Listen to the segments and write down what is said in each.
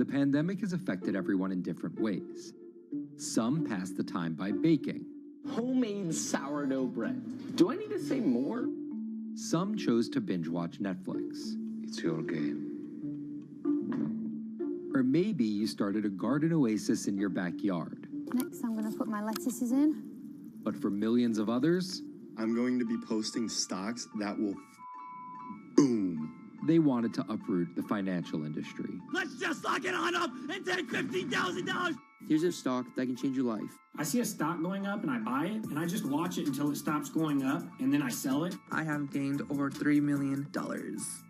The pandemic has affected everyone in different ways. Some passed the time by baking. Homemade sourdough bread. Do I need to say more? Some chose to binge watch Netflix. It's your game. Or maybe you started a garden oasis in your backyard. Next, I'm going to put my lettuces in. But for millions of others, I'm going to be posting stocks that will boom. They wanted to uproot the financial industry. Let's just lock it on up and take $15,000. Here's a stock that can change your life. I see a stock going up and I buy it, and I just watch it until it stops going up, and then I sell it. I have gained over $3 million.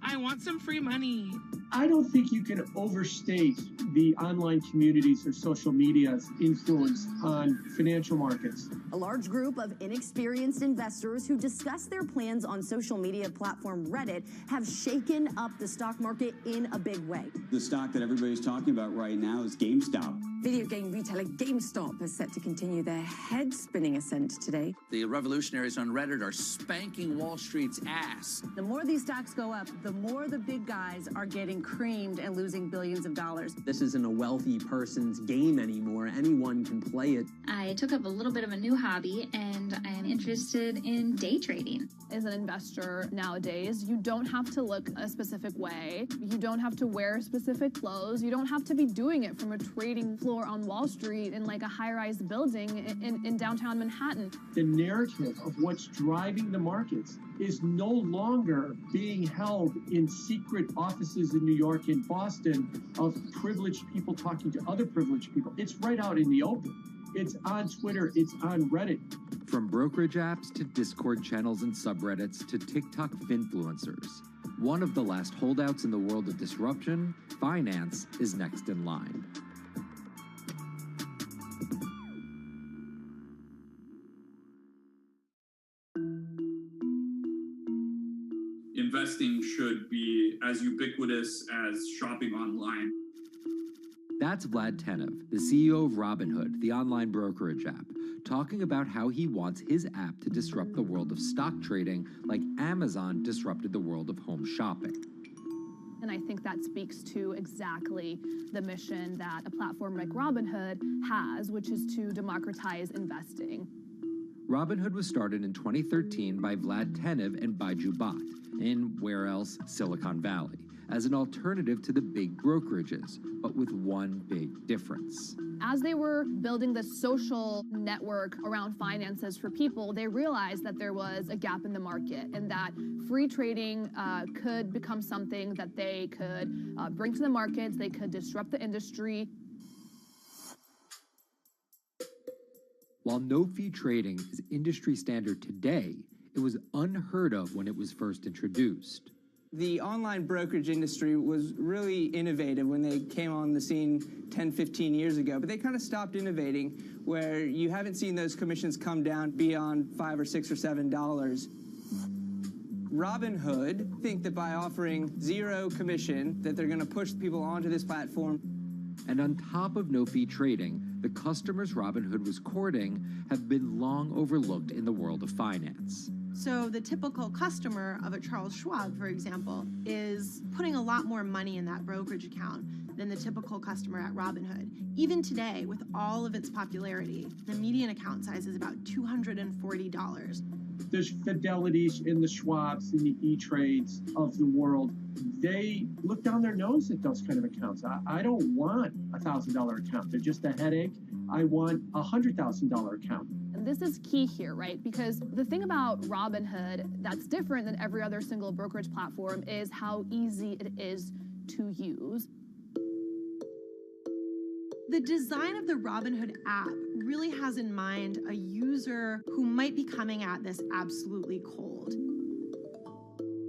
I want some free money. I don't think you can overstate the online communities or social media's influence on financial markets. A large group of inexperienced investors who discuss their plans on social media platform Reddit have shaken up the stock market in a big way. The stock that everybody's talking about right now is GameStop. Video game retailer GameStop is set to continue their head-spinning ascent today. The revolutionaries on Reddit are spanking Wall Street's ass. The more these stocks go up, the more the big guys are getting creamed and losing billions of dollars. This isn't a wealthy person's game anymore. Anyone can play it. I took up a little bit of a new hobby, and I am interested in day trading. As an investor nowadays, you don't have to look a specific way. You don't have to wear specific clothes. You don't have to be doing it from a trading floor on Wall Street in like a high-rise building in downtown Manhattan. The narrative of what's driving the markets is no longer being held in secret offices in New York and Boston of privileged people talking to other privileged people. It's right out in the open. It's on Twitter, it's on Reddit. From brokerage apps to Discord channels and subreddits to TikTok finfluencers, one of the last holdouts in the world of disruption, finance is next in line. Investing should be as ubiquitous as shopping online. That's Vlad Tenev, the CEO of Robinhood, the online brokerage app, talking about how he wants his app to disrupt the world of stock trading like Amazon disrupted the world of home shopping. And I think that speaks to exactly the mission that a platform like Robinhood has, which is to democratize investing. Robinhood was started in 2013 by Vlad Tenev and Baiju Bhatt in, where else, Silicon Valley, as an alternative to the big brokerages, but with one big difference. As they were building the social network around finances for people, they realized that there was a gap in the market and that free trading could become something that they could bring to the markets, they could disrupt the industry. While no-fee trading is industry standard today, it was unheard of when it was first introduced. The online brokerage industry was really innovative when they came on the scene 10, 15 years ago, but they kind of stopped innovating where you haven't seen those commissions come down beyond $5 or $6 or $7. Robinhood think that by offering zero commission that they're going to push people onto this platform. And on top of no-fee trading, the customers Robinhood was courting have been long overlooked in the world of finance. So the typical customer of a Charles Schwab, for example, is putting a lot more money in that brokerage account than the typical customer at Robinhood. Even today, with all of its popularity, the median account size is about $240. There's Fidelities in the Schwabs and the E-Trades of the world. They look down their nose at those kind of accounts. I don't want a $1,000 account. They're just a headache. I want a $100,000 account. And this is key here, right? Because the thing about Robinhood that's different than every other single brokerage platform is how easy it is to use. The design of the Robinhood app really has in mind a user who might be coming at this absolutely cold.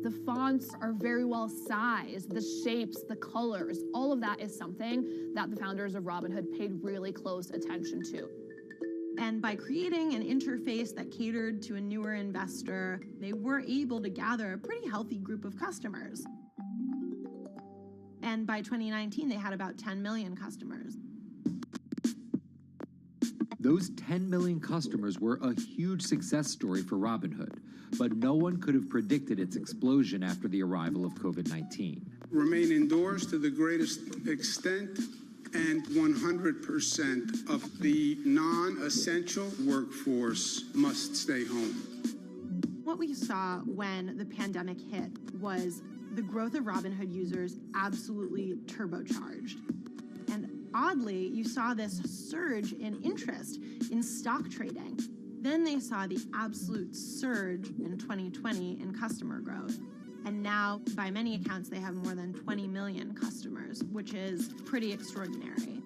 The fonts are very well sized, the shapes, the colors, all of that is something that the founders of Robinhood paid really close attention to. And by creating an interface that catered to a newer investor, they were able to gather a pretty healthy group of customers. And by 2019, they had about 10 million customers. Those 10 million customers were a huge success story for Robinhood, but no one could have predicted its explosion after the arrival of COVID-19. Remain indoors to the greatest extent, and 100% of the non-essential workforce must stay home. What we saw when the pandemic hit was the growth of Robinhood users absolutely turbocharged. And oddly, you saw this surge in interest in stock trading. Then they saw the absolute surge in 2020 in customer growth. And now, by many accounts, they have more than 20 million customers, which is pretty extraordinary.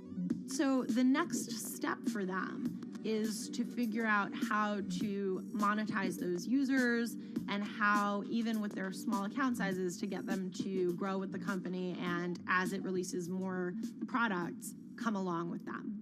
So the next step for them is to figure out how to monetize those users and how, even with their small account sizes, to get them to grow with the company and, as it releases more products, come along with them.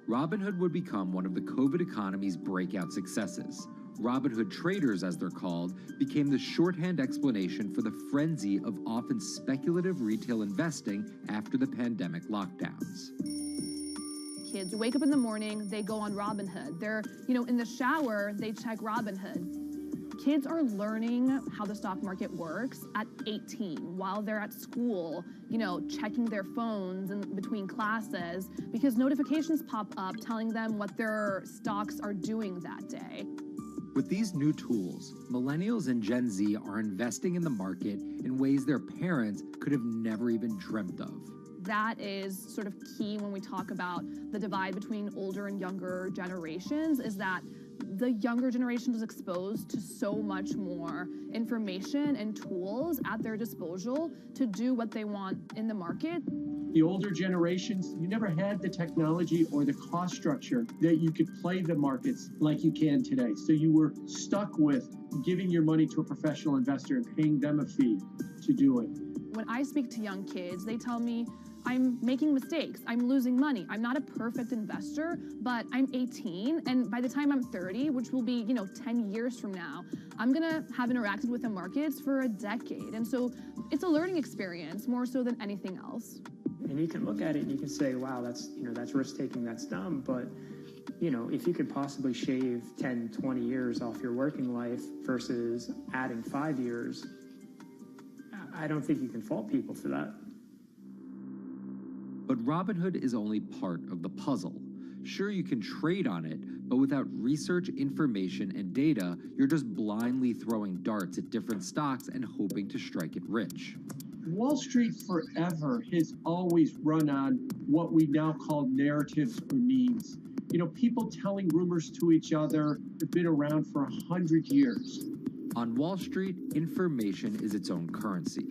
Robinhood would become one of the COVID economy's breakout successes. Robinhood traders, as they're called, became the shorthand explanation for the frenzy of often speculative retail investing after the pandemic lockdowns. Kids wake up in the morning, they go on Robinhood. They're, in the shower, they check Robinhood. Kids are learning how the stock market works at 18 while they're at school, checking their phones in between classes because notifications pop up telling them what their stocks are doing that day. With these new tools, millennials and Gen Z are investing in the market in ways their parents could have never even dreamt of. That is sort of key when we talk about the divide between older and younger generations, is that the younger generation is exposed to so much more information and tools at their disposal to do what they want in the market. The older generations, you never had the technology or the cost structure that you could play the markets like you can today. So you were stuck with giving your money to a professional investor and paying them a fee to do it. When I speak to young kids, they tell me, I'm making mistakes, I'm losing money. I'm not a perfect investor, but I'm 18, and by the time I'm 30, which will be, 10 years from now, I'm gonna have interacted with the markets for a decade. And so it's a learning experience more so than anything else. And you can look at it and you can say, wow, that's risk-taking, that's dumb, but if you could possibly shave 10, 20 years off your working life versus adding 5 years, I don't think you can fault people for that. But Robinhood is only part of the puzzle. Sure, you can trade on it, but without research, information, and data, you're just blindly throwing darts at different stocks and hoping to strike it rich. Wall Street forever has always run on what we now call narratives or memes. People telling rumors to each other have been around for 100 years. On Wall Street, information is its own currency.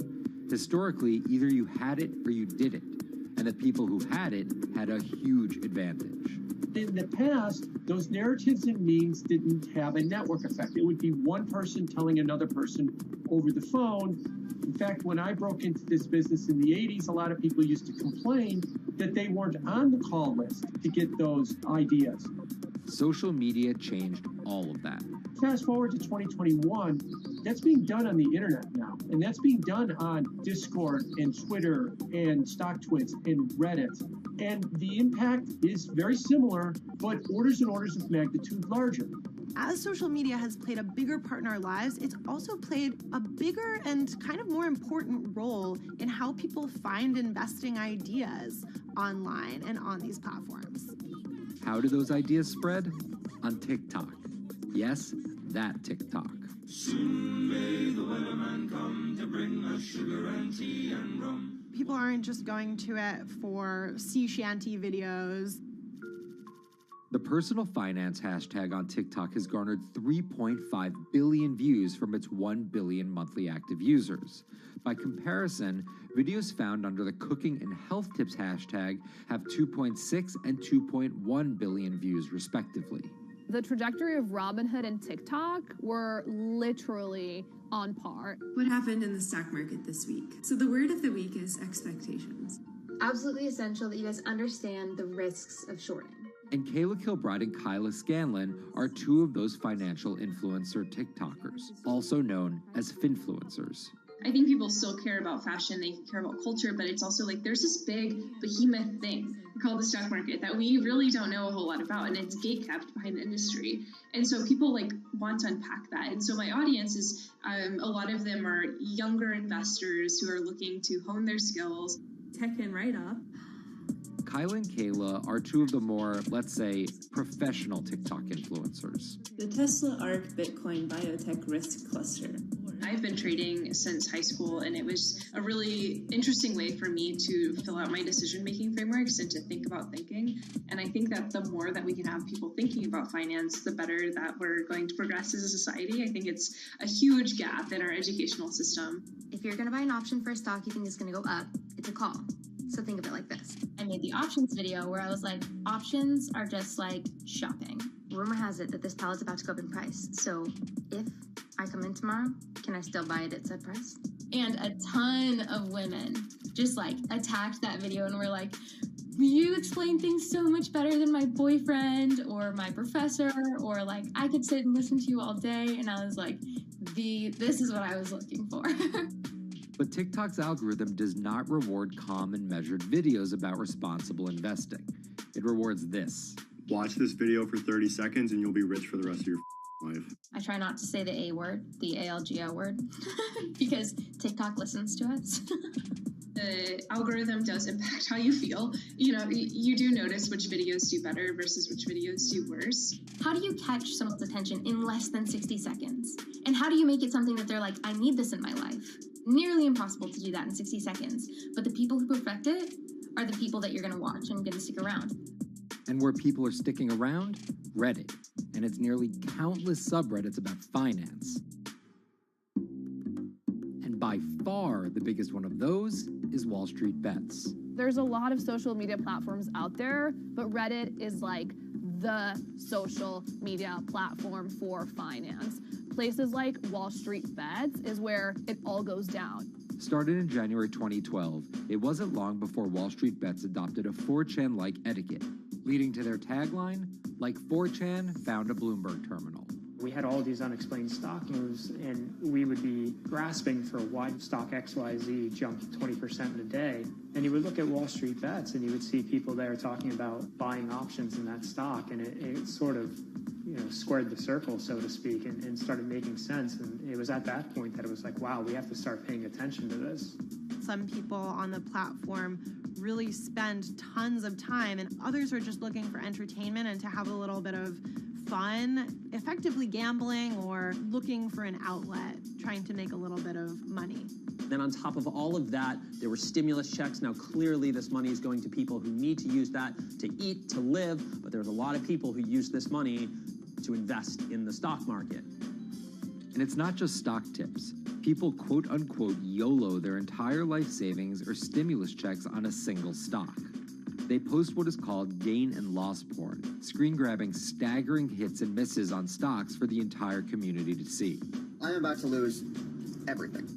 Historically, either you had it or you didn't, and the people who had it had a huge advantage. In the past, those narratives and memes didn't have a network effect. It would be one person telling another person over the phone. In fact, when I broke into this business in the 80s, a lot of people used to complain that they weren't on the call list to get those ideas. Social media changed all of that. Fast forward to 2021, that's being done on the internet now. And that's being done on Discord and Twitter and StockTwits and Reddit. And the impact is very similar, but orders and orders of magnitude larger. As social media has played a bigger part in our lives, it's also played a bigger and kind of more important role in how people find investing ideas online and on these platforms. How do those ideas spread? On TikTok. Yes, that TikTok. Soon may the weatherman come to bring us sugar and tea and rum. People aren't just going to it for sea shanty videos. The personal finance hashtag on TikTok has garnered 3.5 billion views from its 1 billion monthly active users. By comparison, videos found under the cooking and health tips hashtag have 2.6 and 2.1 billion views respectively. The trajectory of Robinhood and TikTok were literally on par. What happened in the stock market this week? So the word of the week is expectations. Absolutely essential that you guys understand the risks of shorting. And Kayla Kilbride and Kyla Scanlon are two of those financial influencer TikTokers, also known as finfluencers. I think people still care about fashion, they care about culture, but it's also like there's this big behemoth thing called the stock market that we really don't know a whole lot about, and it's gatekept behind the industry. And so people like want to unpack that. And so my audience is, a lot of them are younger investors who are looking to hone their skills. Tech and write-up. Kyla and Kayla are two of the more, let's say, professional TikTok influencers. The Tesla ARK Bitcoin Biotech Risk Cluster. I've been trading since high school, and it was a really interesting way for me to fill out my decision-making frameworks and to think about thinking. And I think that the more that we can have people thinking about finance, the better that we're going to progress as a society. I think it's a huge gap in our educational system. If you're going to buy an option for a stock you think is going to go up, it's a call. So think of it like this. I made the options video where I was like, options are just like shopping. Rumor has it that this pallet's about to go up in price. So if I come in tomorrow, can I still buy it at said price? And a ton of women just like attacked that video and were like, you explain things so much better than my boyfriend or my professor, or like I could sit and listen to you all day. And I was like, this is what I was looking for. But TikTok's algorithm does not reward calm and measured videos about responsible investing. It rewards this. Watch this video for 30 seconds and you'll be rich for the rest of your life. I try not to say the A word, the ALGO word, because TikTok listens to us. The algorithm does impact how you feel. You know, you do notice which videos do better versus which videos do worse. How do you catch someone's attention in less than 60 seconds? And how do you make it something that they're like, I need this in my life? Nearly impossible to do that in 60 seconds. But the people who perfect it are the people that you're going to watch and going to stick around. And where people are sticking around? Reddit. And its nearly countless subreddits about finance. And by far the biggest one of those is Wall Street Bets. There's a lot of social media platforms out there, but Reddit is like the social media platform for finance. Places like Wall Street Bets is where it all goes down. Started in January 2012, it wasn't long before Wall Street Bets adopted a 4chan-like etiquette, leading to their tagline, like 4chan found a Bloomberg terminal. We had all these unexplained stock moves, and we would be grasping for why stock XYZ jumped 20% in a day. And you would look at Wall Street Bets, and you would see people there talking about buying options in that stock, and it sort of, squared the circle, so to speak, and started making sense. And it was at that point that it was like, wow, we have to start paying attention to this. Some people on the platform really spend tons of time, and others are just looking for entertainment and to have a little bit of fun, effectively gambling or looking for an outlet, trying to make a little bit of money. Then on top of all of that, there were stimulus checks. Now, clearly this money is going to people who need to use that to eat, to live, but there's a lot of people who use this money to invest in the stock market. And it's not just stock tips. People quote-unquote YOLO their entire life savings or stimulus checks on a single stock. They post what is called gain and loss porn, screen-grabbing staggering hits and misses on stocks for the entire community to see. I'm about to lose everything.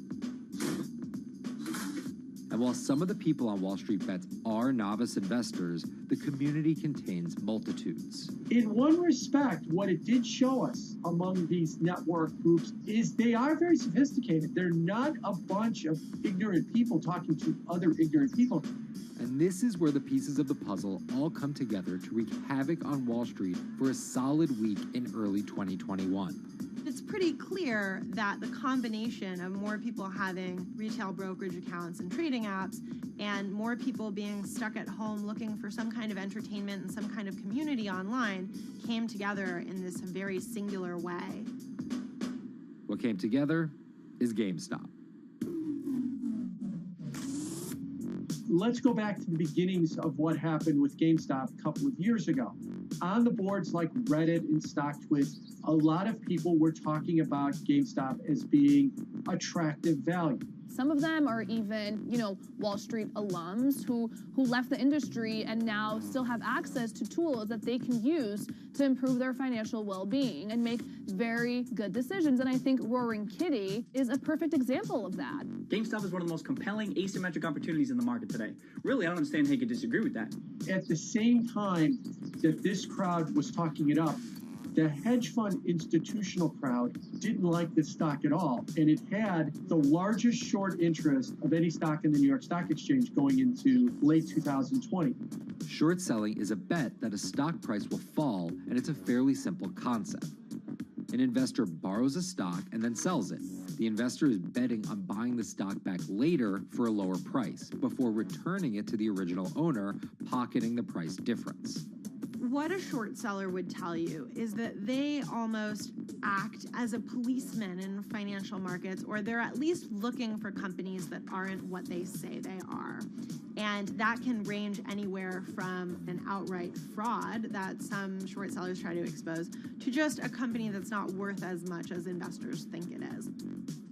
And while some of the people on Wall Street Bets are novice investors, the community contains multitudes. In one respect, what it did show us among these network groups is they are very sophisticated. They're not a bunch of ignorant people talking to other ignorant people. And this is where the pieces of the puzzle all come together to wreak havoc on Wall Street for a solid week in early 2021. It's pretty clear that the combination of more people having retail brokerage accounts and trading apps and more people being stuck at home looking for some kind of entertainment and some kind of community online came together in this very singular way. What came together is GameStop. Let's go back to the beginnings of what happened with GameStop a couple of years ago. On the boards like Reddit and StockTwist, a lot of people were talking about GameStop as being attractive value. Some of them are even, Wall Street alums who left the industry and now still have access to tools that they can use to improve their financial well-being and make very good decisions. And I think Roaring Kitty is a perfect example of that. GameStop is one of the most compelling asymmetric opportunities in the market today. Really, I don't understand how you could disagree with that. At the same time that this crowd was talking it up, the hedge fund institutional crowd didn't like this stock at all, and it had the largest short interest of any stock in the New York Stock Exchange going into late 2020. Short selling is a bet that a stock price will fall, and it's a fairly simple concept. An investor borrows a stock and then sells it. The investor is betting on buying the stock back later for a lower price, before returning it to the original owner, pocketing the price difference. What a short seller would tell you is that they almost act as a policeman in financial markets, or they're at least looking for companies that aren't what they say they are. And that can range anywhere from an outright fraud that some short sellers try to expose to just a company that's not worth as much as investors think it is.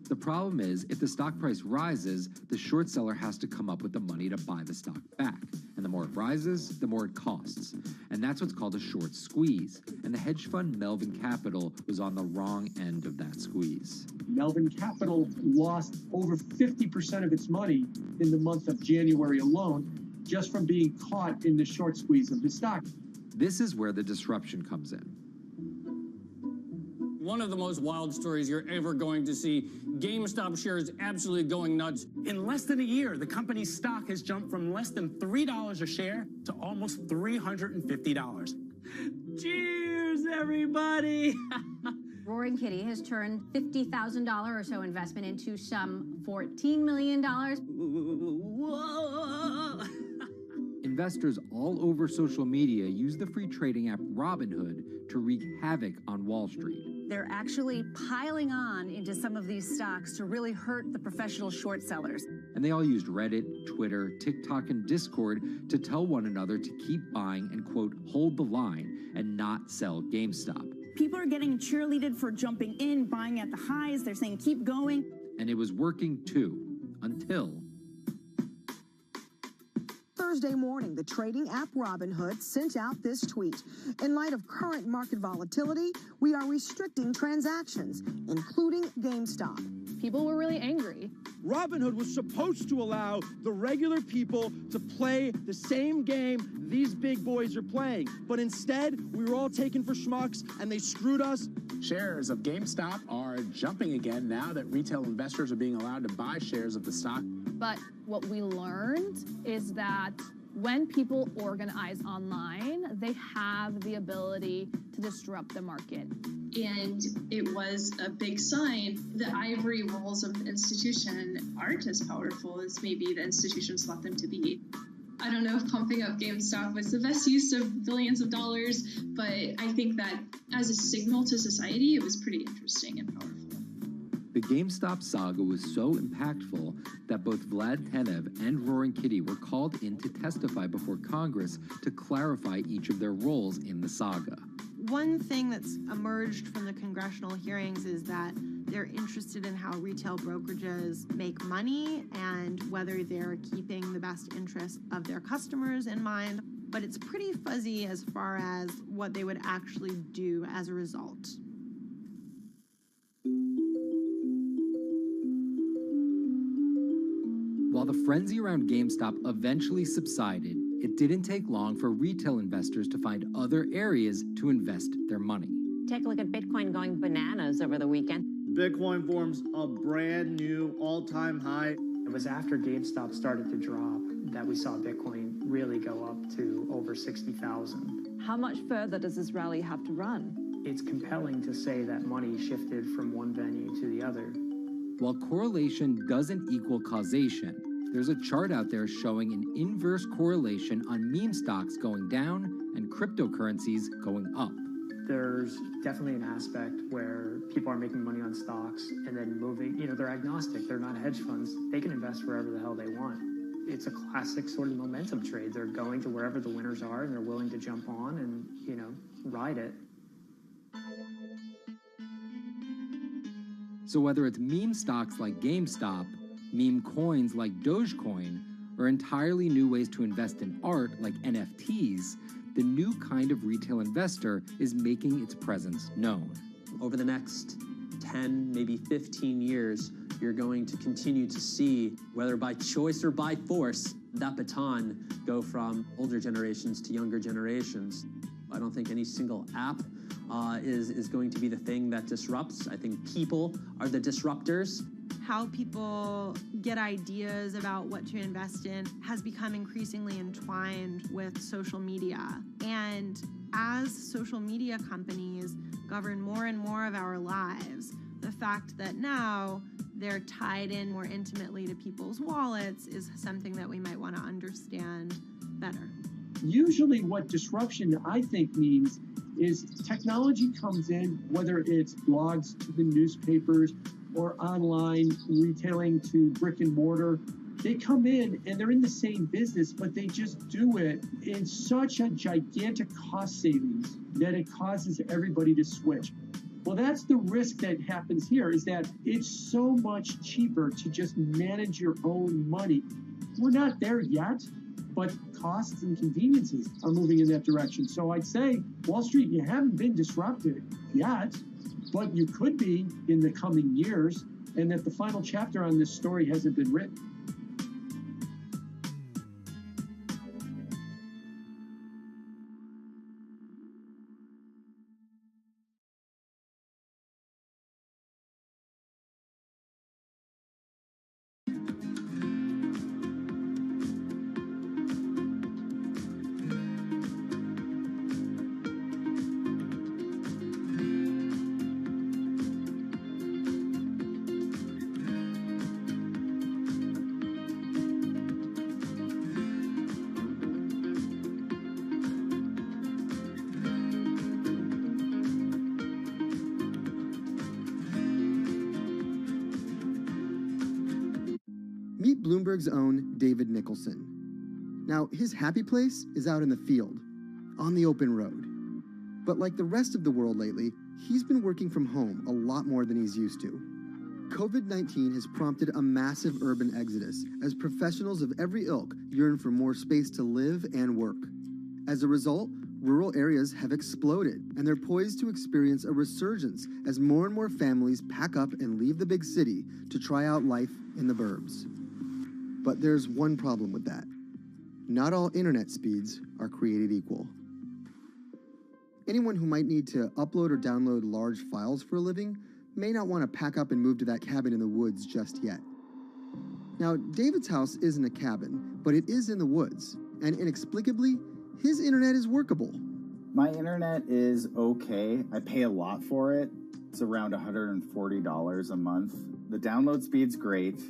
The problem is, if the stock price rises, the short seller has to come up with the money to buy the stock back. And the more it rises, the more it costs. And that's what's called a short squeeze. And the hedge fund Melvin Capital was on the wrong end of that squeeze. Melvin Capital lost over 50% of its money in the month of January alone, just from being caught in the short squeeze of the stock. This is where the disruption comes in. One of the most wild stories you're ever going to see. GameStop shares absolutely going nuts. In less than a year, the company's stock has jumped from less than $3 a share to almost $350. Cheers, everybody! Roaring Kitty has turned $50,000 or so investment into some $14 million. Whoa! Investors all over social media use the free trading app Robinhood to wreak havoc on Wall Street. They're actually piling on into some of these stocks to really hurt the professional short sellers. And they all used Reddit, Twitter, TikTok, and Discord to tell one another to keep buying and, quote, hold the line and not sell GameStop. People are getting cheerleaded for jumping in, buying at the highs. They're saying, keep going. And it was working too, until Thursday morning, the trading app Robinhood sent out this tweet. In light of current market volatility, we are restricting transactions, including GameStop. People were really angry. Robinhood was supposed to allow the regular people to play the same game these big boys are playing. But instead, we were all taken for schmucks, and they screwed us. Shares of GameStop are jumping again now that retail investors are being allowed to buy shares of the stock. But what we learned is that when people organize online, they have the ability to disrupt the market. And it was a big sign. The ivory walls of the institution aren't as powerful as maybe the institutions thought them to be. I don't know if pumping up GameStop was the best use of billions of dollars, but I think that as a signal to society, it was pretty interesting and powerful. The GameStop saga was so impactful that both Vlad Tenev and Roaring Kitty were called in to testify before Congress to clarify each of their roles in the saga. One thing that's emerged from the congressional hearings is that they're interested in how retail brokerages make money and whether they're keeping the best interests of their customers in mind, but it's pretty fuzzy as far as what they would actually do as a result. While the frenzy around GameStop eventually subsided, it didn't take long for retail investors to find other areas to invest their money. Take a look at Bitcoin going bananas over the weekend. Bitcoin forms a brand new all-time high. It was after GameStop started to drop that we saw Bitcoin really go up to over 60,000. How much further does this rally have to run? It's compelling to say that money shifted from one venue to the other. While correlation doesn't equal causation, there's a chart out there showing an inverse correlation on meme stocks going down and cryptocurrencies going up. There's definitely an aspect where people are making money on stocks and then moving, they're agnostic, they're not hedge funds. They can invest wherever the hell they want. it's a classic sort of momentum trade. They're going to wherever the winners are, and they're willing to jump on and, ride it. So whether it's meme stocks like GameStop, meme coins like Dogecoin, or entirely new ways to invest in art like NFTs, the new kind of retail investor is making its presence known. Over the next 10, maybe 15 years, you're going to continue to see, whether by choice or by force, that baton go from older generations to younger generations. I don't think any single app is going to be the thing that disrupts. I think people are the disruptors. How people get ideas about what to invest in has become increasingly entwined with social media. And as social media companies govern more and more of our lives, the fact that now they're tied in more intimately to people's wallets is something that we might want to understand better. Usually what disruption, I think, means is technology comes in, whether it's blogs to the newspapers or online retailing to brick and mortar. They come in and they're in the same business, but they just do it in such a gigantic cost savings that it causes everybody to switch. Well, that's the risk that happens here, is that it's so much cheaper to just manage your own money. We're not there yet, but costs and conveniences are moving in that direction. So I'd say, Wall Street, you haven't been disrupted yet, but you could be in the coming years, and that the final chapter on this story hasn't been written. Meet Bloomberg's own David Nicholson. Now, his happy place is out in the field, on the open road. But like the rest of the world lately, he's been working from home a lot more than he's used to. COVID-19 has prompted a massive urban exodus as professionals of every ilk yearn for more space to live and work. As a result, rural areas have exploded, and they're poised to experience a resurgence as more and more families pack up and leave the big city to try out life in the burbs. But there's one problem with that. Not all internet speeds are created equal. Anyone who might need to upload or download large files for a living may not want to pack up and move to that cabin in the woods just yet. Now, David's house isn't a cabin, but it is in the woods, and inexplicably, his internet is workable. My internet is okay. I pay a lot for it. It's around $140 a month. The download speed's great,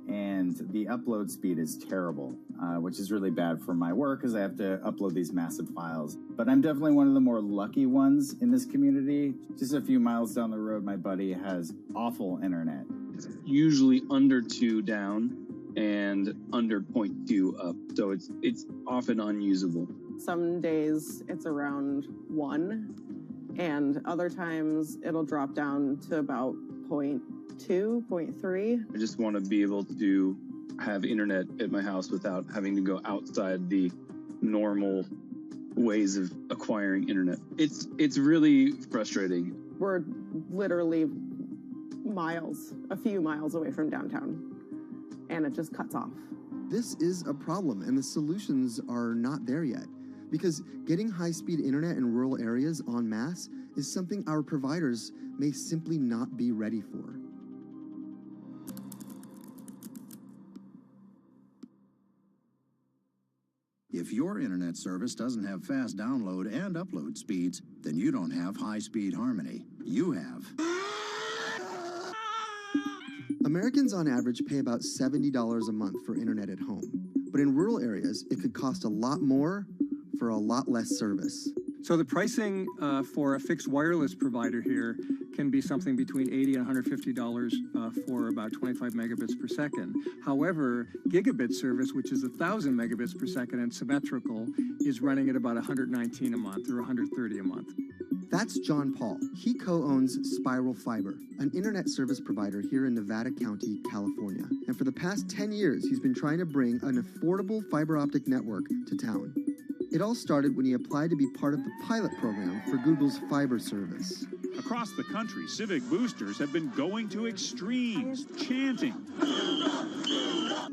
and the upload speed is terrible, which is really bad for my work because I have to upload these massive files. But I'm definitely one of the more lucky ones in this community. Just a few miles down the road, my buddy has awful internet. It's usually under 2 down and under 0.2 up, so it's often unusable. Some days it's around 1, and other times it'll drop down to about 0.2, 0.3. I just want to be able to have internet at my house without having to go outside the normal ways of acquiring internet. It's really frustrating. We're literally miles, a few miles away from downtown, and it just cuts off. This is a problem, and the solutions are not there yet, because getting high-speed internet in rural areas en masse is something our providers may simply not be ready for. If your internet service doesn't have fast download and upload speeds, then you don't have high-speed harmony. You have. Americans on average pay about $70 a month for internet at home. But in rural areas, it could cost a lot more for a lot less service. So the pricing for a fixed wireless provider here can be something between $80 and $150 for about 25 megabits per second. However, gigabit service, which is 1,000 megabits per second and symmetrical, is running at about $119 a month or $130 a month. That's John Paul. He co-owns Spiral Fiber, an internet service provider here in Nevada County, California. And for the past 10 years, he's been trying to bring an affordable fiber optic network to town. It all started when he applied to be part of the pilot program for Google's fiber service. Across the country, civic boosters have been going to extremes, chanting,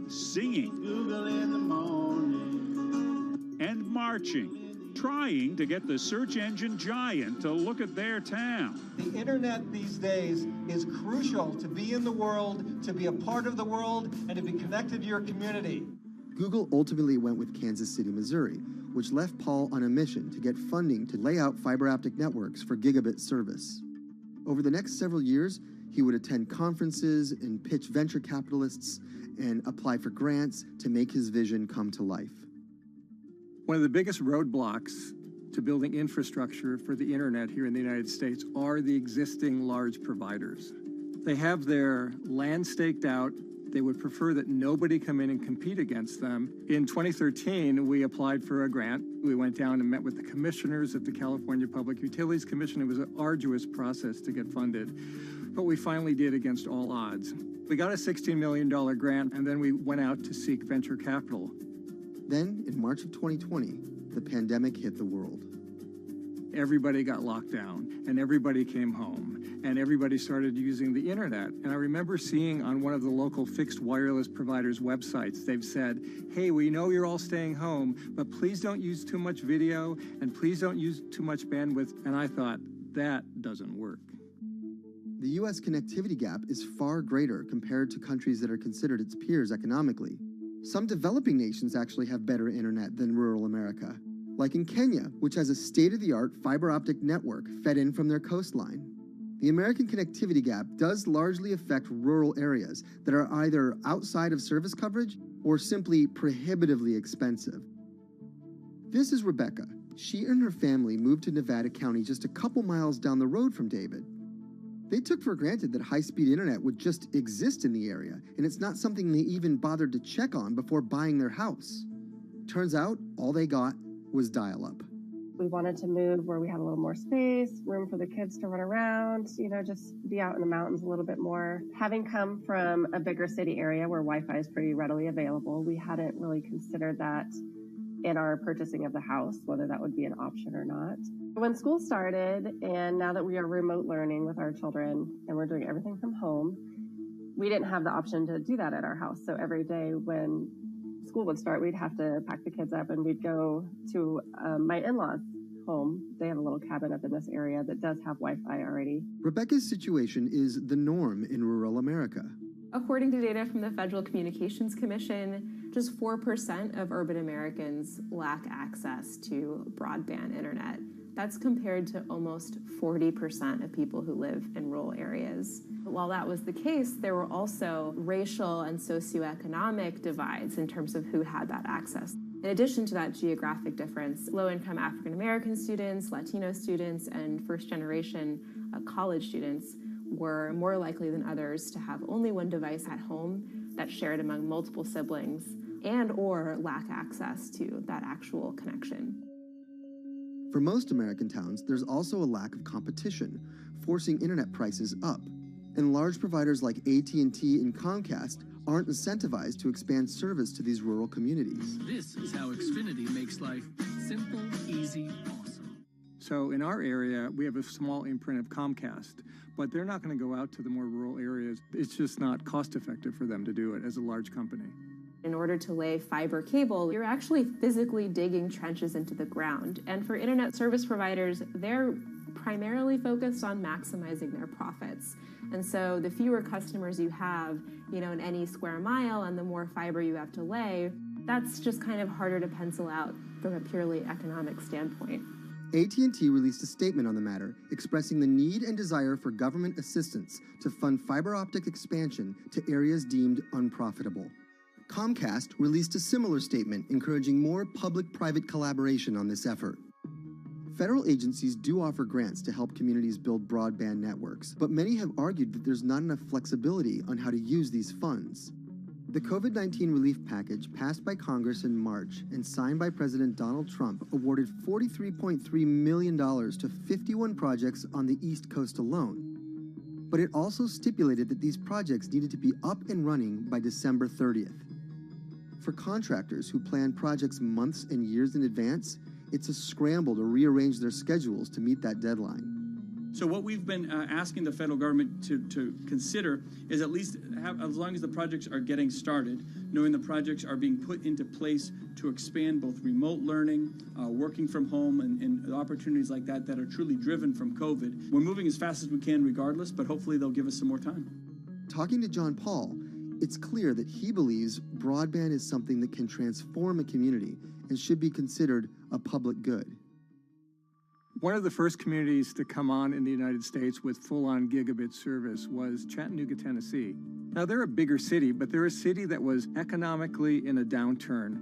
singing, Google in the morning, and marching, trying to get the search engine giant to look at their town. The internet these days is crucial to be in the world, to be a part of the world, and to be connected to your community. Google ultimately went with Kansas City, Missouri, which left Paul on a mission to get funding to lay out fiber optic networks for gigabit service. Over the next several years, he would attend conferences and pitch venture capitalists and apply for grants to make his vision come to life. One of the biggest roadblocks to building infrastructure for the internet here in the United States are the existing large providers. They have their land staked out. They would prefer that nobody come in and compete against them. In 2013, we applied for a grant. We went down and met with the commissioners at the California Public Utilities Commission. It was an arduous process to get funded, but we finally did against all odds. We got a $16 million grant, and then we went out to seek venture capital. Then, in March of 2020, the pandemic hit the world. Everybody got locked down, and everybody came home, and everybody started using the internet. And I remember seeing on one of the local fixed wireless providers' websites, they've said, hey, we know you're all staying home, but please don't use too much video, and please don't use too much bandwidth. And I thought, that doesn't work. The U.S. connectivity gap is far greater compared to countries that are considered its peers economically. Some developing nations actually have better internet than rural America, like in Kenya, which has a state-of-the-art fiber optic network fed in from their coastline. The American connectivity gap does largely affect rural areas that are either outside of service coverage or simply prohibitively expensive. This is Rebecca. She and her family moved to Nevada County just a couple miles down the road from David. They took for granted that high-speed internet would just exist in the area, and it's not something they even bothered to check on before buying their house. Turns out, all they got was dial-up. We wanted to move where we had a little more space, room for the kids to run around, just be out in the mountains a little bit more. Having come from a bigger city area where Wi-Fi is pretty readily available, we hadn't really considered that in our purchasing of the house, whether that would be an option or not. When school started, and now that we are remote learning with our children and we're doing everything from home, we didn't have the option to do that at our house. So every day when school would start, we'd have to pack the kids up and we'd go to my in-laws' home. They have a little cabin up in this area that does have Wi-Fi already. Rebecca's situation is the norm in rural America. According to data from the Federal Communications Commission, just 4% of urban Americans lack access to broadband internet. That's compared to almost 40% of people who live in rural areas. While that was the case, there were also racial and socioeconomic divides in terms of who had that access. In addition to that geographic difference, low-income African American students, Latino students, and first-generation college students were more likely than others to have only one device at home that's shared among multiple siblings and or lack access to that actual connection. For most American towns, there's also a lack of competition, forcing internet prices up. And large providers like AT&T and Comcast aren't incentivized to expand service to these rural communities. This is how Xfinity makes life simple, easy, awesome. So in our area, we have a small imprint of Comcast, but they're not going to go out to the more rural areas. It's just not cost effective for them to do it as a large company. In order to lay fiber cable, you're actually physically digging trenches into the ground. And for internet service providers, they're primarily focused on maximizing their profits. And so the fewer customers you have, in any square mile and the more fiber you have to lay, that's just kind of harder to pencil out from a purely economic standpoint. AT&T released a statement on the matter, expressing the need and desire for government assistance to fund fiber optic expansion to areas deemed unprofitable. Comcast released a similar statement encouraging more public-private collaboration on this effort. Federal agencies do offer grants to help communities build broadband networks, but many have argued that there's not enough flexibility on how to use these funds. The COVID-19 relief package passed by Congress in March and signed by President Donald Trump awarded $43.3 million to 51 projects on the East Coast alone. But it also stipulated that these projects needed to be up and running by December 30th. For contractors who plan projects months and years in advance, it's a scramble to rearrange their schedules to meet that deadline. So what we've been asking the federal government to consider is at least have, as long as the projects are getting started, knowing the projects are being put into place to expand both remote learning, working from home, and opportunities like that that are truly driven from COVID. We're moving as fast as we can regardless, but hopefully they'll give us some more time. Talking to John Paul, it's clear that he believes broadband is something that can transform a community and should be considered a public good. One of the first communities to come on in the United States with full-on gigabit service was Chattanooga, Tennessee. Now, they're a bigger city, but they're a city that was economically in a downturn.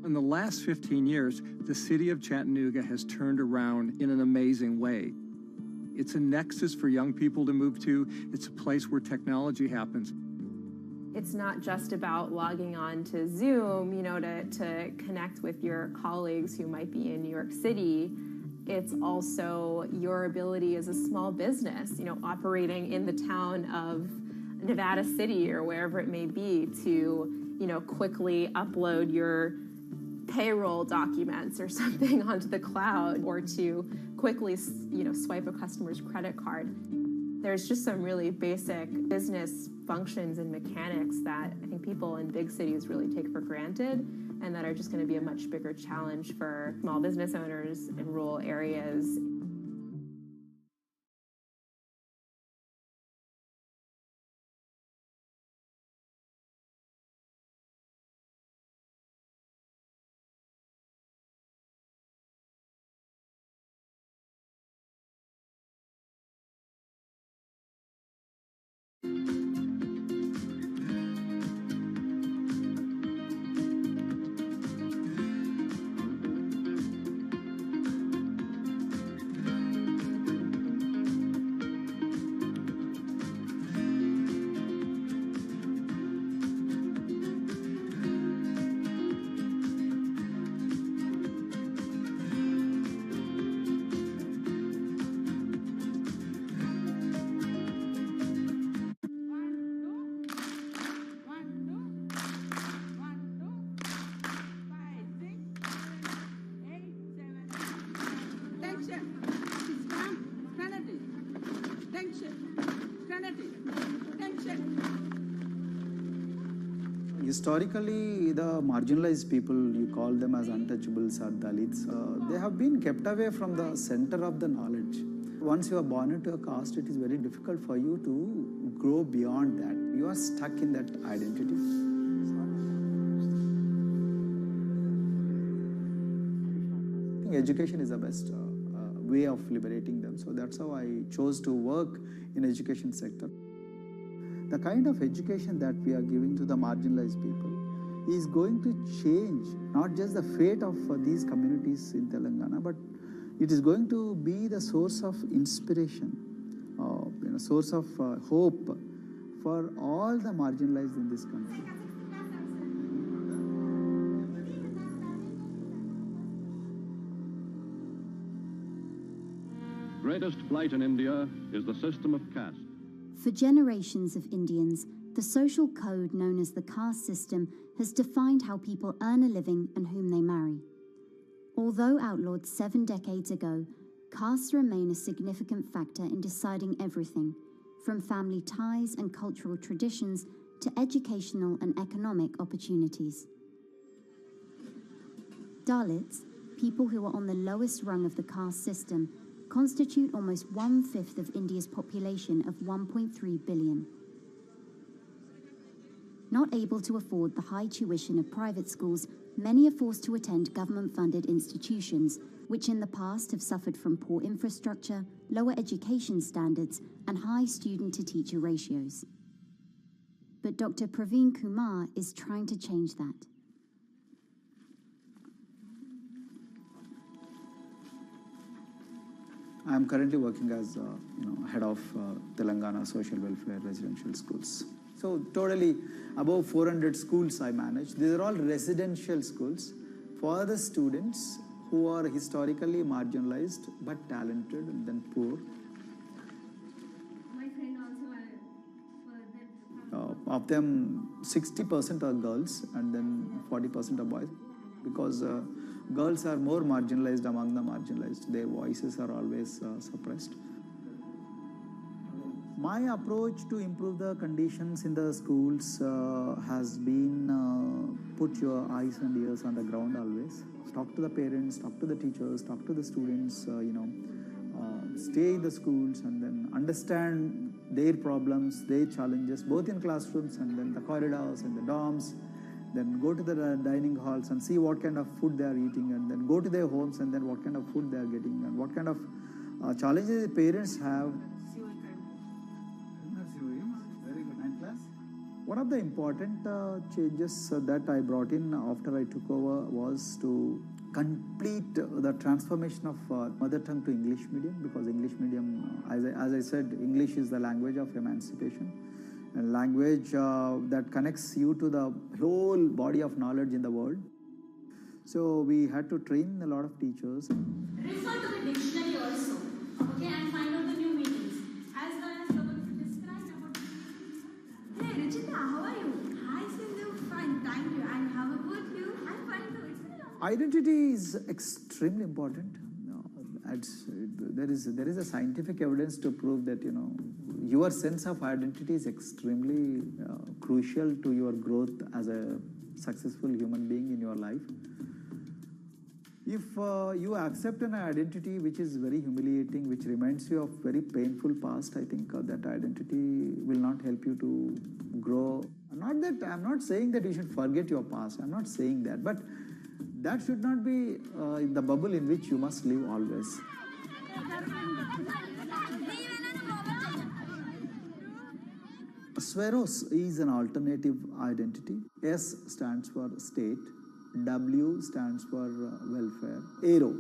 In the last 15 years, the city of Chattanooga has turned around in an amazing way. It's a nexus for young people to move to. It's a place where technology happens. It's not just about logging on to Zoom, to connect with your colleagues who might be in New York City. It's also your ability as a small business, operating in the town of Nevada City or wherever it may be to, quickly upload your payroll documents or something onto the cloud, or to quickly, swipe a customer's credit card. There's just some really basic business functions and mechanics that I think people in big cities really take for granted, and that are just going to be a much bigger challenge for small business owners in rural areas. Historically, the marginalized people, you call them as untouchables or Dalits, they have been kept away from the center of the knowledge. Once you are born into a caste, it is very difficult for you to grow beyond that. You are stuck in that identity. Education is the best way of liberating them. So that's how I chose to work in education sector. The kind of education that we are giving to the marginalized people is going to change not just the fate of these communities in Telangana, but it is going to be the source of inspiration, source of hope for all the marginalized in this country. Greatest blight in India is the system of caste. For generations of Indians, the social code known as the caste system has defined how people earn a living and whom they marry. Although outlawed 7 decades ago, castes remain a significant factor in deciding everything, from family ties and cultural traditions to educational and economic opportunities. Dalits, people who are on the lowest rung of the caste system, constitute almost 1/5 of India's population of 1.3 billion. Not able to afford the high tuition of private schools, many are forced to attend government-funded institutions, which in the past have suffered from poor infrastructure, lower education standards, and high student-to-teacher ratios. But Dr. Praveen Kumar is trying to change that. I'm currently working as head of Telangana Social Welfare Residential Schools. So totally above 400 schools I manage. These are all residential schools for the students who are historically marginalized but talented and then poor. Of them, 60% are girls and then 40% are boys, because girls are more marginalized among the marginalized. Their voices are always suppressed. My approach to improve the conditions in the schools has been put your eyes and ears on the ground always. Talk to the parents, talk to the teachers, talk to the students, stay in the schools and then understand their problems, their challenges, both in classrooms and then the corridors and the dorms. Then go to the dining halls and see what kind of food they are eating, and then go to their homes and then what kind of food they are getting and what kind of challenges the parents have. Very good. 9th class. One of the important changes that I brought in after I took over was to complete the transformation of mother tongue to English medium, because English medium, as I said, English is the language of emancipation, a language that connects you to the whole body of knowledge in the world. So we had to train a lot of teachers. Refer to the dictionary also, okay, and find out the new meanings, as well as describe about. Hey, Richita, how are you? Hi, Sindhu. Fine, thank you. And how about you? I'm fine too. It's been a long time. Identity is extremely important. There is a scientific evidence to prove that your sense of identity is extremely crucial to your growth as a successful human being in your life. If you accept an identity which is very humiliating, which reminds you of very painful past, I think that identity will not help you to grow. I'm not saying that you should forget your past. I'm not saying that, but that should not be in the bubble in which you must live always. Sweros is an alternative identity. S stands for state, W stands for welfare, Aero,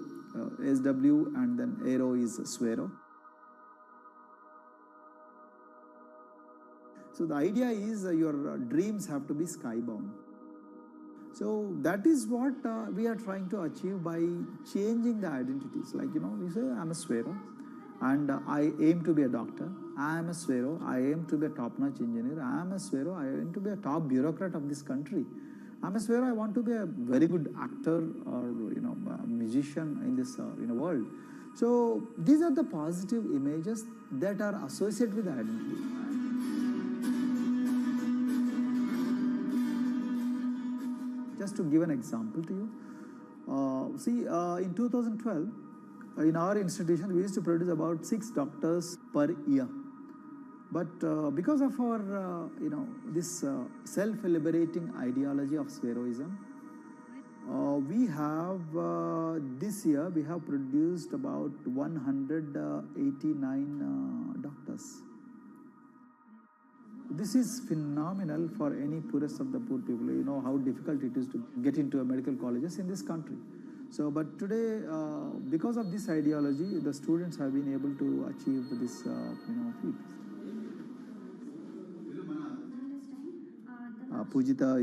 SW and then Aero is Swero. So the idea is your dreams have to be skybound. So that is what we are trying to achieve by changing the identities. Like, you say, I'm a Swero and I aim to be a doctor. I am a Swero, I aim to be a top-notch engineer. I am a Swero, I aim to be a top bureaucrat of this country. I'm a Swero, I want to be a very good actor or, a musician in this world. So these are the positive images that are associated with the identity. Just to give an example to you, in 2012, in our institution, we used to produce about 6 doctors per year. But because of our, this self-liberating ideology of Sveroism, we have, this year, we have produced about 189 doctors. This is phenomenal for any poorest of the poor people. You know how difficult it is to get into a medical colleges in this country. So, but today, because of this ideology, the students have been able to achieve this, feat. Pujita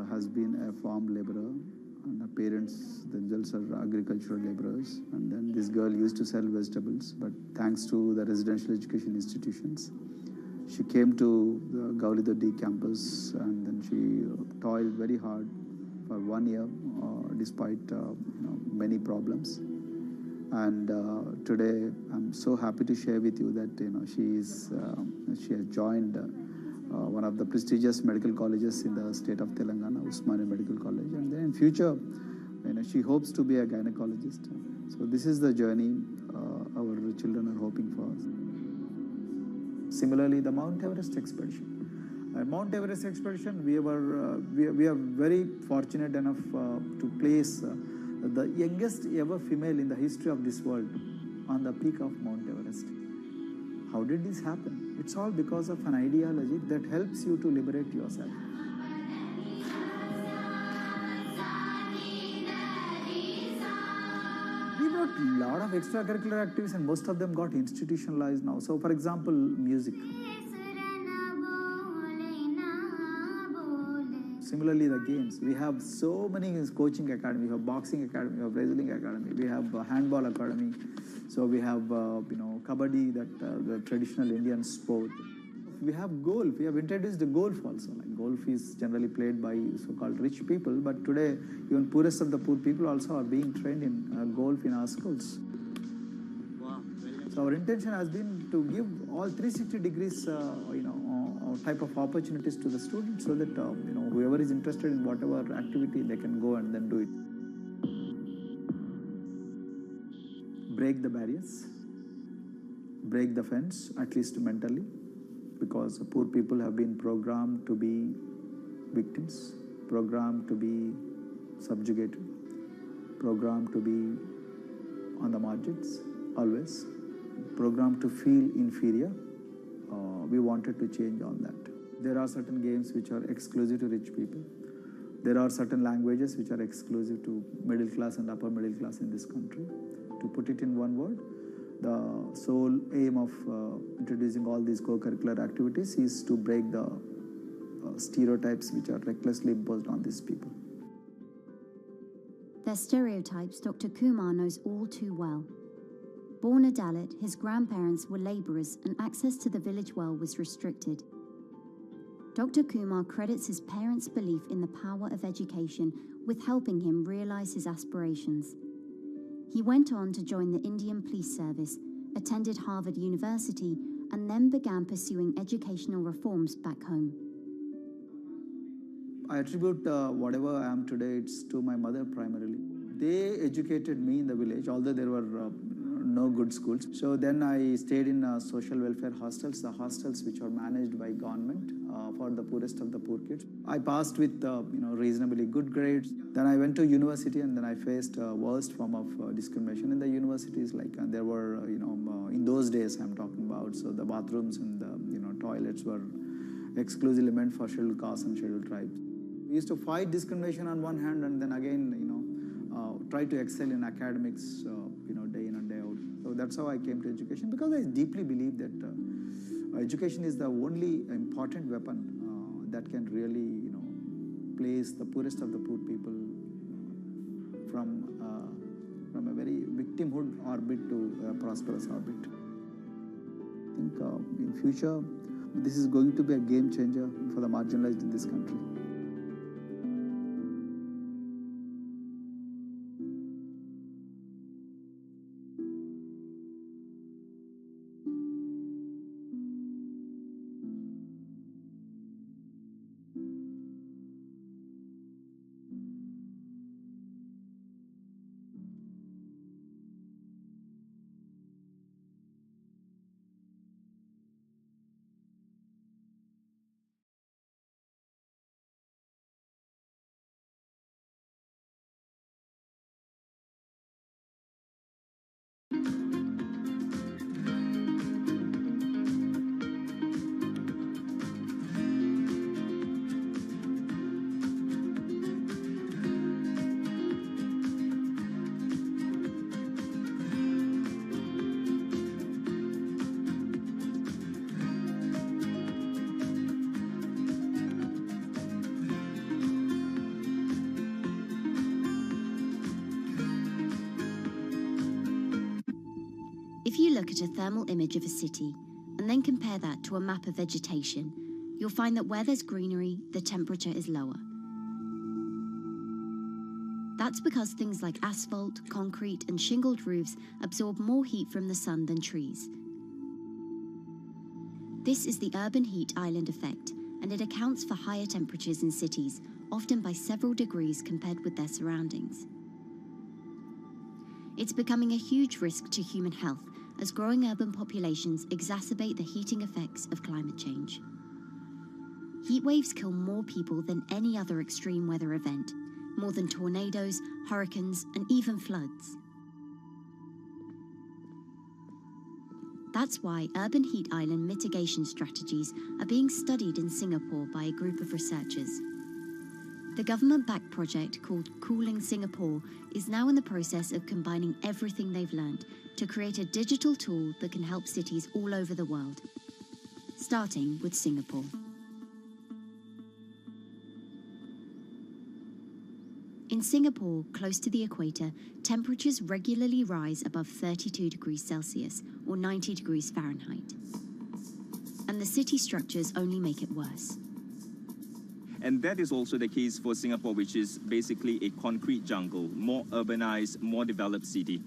has been a farm laborer, and her parents themselves are agricultural laborers. And then this girl used to sell vegetables, but thanks to the residential education institutions, she came to the Gaulidoddi campus, and then she toiled very hard for 1 year, despite many problems. And today, I'm so happy to share with you that she has joined one of the prestigious medical colleges in the state of Telangana, Usmania Medical College, and then in future, she hopes to be a gynecologist. So this is the journey our children are hoping for. Similarly, the Mount Everest expedition. Mount Everest expedition, we are very fortunate enough to place the youngest ever female in the history of this world on the peak of Mount Everest. How did this happen? It's all because of an ideology that helps you to liberate yourself. We are a lot of extracurricular activities and most of them got institutionalized now. So for example, music. Similarly, the games. We have so many coaching academy. We have boxing academy, we have wrestling academy, we have handball academy. So we have, kabaddi, the traditional Indian sport. We have golf. We have introduced the golf also. Like golf is generally played by so-called rich people, but today even poorest of the poor people also are being trained in golf in our schools. Wow. So our intention has been to give all 360 degrees, type of opportunities to the students, so that whoever is interested in whatever activity, they can go and then do it. Break the barriers, break the fence, at least mentally, because poor people have been programmed to be victims, programmed to be subjugated, programmed to be on the margins, always, programmed to feel inferior. We wanted to change all that. There are certain games which are exclusive to rich people. There are certain languages which are exclusive to middle class and upper middle class in this country. To put it in one word, the sole aim of introducing all these co-curricular activities is to break the stereotypes which are recklessly imposed on these people. Their stereotypes Dr. Kumar knows all too well. Born a Dalit, his grandparents were labourers and access to the village well was restricted. Dr. Kumar credits his parents' belief in the power of education with helping him realise his aspirations. He went on to join the Indian Police Service, attended Harvard University, and then began pursuing educational reforms back home. I attribute whatever I am today, it's to my mother primarily. They educated me in the village, although there were no good schools. So then I stayed in social welfare hostels, the hostels which are managed by government for the poorest of the poor kids. I passed with reasonably good grades. Then I went to university and then I faced worst form of discrimination in the universities. Like there were, in those days I'm talking about, so the bathrooms and the toilets were exclusively meant for scheduled castes and scheduled tribes. We used to fight discrimination on one hand and then again, try to excel in academics, day in and day out. So that's how I came to education, because I deeply believe that education is the only important weapon that can really, place the poorest of the poor people from a very victimhood orbit to a prosperous orbit. I think in future, this is going to be a game changer for the marginalized in this country. If you look at a thermal image of a city and then compare that to a map of vegetation, you'll find that where there's greenery, the temperature is lower. That's because things like asphalt, concrete, and shingled roofs absorb more heat from the sun than trees. This is the urban heat island effect, and it accounts for higher temperatures in cities, often by several degrees compared with their surroundings. It's becoming a huge risk to human health as growing urban populations exacerbate the heating effects of climate change. Heat waves kill more people than any other extreme weather event, more than tornadoes, hurricanes, and even floods. That's why urban heat island mitigation strategies are being studied in Singapore by a group of researchers. The government-backed project called Cooling Singapore is now in the process of combining everything they've learned to create a digital tool that can help cities all over the world, starting with Singapore. In Singapore, close to the equator, temperatures regularly rise above 32 degrees Celsius or 90 degrees Fahrenheit. And the city structures only make it worse. And that is also the case for Singapore, which is basically a concrete jungle, more urbanized, more developed city.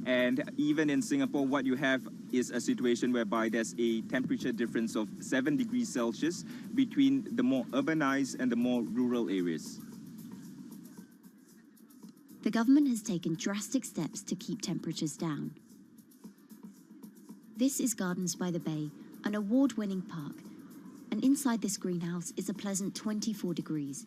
And even in Singapore, what you have is a situation whereby there's a temperature difference of 7 degrees Celsius between the more urbanized and the more rural areas. The government has taken drastic steps to keep temperatures down. This is Gardens by the Bay, an award-winning park. And inside this greenhouse is a pleasant 24 degrees.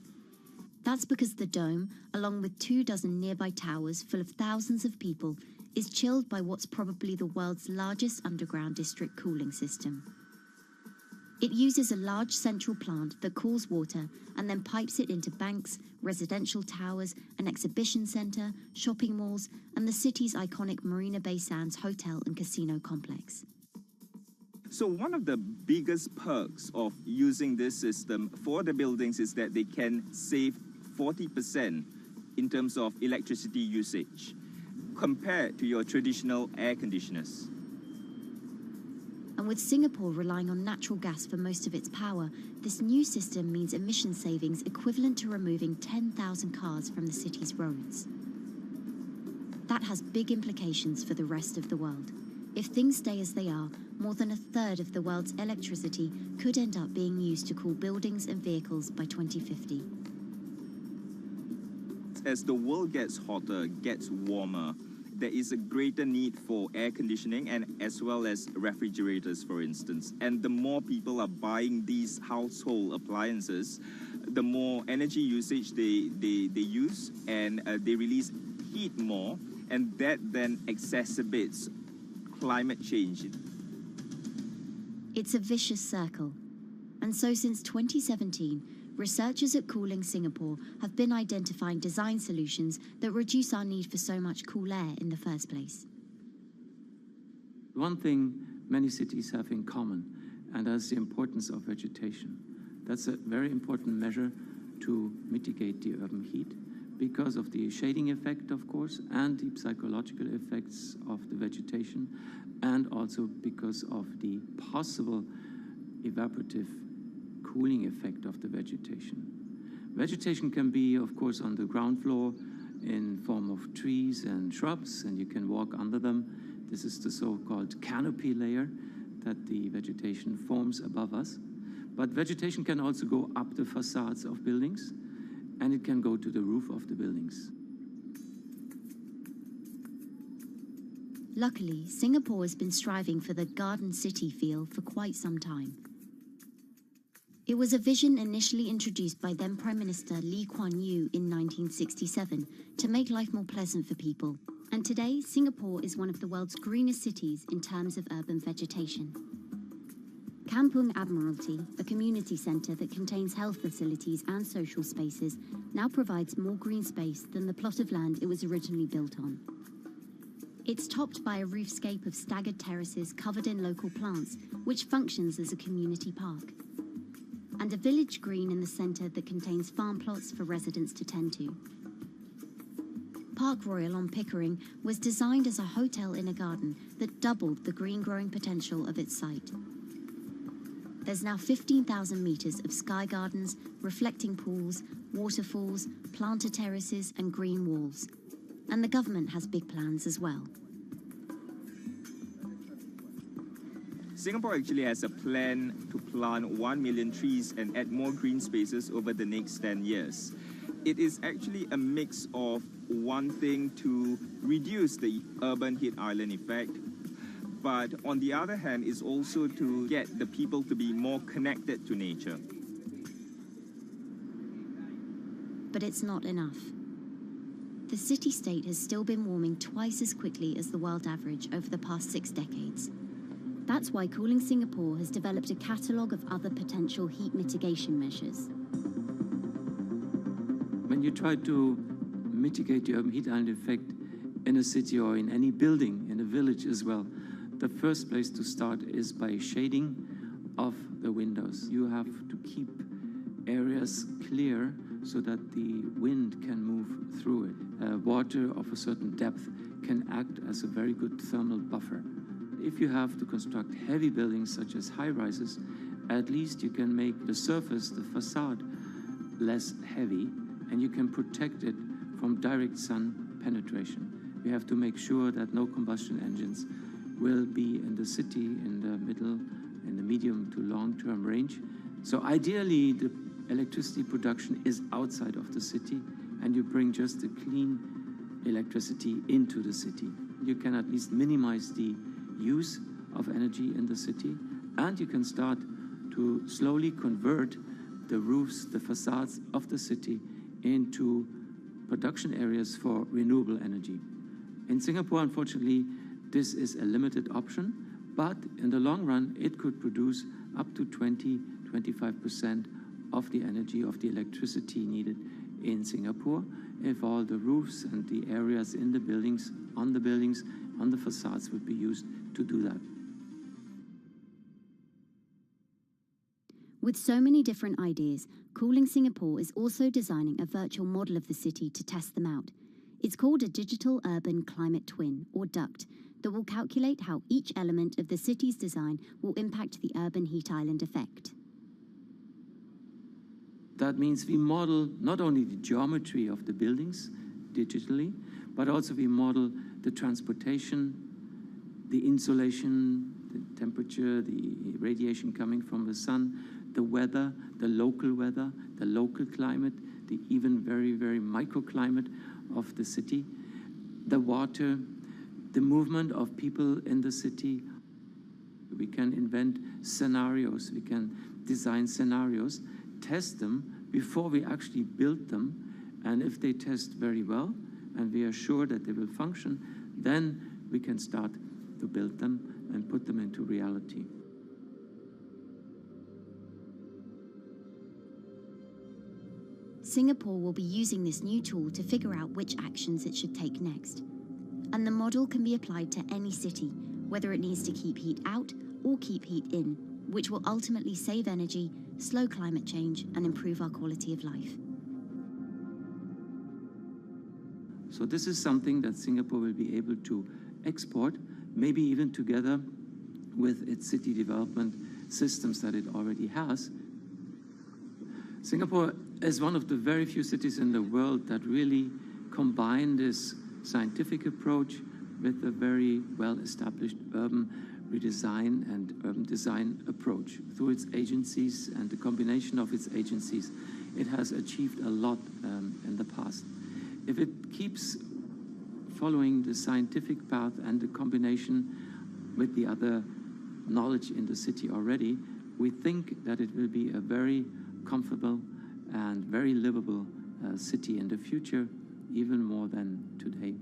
That's because the dome, along with 24 nearby towers full of thousands of people, is chilled by what's probably the world's largest underground district cooling system. It uses a large central plant that cools water and then pipes it into banks, residential towers, an exhibition centre, shopping malls, and the city's iconic Marina Bay Sands hotel and casino complex. So one of the biggest perks of using this system for the buildings is that they can save 40% in terms of electricity usage compared to your traditional air conditioners. And with Singapore relying on natural gas for most of its power, this new system means emission savings equivalent to removing 10,000 cars from the city's roads. That has big implications for the rest of the world. If things stay as they are, more than a third of the world's electricity could end up being used to cool buildings and vehicles by 2050. As the world gets hotter, gets warmer, there is a greater need for air conditioning and as well as refrigerators, for instance. And the more people are buying these household appliances, the more energy usage they use, and they release heat more, and that then exacerbates climate change. It's a vicious circle. And so since 2017, researchers at Cooling Singapore have been identifying design solutions that reduce our need for so much cool air in the first place. One thing many cities have in common, and that's the importance of vegetation. That's a very important measure to mitigate the urban heat because of the shading effect, of course, and the psychological effects of the vegetation, and also because of the possible evaporative cooling effect of the vegetation. Vegetation can be, of course, on the ground floor in form of trees and shrubs, and you can walk under them. This is the so-called canopy layer that the vegetation forms above us. But vegetation can also go up the facades of buildings, and it can go to the roof of the buildings. Luckily, Singapore has been striving for the garden city feel for quite some time. It was a vision initially introduced by then Prime Minister Lee Kuan Yew in 1967 to make life more pleasant for people. And today, Singapore is one of the world's greenest cities in terms of urban vegetation. Kampung Admiralty, a community centre that contains health facilities and social spaces, now provides more green space than the plot of land it was originally built on. It's topped by a roofscape of staggered terraces covered in local plants, which functions as a community park. And a village green in the centre that contains farm plots for residents to tend to. Park Royal on Pickering was designed as a hotel in a garden that doubled the green growing potential of its site. There's now 15,000 metres of sky gardens, reflecting pools, waterfalls, planter terraces and green walls. And the government has big plans as well. Singapore actually has a plan to plant 1 million trees and add more green spaces over the next 10 years. It is actually a mix of wanting to reduce the urban heat island effect, but on the other hand is also to get the people to be more connected to nature. But it's not enough. The city-state has still been warming twice as quickly as the world average over the past 6 decades. That's why Cooling Singapore has developed a catalogue of other potential heat mitigation measures. when you try to mitigate the urban heat island effect in a city or in any building, in a village as well, the first place to start is by shading of the windows. You have to keep areas clear so that the wind can move through it. Water of a certain depth can act as a very good thermal buffer. If you have to construct heavy buildings such as high-rises, at least you can make the surface, the facade, less heavy, and you can protect it from direct sun penetration. We have to make sure that no combustion engines will be in the city in the middle, in the medium to long-term range. So ideally, the electricity production is outside of the city, and you bring just the clean electricity into the city. You can at least minimize the use of energy in the city, and you can start to slowly convert the roofs, the facades of the city into production areas for renewable energy. In Singapore, unfortunately, this is a limited option, but in the long run, it could produce up to 20-25% of the energy, of the electricity needed in Singapore if all the roofs and the areas in the buildings, on the facades would be used to do that. With so many different ideas, Cooling Singapore is also designing a virtual model of the city to test them out. It's called a Digital Urban Climate Twin, or DUCT, that will calculate how each element of the city's design will impact the urban heat island effect. That means we model not only the geometry of the buildings digitally, but also we model the transportation, the insulation, the temperature, the radiation coming from the sun, the weather, the local climate, the even very, very microclimate of the city, the water, the movement of people in the city. We can invent scenarios, we can design scenarios, test them before we actually build them, and if they test very well and we are sure that they will function, then we can start to build them and put them into reality. Singapore will be using this new tool to figure out which actions it should take next. And the model can be applied to any city, whether it needs to keep heat out or keep heat in, which will ultimately save energy, slow climate change, and improve our quality of life. So this is something that Singapore will be able to export, maybe even together with its city development systems that it already has. Singapore is one of the very few cities in the world that really combine this scientific approach with a very well-established urban redesign and urban design approach. Through its agencies and the combination of its agencies, it has achieved a lot in the past. If it keeps following the scientific path and the combination with the other knowledge in the city already, we think that it will be a very comfortable and very livable city in the future, even more than today.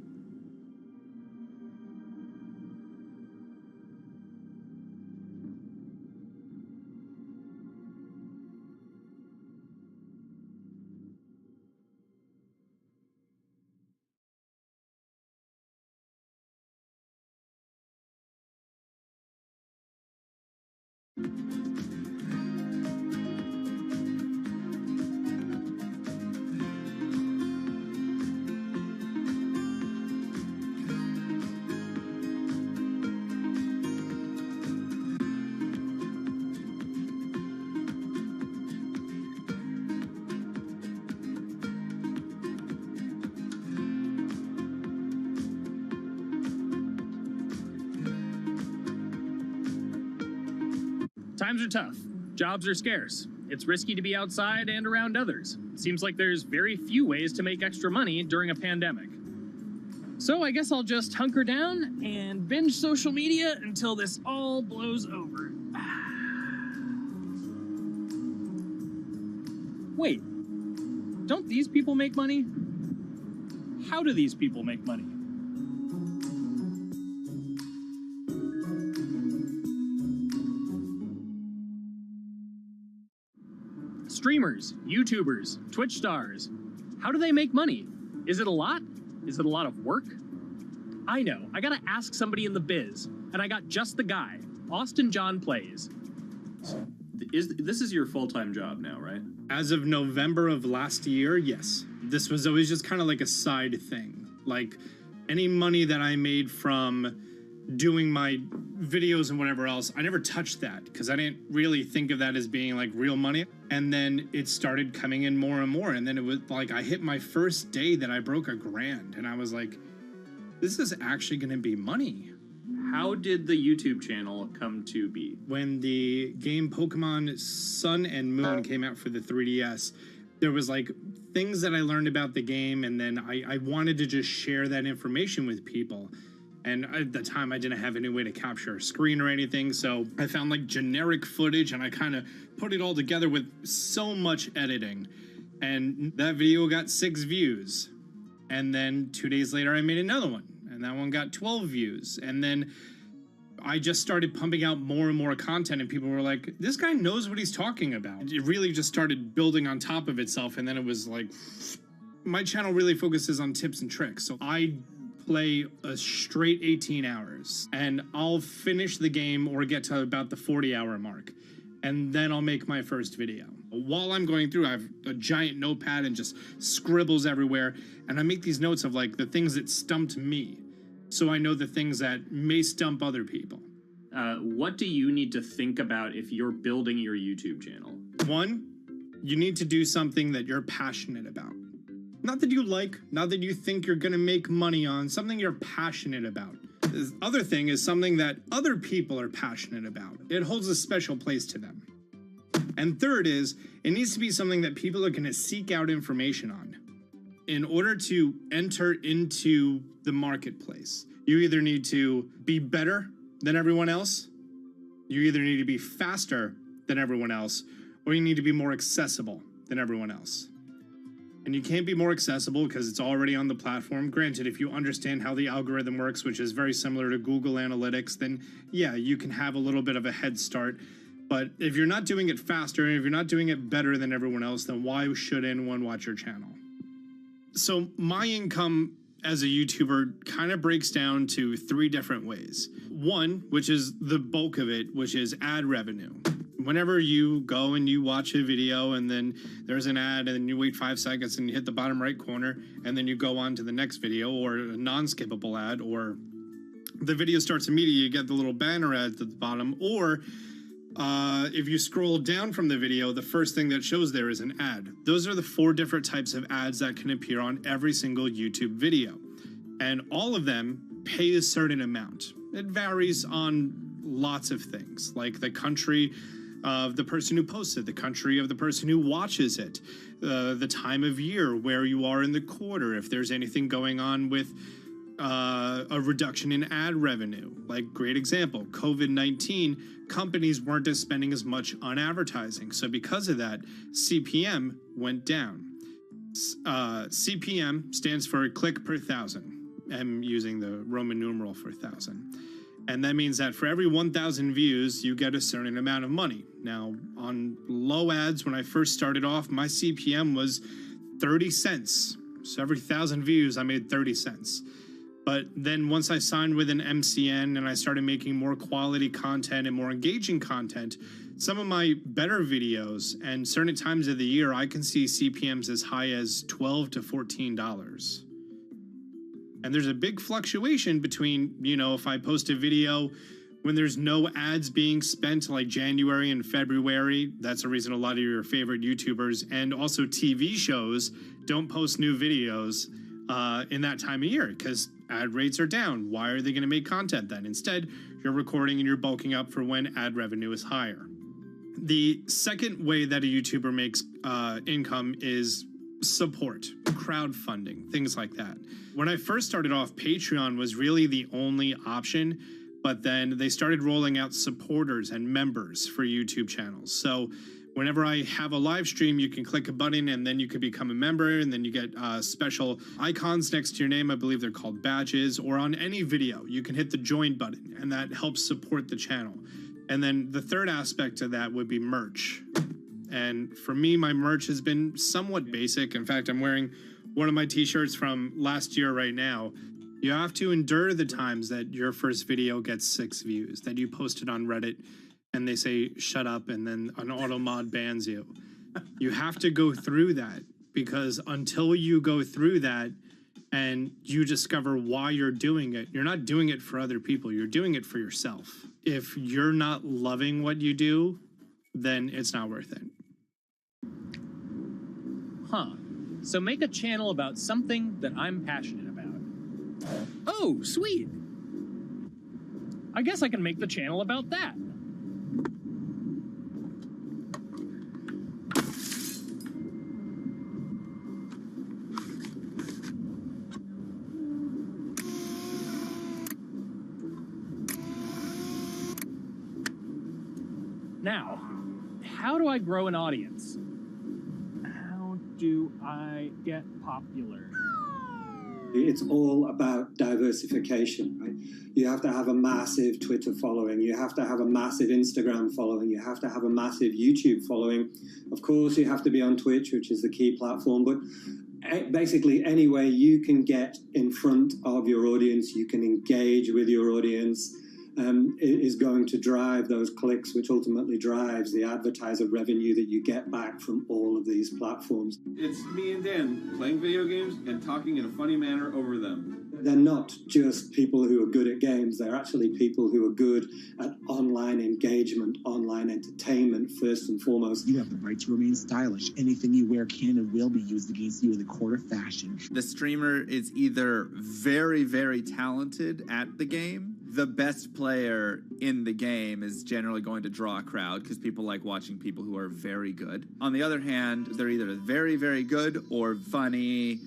Times are tough. Jobs are scarce. It's risky to be outside and around others. Seems like there's very few ways to make extra money during a pandemic. So I guess I'll just hunker down and binge social media until this all blows over. Wait, don't these people make money? How do these people make money? Streamers, YouTubers, Twitch stars. How do they make money? Is it a lot? Is it a lot of work? I know, I gotta ask somebody in the biz, and I got just the guy. Austin John Plays. This is your full-time job now, right? As of November of last year, yes. This was always just kind of like a side thing. Like any money that I made from doing my videos and whatever else, I never touched that because I didn't really think of that as being like real money. And then it started coming in more and more. And then it was like I hit my first day that I broke $1,000 and I was like, this is actually going to be money. How did the YouTube channel come to be? When the game Pokemon Sun and Moon came out for the 3DS, there was like things that I learned about the game, and then I wanted to just share that information with people. And at the time, I didn't have any way to capture a screen or anything, so I found like generic footage, and I kind of put it all together with so much editing. And that video got 6 views. And then 2 days later, I made another one. And that one got 12 views. And then I just started pumping out more and more content, and people were like, this guy knows what he's talking about. It really just started building on top of itself, and then it was like, my channel really focuses on tips and tricks. So I play a straight 18 hours, and I'll finish the game or get to about the 40-hour mark, and then I'll make my first video. While I'm going through, I have a giant notepad and just scribbles everywhere, and I make these notes of like the things that stumped me, so I know the things that may stump other people. What do you need to think about if you're building your YouTube channel? 1, you need to do something that you're passionate about. Not that you like, not that you think you're gonna make money on, something you're passionate about. The other thing is something that other people are passionate about. It holds a special place to them. And third is, it needs to be something that people are gonna seek out information on. In order to enter into the marketplace, you either need to be better than everyone else, you either need to be faster than everyone else, or you need to be more accessible than everyone else. And you can't be more accessible because it's already on the platform. Granted, if you understand how the algorithm works, which is very similar to Google Analytics, then yeah, you can have a little bit of a head start. But if you're not doing it faster, and if you're not doing it better than everyone else, then why should anyone watch your channel? So my income as a YouTuber kind of breaks down to 3 different ways. 1, which is the bulk of it, which is ad revenue. Whenever you go and you watch a video and then there's an ad and then you wait 5 seconds and you hit the bottom right corner and then you go on to the next video, or a non-skippable ad, or the video starts immediately, you get the little banner ad at the bottom, or if you scroll down from the video, the first thing that shows there is an ad. Those are the 4 different types of ads that can appear on every single YouTube video. And all of them pay a certain amount. It varies on lots of things, like the country of the person who posts it, the country of the person who watches it, the time of year, where you are in the quarter, if there's anything going on with a reduction in ad revenue. Like, great example, COVID-19, companies weren't spending as much on advertising. So because of that, CPM went down. CPM stands for click per thousand. I'm using the Roman numeral for 1,000. And that means that for every 1,000 views, you get a certain amount of money. Now, on low ads, when I first started off, my CPM was 30 cents. So every 1,000 views, I made 30 cents. But then once I signed with an MCN and I started making more quality content and more engaging content, some of my better videos and certain times of the year, I can see CPMs as high as $12 to $14. And there's a big fluctuation between, if I post a video when there's no ads being spent, like January and February. That's the reason a lot of your favorite YouTubers and also TV shows don't post new videos in that time of year because ad rates are down. Why are they going to make content then? Instead, you're recording and you're bulking up for when ad revenue is higher. The second way that a YouTuber makes income is support, crowdfunding, things like that. When I first started off, Patreon was really the only option, but then they started rolling out supporters and members for YouTube channels. So whenever I have a live stream, you can click a button and then you can become a member, and then you get special icons next to your name. I believe they're called badges. Or on any video, you can hit the join button, and that helps support the channel. And then the third aspect of that would be merch. And for me, my merch has been somewhat basic. In fact, I'm wearing one of my t-shirts from last year right now. You have to endure the times that your first video gets 6 views, that you post it on Reddit and they say, shut up, and then an auto mod bans you. You have to go through that, because until you go through that and you discover why you're doing it, you're not doing it for other people, you're doing it for yourself. If you're not loving what you do, then it's not worth it. Huh. So make a channel about something that I'm passionate about. Oh, sweet. I guess I can make the channel about that. Now, how do I grow an audience? How do I get popular? It's all about diversification, right? You have to have a massive Twitter following. You have to have a massive Instagram following. You have to have a massive YouTube following. Of course, you have to be on Twitch, which is the key platform. But basically, any way you can get in front of your audience, you can engage with your audience, is going to drive those clicks, which ultimately drives the advertiser revenue that you get back from all of these platforms. It's me and Dan playing video games and talking in a funny manner over them. They're not just people who are good at games, they're actually people who are good at online engagement, online entertainment, first and foremost. You have the right to remain stylish. Anything you wear can and will be used against you in the court of fashion. The streamer is either very, very talented at the game. The best player in the game is generally going to draw a crowd because people like watching people who are very good. On the other hand, they're either very, very good or funny,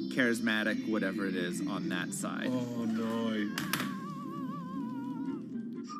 charismatic, whatever it is on that side. Oh, no.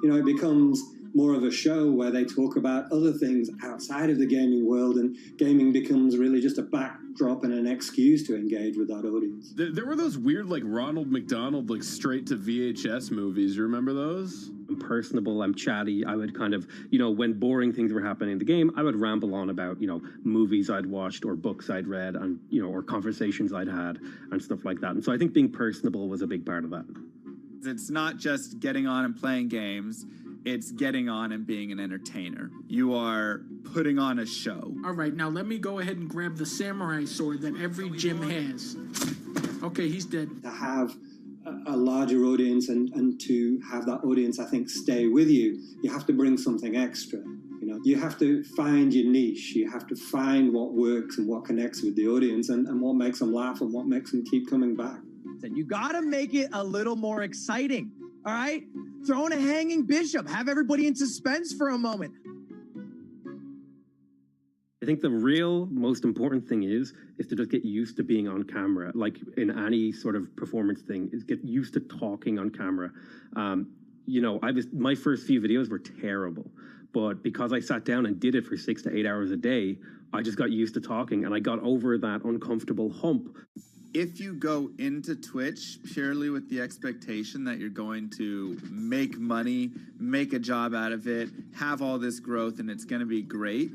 You know, it becomes more of a show where they talk about other things outside of the gaming world, and gaming becomes really just a backdrop and an excuse to engage with that audience. There were those weird, like, Ronald McDonald, like, straight to VHS movies. You remember those? I'm personable, I'm chatty. I would kind of, when boring things were happening in the game, I would ramble on about, movies I'd watched or books I'd read and, or conversations I'd had and stuff like that. And so I think being personable was a big part of that. It's not just getting on and playing games. It's getting on and being an entertainer. You are putting on a show. All right, now let me go ahead and grab the samurai sword that every gym has. Okay, he's dead. To have a larger audience and to have that audience, I think, stay with you, you have to bring something extra. You have to find your niche. You have to find what works and what connects with the audience and what makes them laugh and what makes them keep coming back. You gotta make it a little more exciting, all right? Throw in a hanging bishop. Have everybody in suspense for a moment. I think the real most important thing is to just get used to being on camera. Like in any sort of performance thing, is get used to talking on camera. My first few videos were terrible, but because I sat down and did it for 6 to 8 hours a day, I just got used to talking and I got over that uncomfortable hump. If you go into Twitch purely with the expectation that you're going to make money, make a job out of it, have all this growth, and it's going to be great,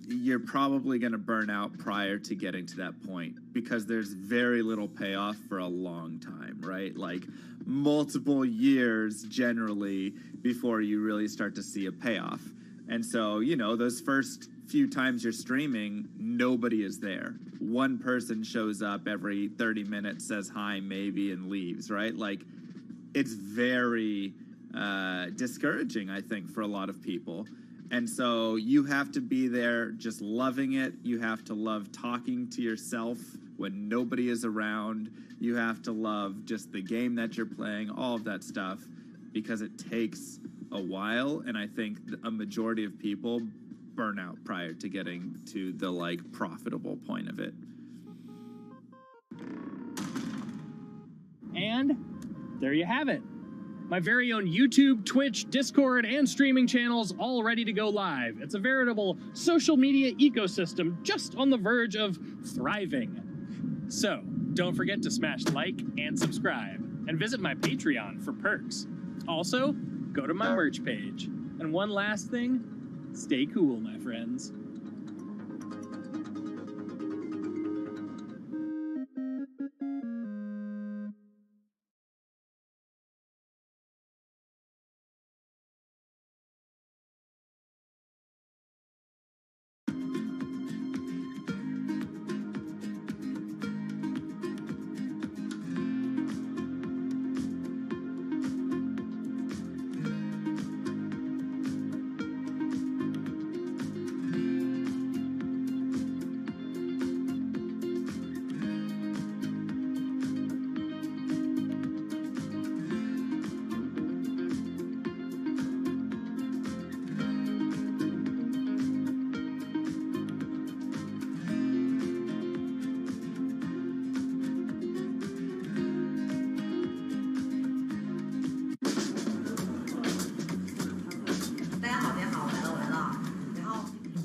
you're probably going to burn out prior to getting to that point because there's very little payoff for a long time, right? Like multiple years generally before you really start to see a payoff. And so, those first few times you're streaming, nobody is there. One person shows up every 30 minutes, says hi, maybe, and leaves, right? Like, it's very discouraging, I think, for a lot of people. And so you have to be there just loving it. You have to love talking to yourself when nobody is around. You have to love just the game that you're playing, all of that stuff, because it takes a while. And I think a majority of people burn out prior to getting to the profitable point of it. And there you have it. My very own YouTube, Twitch, Discord, and streaming channels all ready to go live. It's a veritable social media ecosystem just on the verge of thriving. So don't forget to smash like and subscribe and visit my Patreon for perks. Also, go to my merch page. And one last thing, stay cool, my friends.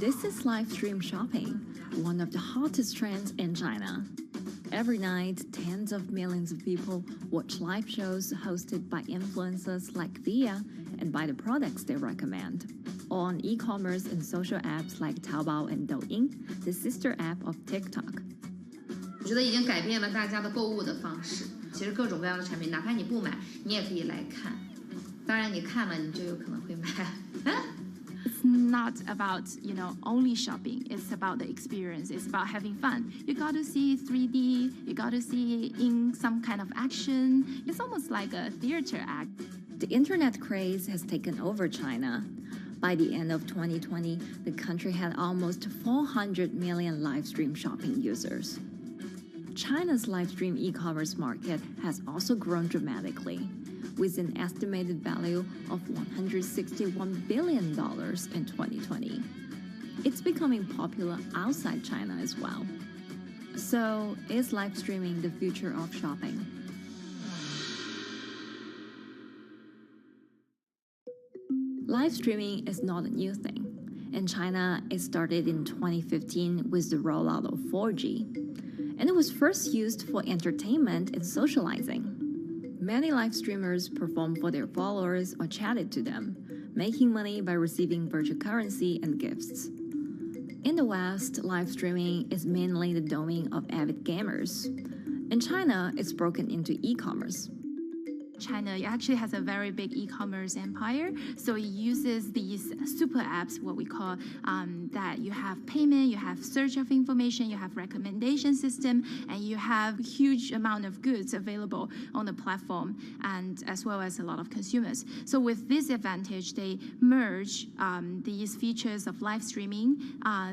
This is live stream shopping, one of the hottest trends in China. Every night, tens of millions of people watch live shows hosted by influencers like Via and buy the products they recommend. On e-commerce and social apps like Taobao and Douyin, the sister app of TikTok. 我觉得已经改变了大家的购物的方式。其实各种各样的产品，哪怕你不买，你也可以来看。当然，你看了，你就有可能会买。It's not about, only shopping. It's about the experience. It's about having fun. You got to see 3D. You got to see in some kind of action. It's almost like a theater act. The internet craze has taken over China. By the end of 2020, the country had almost 400 million live stream shopping users. China's live stream e-commerce market has also grown dramatically, with an estimated value of $161 billion in 2020. It's becoming popular outside China as well. So, is live streaming the future of shopping? Live streaming is not a new thing. In China, it started in 2015 with the rollout of 4G. And it was first used for entertainment and socializing. Many live streamers performed for their followers or chatted to them, making money by receiving virtual currency and gifts. In the West, live streaming is mainly the domain of avid gamers. In China, it's broken into e-commerce. China actually has a very big e-commerce empire, so it uses these super apps, what we call that you have payment, you have search of information, you have recommendation system, and you have huge amount of goods available on the platform, and as well as a lot of consumers. So with this advantage, they merge these features of live streaming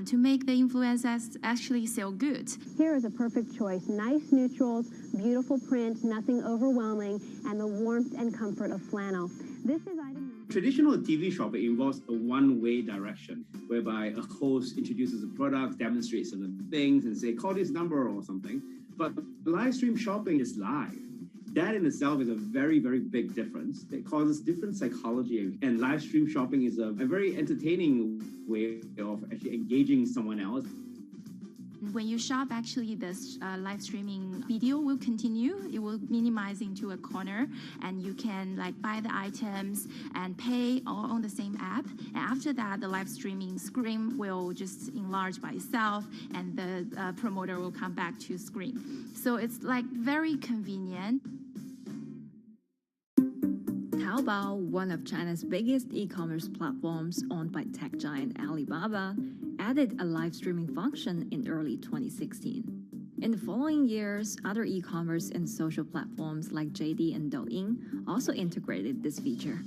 to make the influencers actually sell goods. Here is a perfect choice: nice neutrals, beautiful print, nothing overwhelming, and the warmth and comfort of flannel. This is item. Traditional TV shopping involves a one-way direction, whereby a host introduces a product, demonstrates certain things, and say, call this number or something. But live stream shopping is live. That in itself is a very, very big difference. It causes different psychology. And live stream shopping is a very entertaining way of actually engaging someone else. When you shop, actually, this live streaming video will continue. It will minimize into a corner, and you can buy the items and pay all on the same app. And after that, the live streaming screen will just enlarge by itself, and the promoter will come back to screen. So it's very convenient. Taobao, one of China's biggest e-commerce platforms owned by tech giant Alibaba, added a live streaming function in early 2016. In the following years, other e-commerce and social platforms like JD and Douyin also integrated this feature.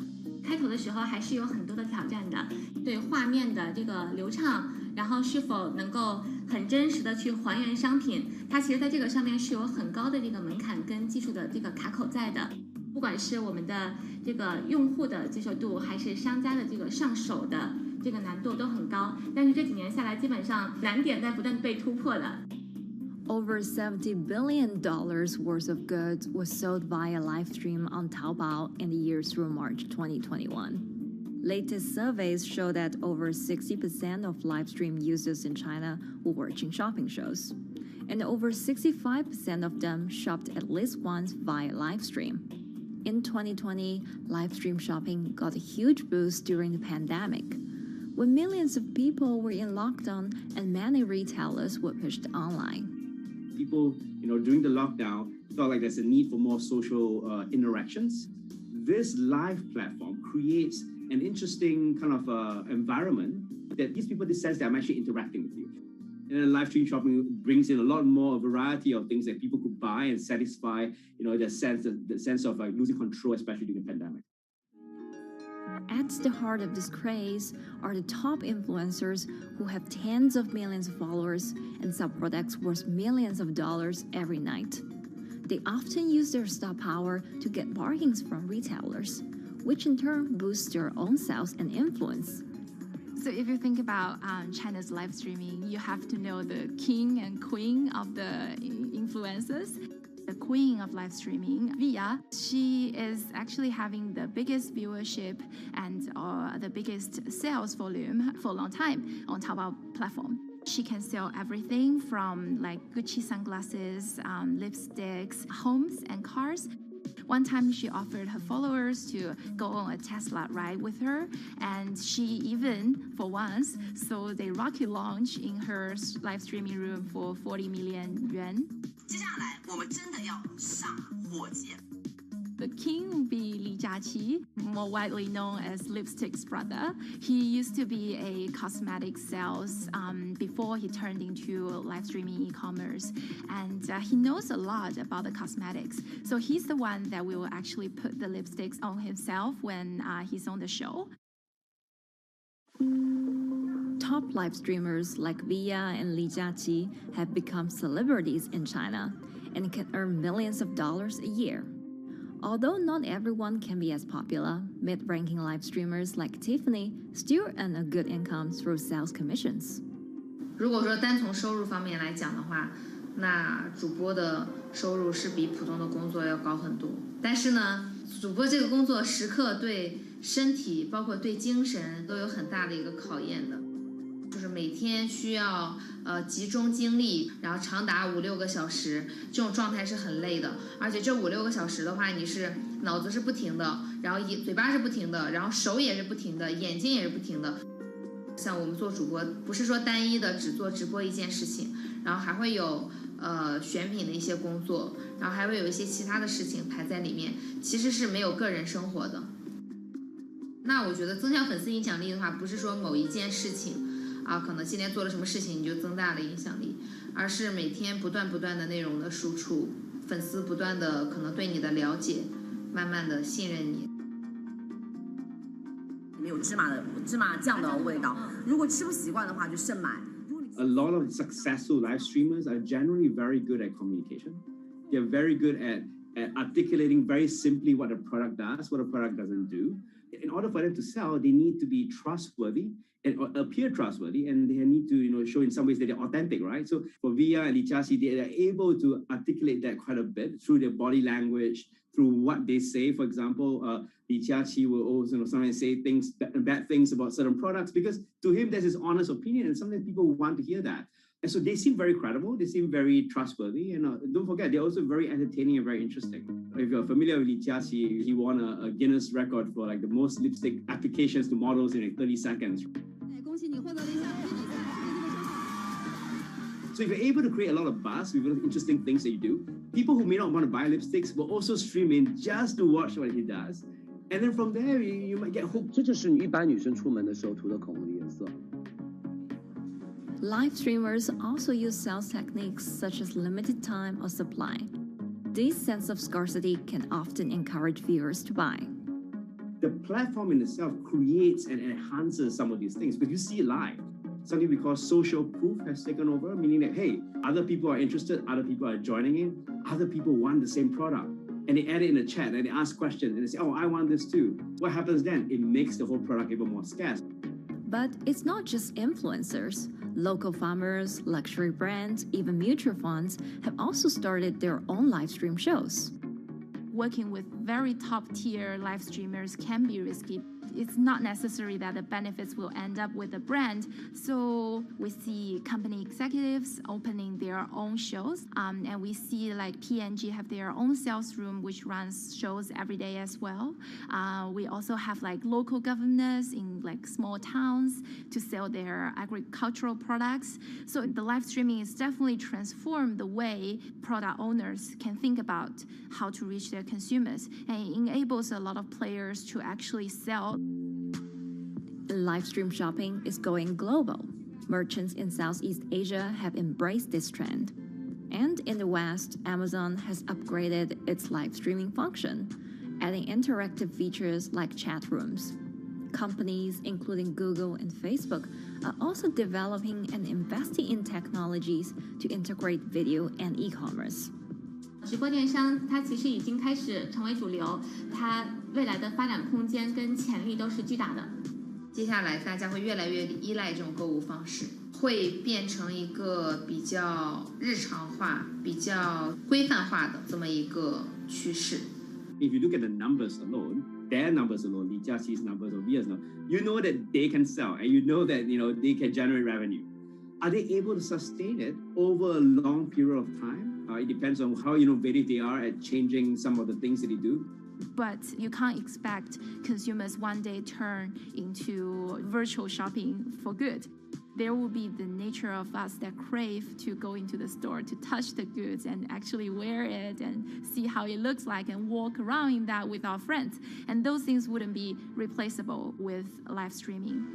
开头的时候还是有很多的挑战的，对画面的这个流畅，然后是否能够很真实的去还原商品，它其实在这个上面是有很高的这个门槛跟技术的这个卡口在的。不管是我们的这个用户的接受度，还是商家的这个上手的这个难度都很高，但是这几年下来，基本上难点在不断被突破的。Over $70 billion worth of goods was sold via live stream on Taobao in the year through March 2021. Latest surveys show that over 60% of live stream users in China were watching shopping shows, and over 65% of them shopped at least once via live stream. In 2020, live stream shopping got a huge boost during the pandemic, when millions of people were in lockdown and many retailers were pushed online. People, during the lockdown, felt like there's a need for more social interactions. This live platform creates an interesting kind of environment that gives people the sense that I'm actually interacting with you. And then live stream shopping brings in a lot more variety of things that people could buy and satisfy, the sense of losing control, especially during the pandemic. At the heart of this craze are the top influencers who have tens of millions of followers and sell products worth millions of dollars every night. They often use their star power to get bargains from retailers, which in turn boosts their own sales and influence. So if you think about China's live streaming, you have to know the king and queen of the influencers. The queen of live streaming, Via, she is actually having the biggest viewership and the biggest sales volume for a long time on Taobao platform. She can sell everything from like Gucci sunglasses, lipsticks, homes, and cars. One time she offered her followers to go on a Tesla ride with her, and she even, for once, sold a rocket launch in her live streaming room for 40 million yuan. The king will be Li Jiaqi, more widely known as Lipstick's brother. He used to be a cosmetic sales before he turned into live streaming e-commerce, and he knows a lot about the cosmetics. So he's the one that will actually put the lipsticks on himself when he's on the show. Top live streamers like Via and Li Jiaqi have become celebrities in China and can earn millions of dollars a year. Although not everyone can be as popular, mid-ranking live streamers like Tiffany still earn a good income through sales commissions. 如果说单从收入方面来讲的话，那主播的收入是比普通的工作要高很多。但是呢，主播这个工作时刻对身体，包括对精神都有很大的一个考验的。就是每天需要集中精力，然后长达5-6个小时，这种状态是很累的。而且这5-6个小时的话，你是脑子是不停的，然后嘴巴是不停的，然后手也是不停的，眼睛也是不停的。像我们做主播，不是说单一的只做直播一件事情，然后还会有选品的一些工作，然后还会有一些其他的事情排在里面，其实是没有个人生活的。那我觉得增强粉丝影响力的话，不是说某一件事情。可能今天做了什么事情你就增大了影响力，而是每天不断的内容的输出，粉丝不断的可能对你的了解，慢慢的信任你。里面有芝麻酱的味道，如果吃不习惯的话就慎买。A lot of successful live streamers are generally very good at communication. They're very good at articulating very simply what a product does, what a product doesn't do. In order for them to sell, they need to be trustworthy and appear trustworthy, and they need to show in some ways that they're authentic, right? So for Via and Li Jiaqi, they are able to articulate that quite a bit through their body language, through what they say. For example, Li Jiaqi will always sometimes say bad things about certain products because to him that's his honest opinion, and sometimes people want to hear that. And so they seem very credible, they seem very trustworthy, and don't forget, they're also very entertaining and very interesting. If you're familiar with Li Jiaqi, he won a Guinness record for like the most lipstick applications to models in like 30 seconds. So if you're able to create a lot of buzz with interesting things that you do, people who may not want to buy lipsticks will also stream in just to watch what he does. And then from there, you might get hooked. 这就是一般女生出门的时候涂的口红的颜色。Live streamers also use sales techniques such as limited time or supply. This sense of scarcity can often encourage viewers to buy. The platform in itself creates and enhances some of these things because you see it live. Something we call social proof has taken over, meaning that, hey, other people are interested, other people are joining in, other people want the same product. And they add it in the chat and they ask questions and they say, oh, I want this too. What happens then? It makes the whole product even more scarce. But it's not just influencers. Local farmers, luxury brands, even mutual funds have also started their own live stream shows. Working with very top-tier live streamers can be risky. It's not necessary that the benefits will end up with the brand. So we see company executives opening their own shows, and we see like P&G have their own sales room which runs shows every day as well. We also have like local governors in like small towns to sell their agricultural products. So the live streaming is definitely transformed the way product owners can think about how to reach their consumers, and it enables a lot of players to actually sell. Live stream shopping is going global. Merchants in Southeast Asia have embraced this trend. And in the West, Amazon has upgraded its live streaming function, adding interactive features like chat rooms. Companies, including Google and Facebook, are also developing and investing in technologies to integrate video and e-commerce. 直播电商它其实已经开始成为主流，它未来的发展空间跟潜力都是巨大的。接下来大家会越来越依赖这种购物方式，会变成一个比较日常化、比较规范化的这么一个趋势。If you look at the numbers alone, their numbers alone, Li Jiaqi's numbers or Via's numbers, you know that they can sell and you know that they can generate revenue. Are they able to sustain it over a long period of time? It depends on how innovative they are at changing some of the things that they do. But you can't expect consumers one day turn into virtual shopping for good. There will be the nature of us that crave to go into the store, to touch the goods and actually wear it and see how it looks like and walk around in that with our friends. And those things wouldn't be replaceable with live streaming.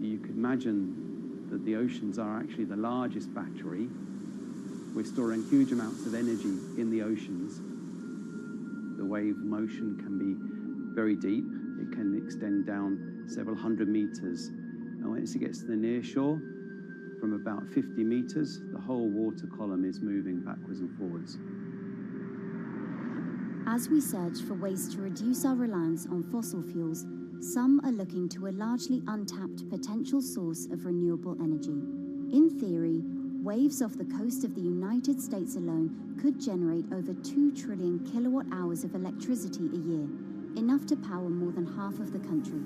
You could imagine that the oceans are actually the largest battery. We're storing huge amounts of energy in the oceans. The wave motion can be very deep. It can extend down several hundred meters. And once it gets to the near shore, from about 50 meters, the whole water column is moving backwards and forwards. As we search for ways to reduce our reliance on fossil fuels, some are looking to a largely untapped potential source of renewable energy. In theory, waves off the coast of the United States alone could generate over 2 trillion kilowatt hours of electricity a year, enough to power more than half of the country.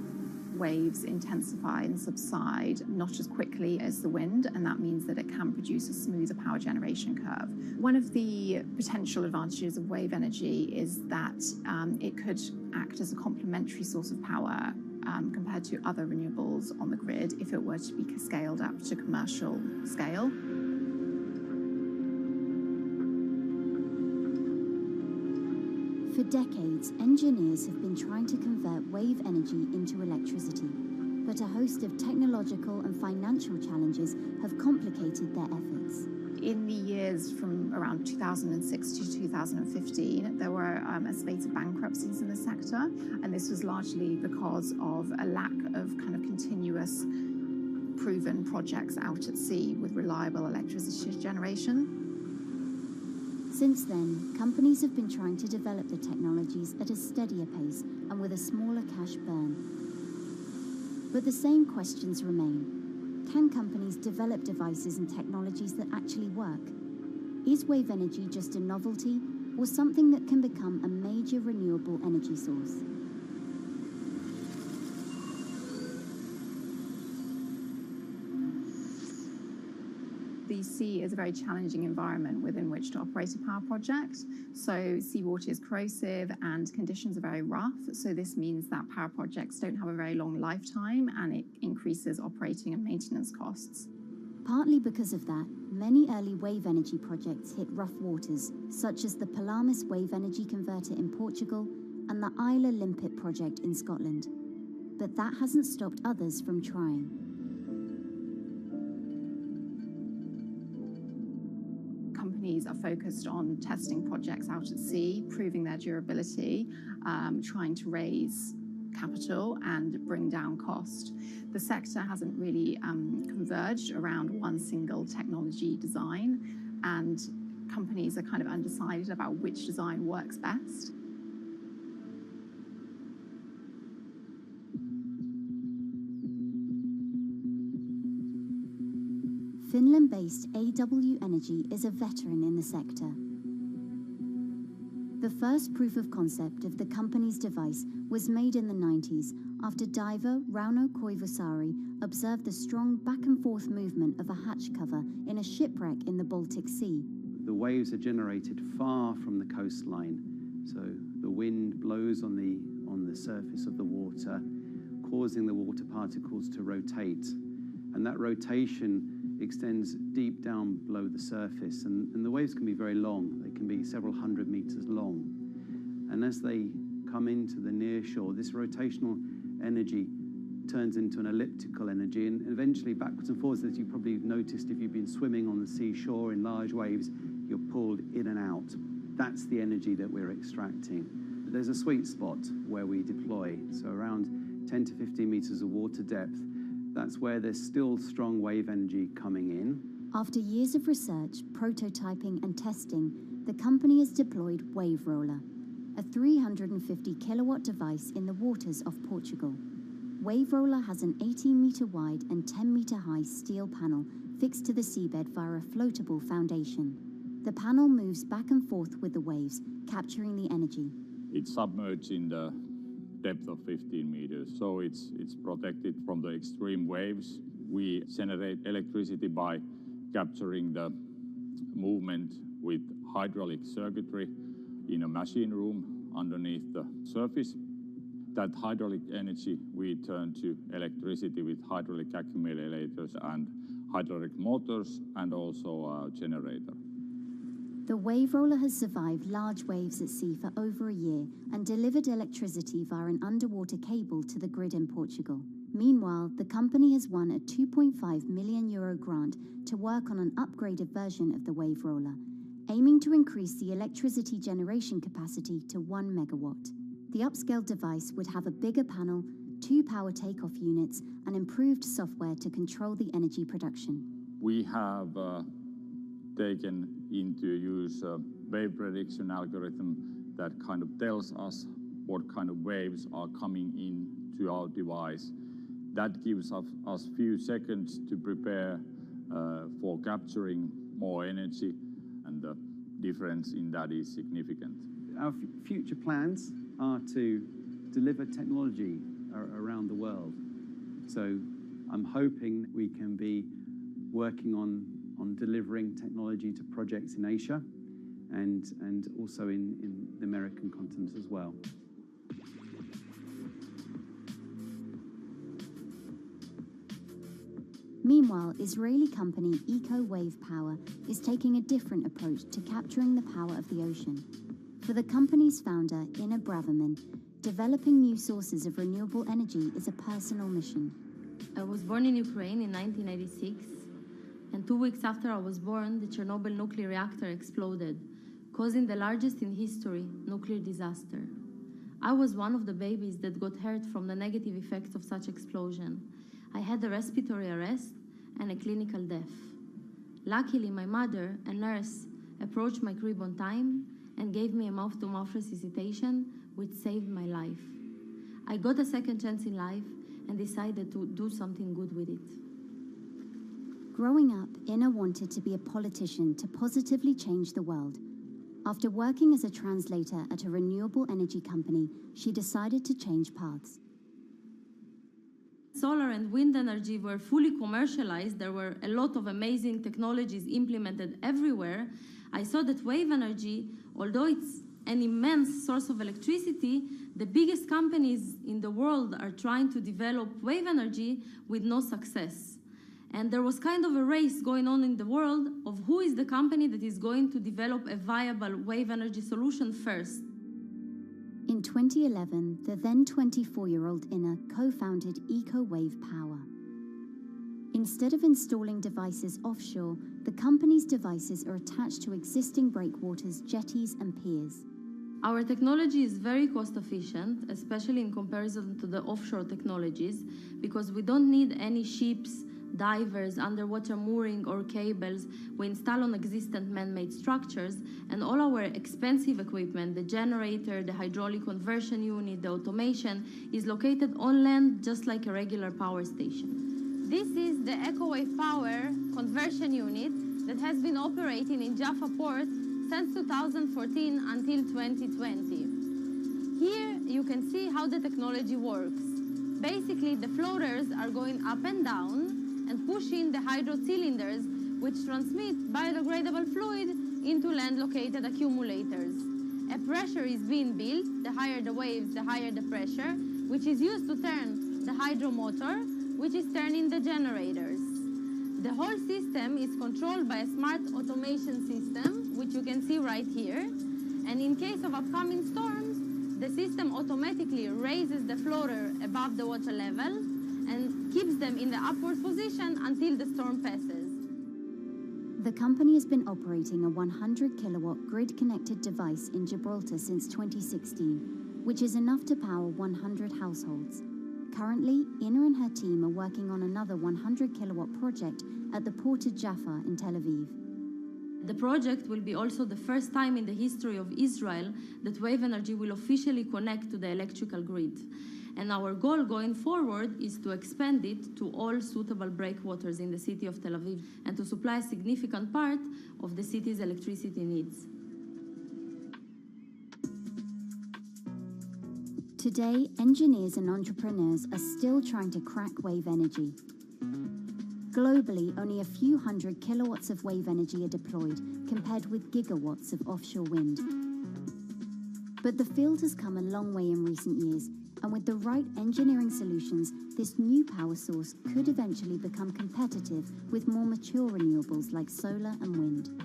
Waves intensify and subside not as quickly as the wind, and that means that it can produce a smoother power generation curve. One of the potential advantages of wave energy is that it could act as a complementary source of power compared to other renewables on the grid if it were to be scaled up to commercial scale. For decades, engineers have been trying to convert wave energy into electricity, but a host of technological and financial challenges have complicated their efforts. In the years from around 2006 to 2015, there were a spate of bankruptcies in the sector, and this was largely because of a lack of kind of continuous proven projects out at sea with reliable electricity generation. Since then, companies have been trying to develop the technologies at a steadier pace and with a smaller cash burn. But the same questions remain. Can companies develop devices and technologies that actually work? Is wave energy just a novelty or something that can become a major renewable energy source? The sea is a very challenging environment within which to operate a power project. So seawater is corrosive and conditions are very rough. So this means that power projects don't have a very long lifetime, and it increases operating and maintenance costs. Partly because of that, many early wave energy projects hit rough waters, such as the Palamas Wave Energy Converter in Portugal and the Isla Limpet project in Scotland. But that hasn't stopped others from trying. Companies are focused on testing projects out at sea, proving their durability, trying to raise capital and bring down cost. The sector hasn't really converged around one single technology design, and companies are kind of undecided about which design works best. Finland-based AW Energy is a veteran in the sector. The first proof of concept of the company's device was made in the 90s after diver Rauno Koivusaari observed the strong back-and-forth movement of a hatch cover in a shipwreck in the Baltic Sea. The waves are generated far from the coastline, so the wind blows on the surface of the water, causing the water particles to rotate. And that rotation extends deep down below the surface. And the waves can be very long. They can be several hundred meters long. And as they come into the near shore, this rotational energy turns into an elliptical energy, and eventually backwards and forwards, as you probably noticed if you've been swimming on the seashore in large waves, you're pulled in and out. That's the energy that we're extracting. There's a sweet spot where we deploy, so around 10 to 15 meters of water depth. That's where there's still strong wave energy coming in. After years of research, prototyping and testing, the company has deployed Wave Roller, a 350 kilowatt device in the waters of Portugal. Wave Roller has an 18-meter wide and 10-meter high steel panel fixed to the seabed via a floatable foundation. The panel moves back and forth with the waves, capturing the energy. It's submerged in the depth of 15 meters, so it's protected from the extreme waves. We generate electricity by capturing the movement with hydraulic circuitry in a machine room underneath the surface. That hydraulic energy we turn to electricity with hydraulic accumulators and hydraulic motors, and also a generator. The Wave Roller has survived large waves at sea for over a year and delivered electricity via an underwater cable to the grid in Portugal. Meanwhile, the company has won a €2.5 million grant to work on an upgraded version of the Wave Roller, aiming to increase the electricity generation capacity to 1 megawatt. The upscaled device would have a bigger panel, 2 power takeoff units, and improved software to control the energy production. We have taken into use a wave prediction algorithm that kind of tells us what kind of waves are coming into our device. That gives us few seconds to prepare for capturing more energy, and the difference in that is significant. Our future plans are to deliver technology around the world. So I'm hoping we can be working on delivering technology to projects in Asia and also in the American continent as well. Meanwhile, Israeli company Eco Wave Power is taking a different approach to capturing the power of the ocean. For the company's founder, Inna Braverman, developing new sources of renewable energy is a personal mission. I was born in Ukraine in 1986, and 2 weeks after I was born, the Chernobyl nuclear reactor exploded, causing the largest in history nuclear disaster. I was one of the babies that got hurt from the negative effects of such explosion. I had a respiratory arrest and a clinical death. Luckily, my mother, a nurse, approached my crib on time and gave me a mouth-to-mouth resuscitation, which saved my life. I got a second chance in life and decided to do something good with it. Growing up, Inna wanted to be a politician to positively change the world. After working as a translator at a renewable energy company, she decided to change paths. Solar and wind energy were fully commercialized. There were a lot of amazing technologies implemented everywhere. I saw that wave energy, although it's an immense source of electricity, the biggest companies in the world are trying to develop wave energy with no success. And there was kind of a race going on in the world of who is the company that is going to develop a viable wave energy solution first. In 2011, the then 24-year-old Inna co-founded Eco Wave Power. Instead of installing devices offshore, the company's devices are attached to existing breakwaters, jetties, and piers. Our technology is very cost efficient, especially in comparison to the offshore technologies, because we don't need any ships, divers, underwater mooring or cables. We install on existing man-made structures, and all our expensive equipment, the generator, the hydraulic conversion unit, the automation, is located on land just like a regular power station. This is the EcoWave Power conversion unit that has been operating in Jaffa Port since 2014 until 2020. Here you can see how the technology works. Basically, the floaters are going up and down and pushing the hydro cylinders, which transmit biodegradable fluid into land-located accumulators. A pressure is being built, the higher the waves, the higher the pressure, which is used to turn the hydromotor, which is turning the generators. The whole system is controlled by a smart automation system, which you can see right here. And in case of upcoming storms, the system automatically raises the floater above the water level and keeps them in the upward position until the storm passes. The company has been operating a 100-kilowatt grid-connected device in Gibraltar since 2016, which is enough to power 100 households. Currently, Ina and her team are working on another 100-kilowatt project at the port of Jaffa in Tel Aviv. The project will be also the first time in the history of Israel that wave energy will officially connect to the electrical grid. And our goal going forward is to expand it to all suitable breakwaters in the city of Tel Aviv and to supply a significant part of the city's electricity needs. Today, engineers and entrepreneurs are still trying to crack wave energy. Globally, only a few hundred kilowatts of wave energy are deployed, compared with gigawatts of offshore wind. But the field has come a long way in recent years, and with the right engineering solutions, this new power source could eventually become competitive with more mature renewables like solar and wind.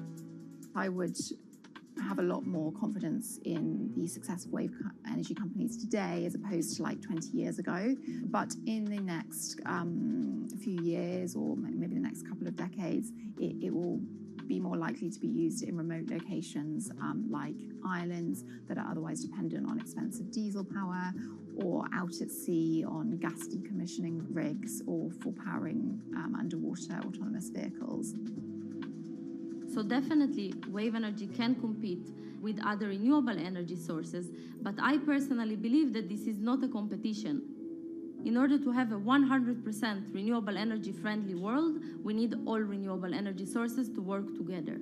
I would have a lot more confidence in the success of wave energy companies today as opposed to like 20 years ago. But in the next few years, or maybe the next couple of decades, it will be more likely to be used in remote locations like islands that are otherwise dependent on expensive diesel power, or out at sea on gas decommissioning rigs, or for powering underwater autonomous vehicles. So definitely, wave energy can compete with other renewable energy sources, but I personally believe that this is not a competition. In order to have a 100% renewable energy friendly world, we need all renewable energy sources to work together.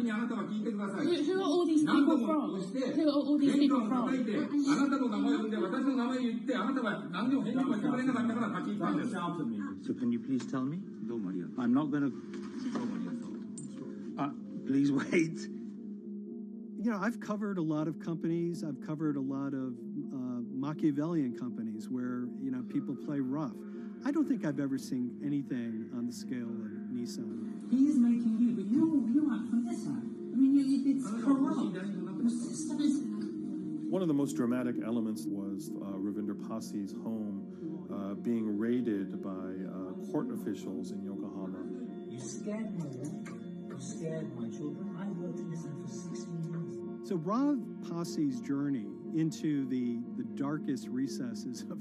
Who are all these people from? Who are all these people from? So can you please tell me? I'm not going to... please wait. You know, I've covered a lot of companies. I've covered a lot of Machiavellian companies where, you know, people play rough. I don't think I've ever seen anything on the scale of Nissan. He is making you, but you aren't from this side. I mean, it's corrupt. The system is... One of the most dramatic elements was Ravinder Pasi's home being raided by court officials in Yokohama. You scared my wife. You scared my children. I worked in this for 16 years. So Rav Pasi's journey into the darkest recesses of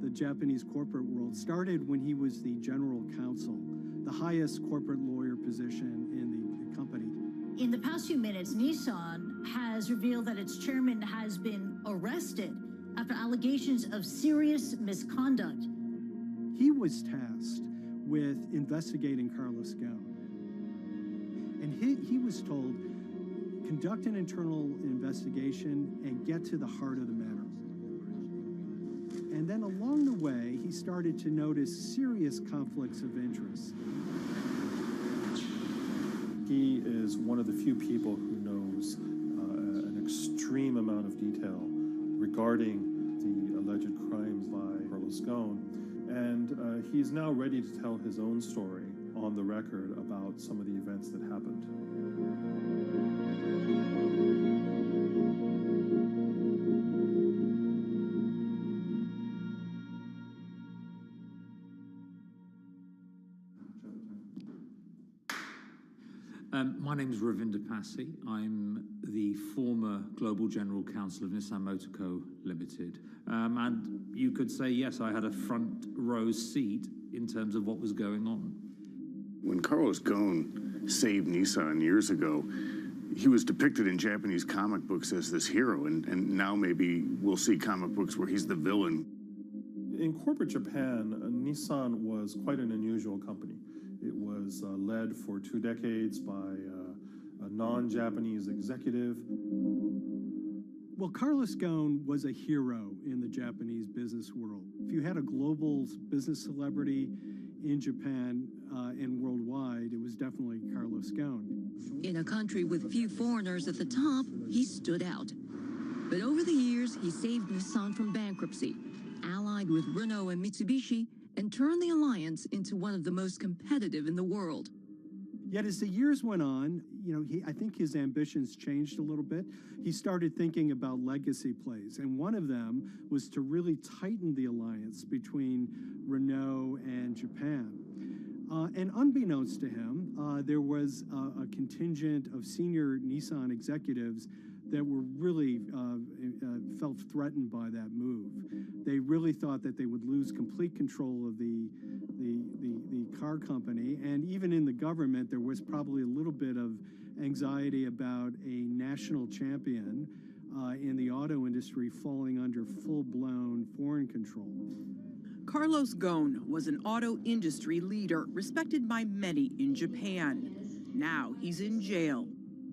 the Japanese corporate world started when he was the general counsel, the highest corporate lawyer position in the company. In the past few minutes, Nissan has revealed that its chairman has been arrested after allegations of serious misconduct. He was tasked with investigating Carlos Ghosn. And he was told, conduct an internal investigation and get to the heart of the matter. And then along the way, he started to notice serious conflicts of interest. He is one of the few people who knows an extreme amount of detail regarding the alleged crimes by Carlos Ghosn, and he's now ready to tell his own story on the record about some of the events that happened. My name is Ravinder Passy. I'm the former Global General Counsel of Nissan Motor Co. Limited. And you could say, yes, I had a front row seat in terms of what was going on. When Carlos Ghosn saved Nissan years ago, he was depicted in Japanese comic books as this hero, and now maybe we'll see comic books where he's the villain. In corporate Japan, Nissan was quite an unusual company. It was led for 2 decades by a non-Japanese executive. Well, Carlos Ghosn was a hero in the Japanese business world. If you had a global business celebrity in Japan and worldwide, it was definitely Carlos Ghosn. In a country with few foreigners at the top, he stood out. But over the years, he saved Nissan from bankruptcy, allied with Renault and Mitsubishi, and turned the alliance into one of the most competitive in the world. Yet as the years went on, I think his ambitions changed a little bit. He started thinking about legacy plays, and one of them was to really tighten the alliance between Renault and Japan. And unbeknownst to him, there was a contingent of senior Nissan executives that were really felt threatened by that move. They really thought that they would lose complete control of the car company, and even in the government, there was probably a little bit of anxiety about a national champion in the auto industry falling under full-blown foreign control. Carlos Ghosn was an auto industry leader, respected by many in Japan. Now he's in jail.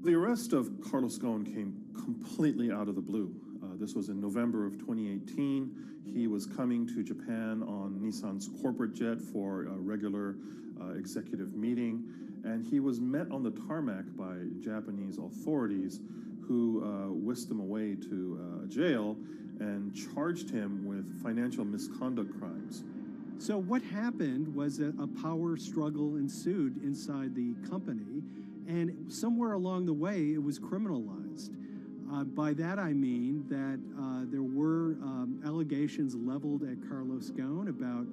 The arrest of Carlos Ghosn came completely out of the blue. This was in November of 2018. He was coming to Japan on Nissan's corporate jet for a regular executive meeting, and he was met on the tarmac by Japanese authorities who whisked him away to jail and charged him with financial misconduct crimes. So what happened was that a power struggle ensued inside the company, and somewhere along the way, it was criminalized. By that I mean that there were allegations leveled at Carlos Ghosn about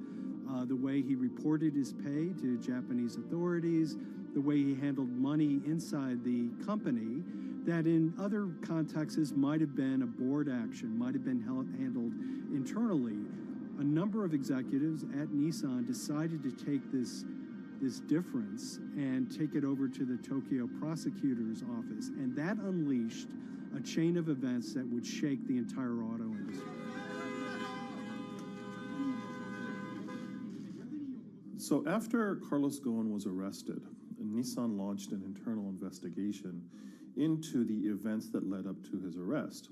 the way he reported his pay to Japanese authorities, the way he handled money inside the company, that in other contexts might have been a board action, might have been handled internally. A number of executives at Nissan decided to take this difference and take it over to the Tokyo prosecutor's office, and that unleashed a chain of events that would shake the entire auto industry. So after Carlos Ghosn was arrested, Nissan launched an internal investigation into the events that led up to his arrest.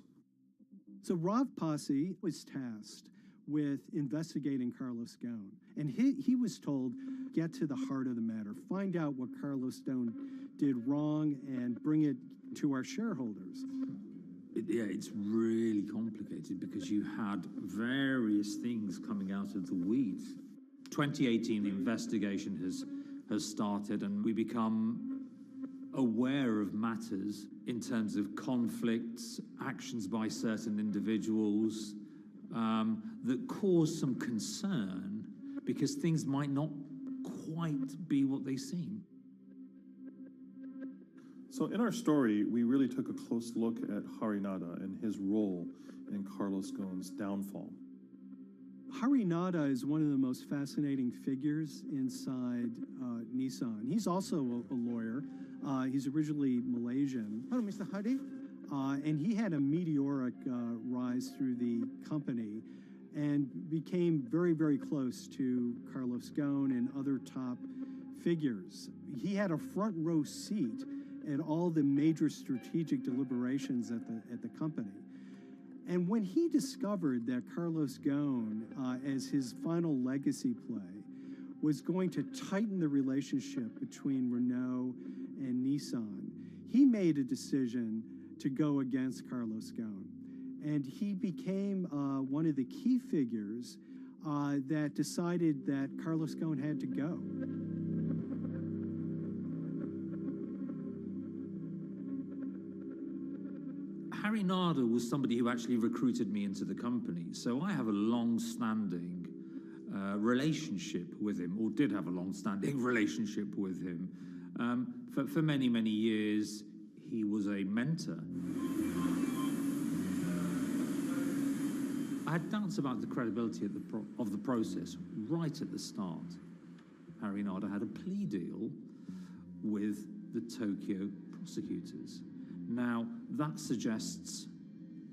So Rav Passy was tasked with investigating Carlos Ghosn, and he was told, get to the heart of the matter, find out what Carlos Ghosn did wrong and bring it to our shareholders. It's really complicated because you had various things coming out of the weeds. 2018, the investigation has started, and we become aware of matters in terms of conflicts, actions by certain individuals that cause some concern because things might not quite be what they seem. So in our story, we really took a close look at Harinada and his role in Carlos Ghosn's downfall. Harinada is one of the most fascinating figures inside Nissan. He's also a lawyer. He's originally Malaysian. Hello, Mr. Hadi. And he had a meteoric rise through the company and became very, very close to Carlos Ghosn and other top figures. He had a front row seat at all the major strategic deliberations at the company. And when he discovered that Carlos Ghosn, as his final legacy play, was going to tighten the relationship between Renault and Nissan, he made a decision to go against Carlos Ghosn. And he became one of the key figures that decided that Carlos Ghosn had to go. Harinada was somebody who actually recruited me into the company, so I have a long-standing relationship with him, or did have a long-standing relationship with him. For many, many years, he was a mentor. I had doubts about the credibility of the process right at the start. Harinada had a plea deal with the Tokyo prosecutors. Now, that suggests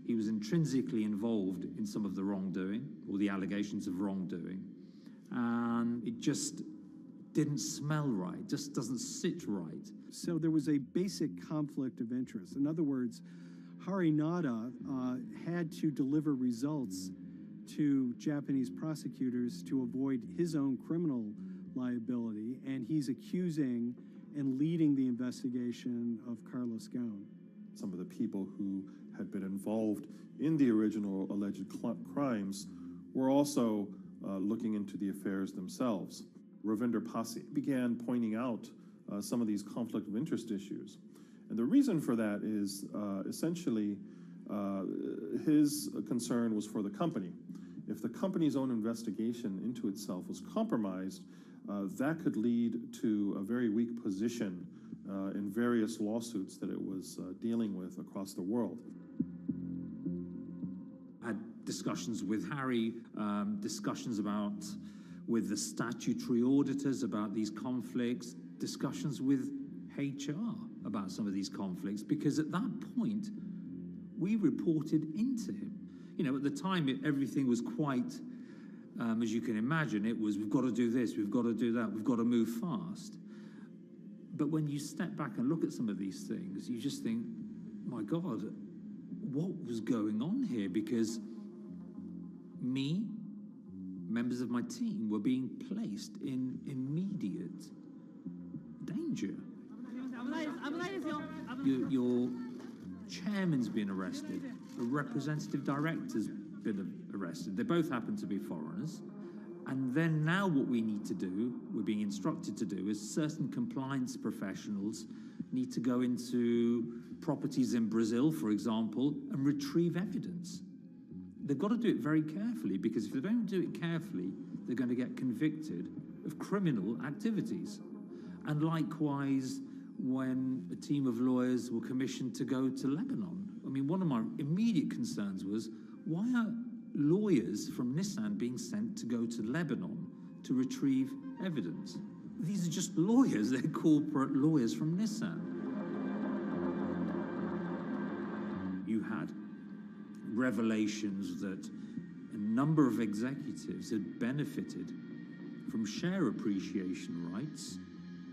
he was intrinsically involved in some of the wrongdoing, or the allegations of wrongdoing, and it just didn't smell right, just doesn't sit right. So there was a basic conflict of interest. In other words, Harinada had to deliver results to Japanese prosecutors to avoid his own criminal liability, and he's accusing and leading the investigation of Carlos Ghosn. Some of the people who had been involved in the original alleged crimes were also looking into the affairs themselves. Ravinder Pasi began pointing out some of these conflict of interest issues. And the reason for that is essentially his concern was for the company. If the company's own investigation into itself was compromised, that could lead to a very weak position in various lawsuits that it was dealing with across the world. I had discussions with Harry, discussions with the statutory auditors about these conflicts, discussions with HR about some of these conflicts, because at that point, we reported into him. You know, at the time, everything was quite, as you can imagine, it was, we've got to do this, we've got to do that, we've got to move fast. But when you step back and look at some of these things, you just think, my God, what was going on here? Because members of my team were being placed in immediate danger. Your chairman's been arrested, a representative director's been arrested. They both happen to be foreigners. And then now what we need to do, we're being instructed to do, is certain compliance professionals need to go into properties in Brazil, for example, and retrieve evidence. They've got to do it very carefully, because if they don't do it carefully, they're going to get convicted of criminal activities. And likewise, when a team of lawyers were commissioned to go to Lebanon, I mean, one of my immediate concerns was, why are lawyers from Nissan being sent to go to Lebanon to retrieve evidence? These are just lawyers, they're corporate lawyers from Nissan. You had revelations that a number of executives had benefited from share appreciation rights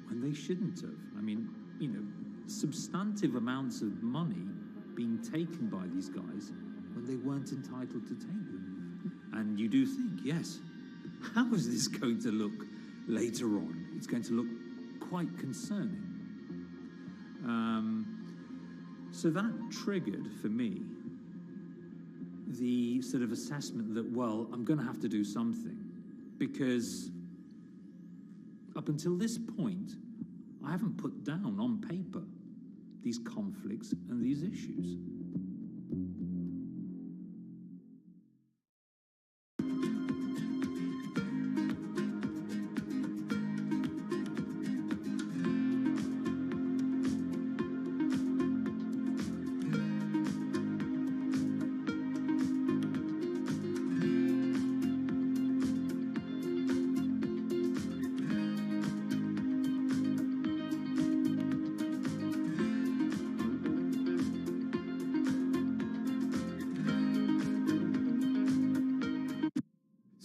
when they shouldn't have. I mean, you know, substantive amounts of money being taken by these guys when they weren't entitled to take them. And you do think, yes, how is this going to look later on? It's going to look quite concerning. So that triggered, for me, the sort of assessment that, well, I'm going to have to do something, because up until this point, I haven't put down on paper these conflicts and these issues.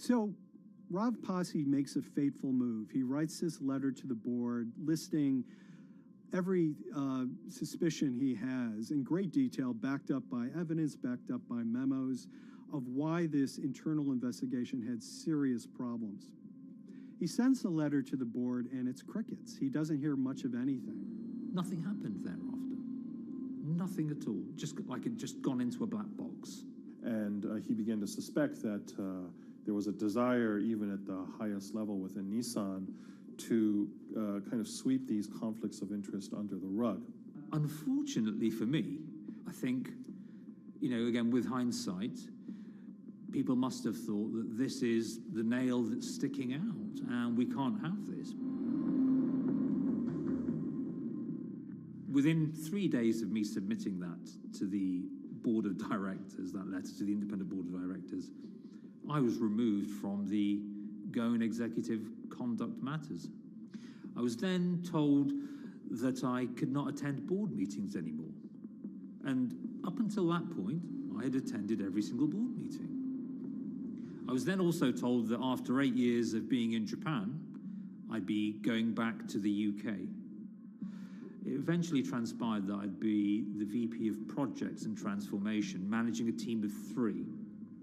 So Rav Pasi makes a fateful move. He writes this letter to the board listing every suspicion he has in great detail, backed up by evidence, backed up by memos, of why this internal investigation had serious problems. He sends the letter to the board, and it's crickets. He doesn't hear much of anything. Nothing happened thereafter. Nothing at all. Just like it just gone into a black box. And he began to suspect that there was a desire, even at the highest level within Nissan, to kind of sweep these conflicts of interest under the rug. Unfortunately for me, I think, again, with hindsight, people must have thought that this is the nail that's sticking out, and we can't have this. Within 3 days of me submitting that to the board of directors, that letter to the independent board of directors, I was removed from the Ghosn Executive Conduct Matters. I was then told that I could not attend board meetings anymore. And up until that point, I had attended every single board meeting. I was then also told that after 8 years of being in Japan, I'd be going back to the UK. It eventually transpired that I'd be the VP of Projects and Transformation, managing a team of 3.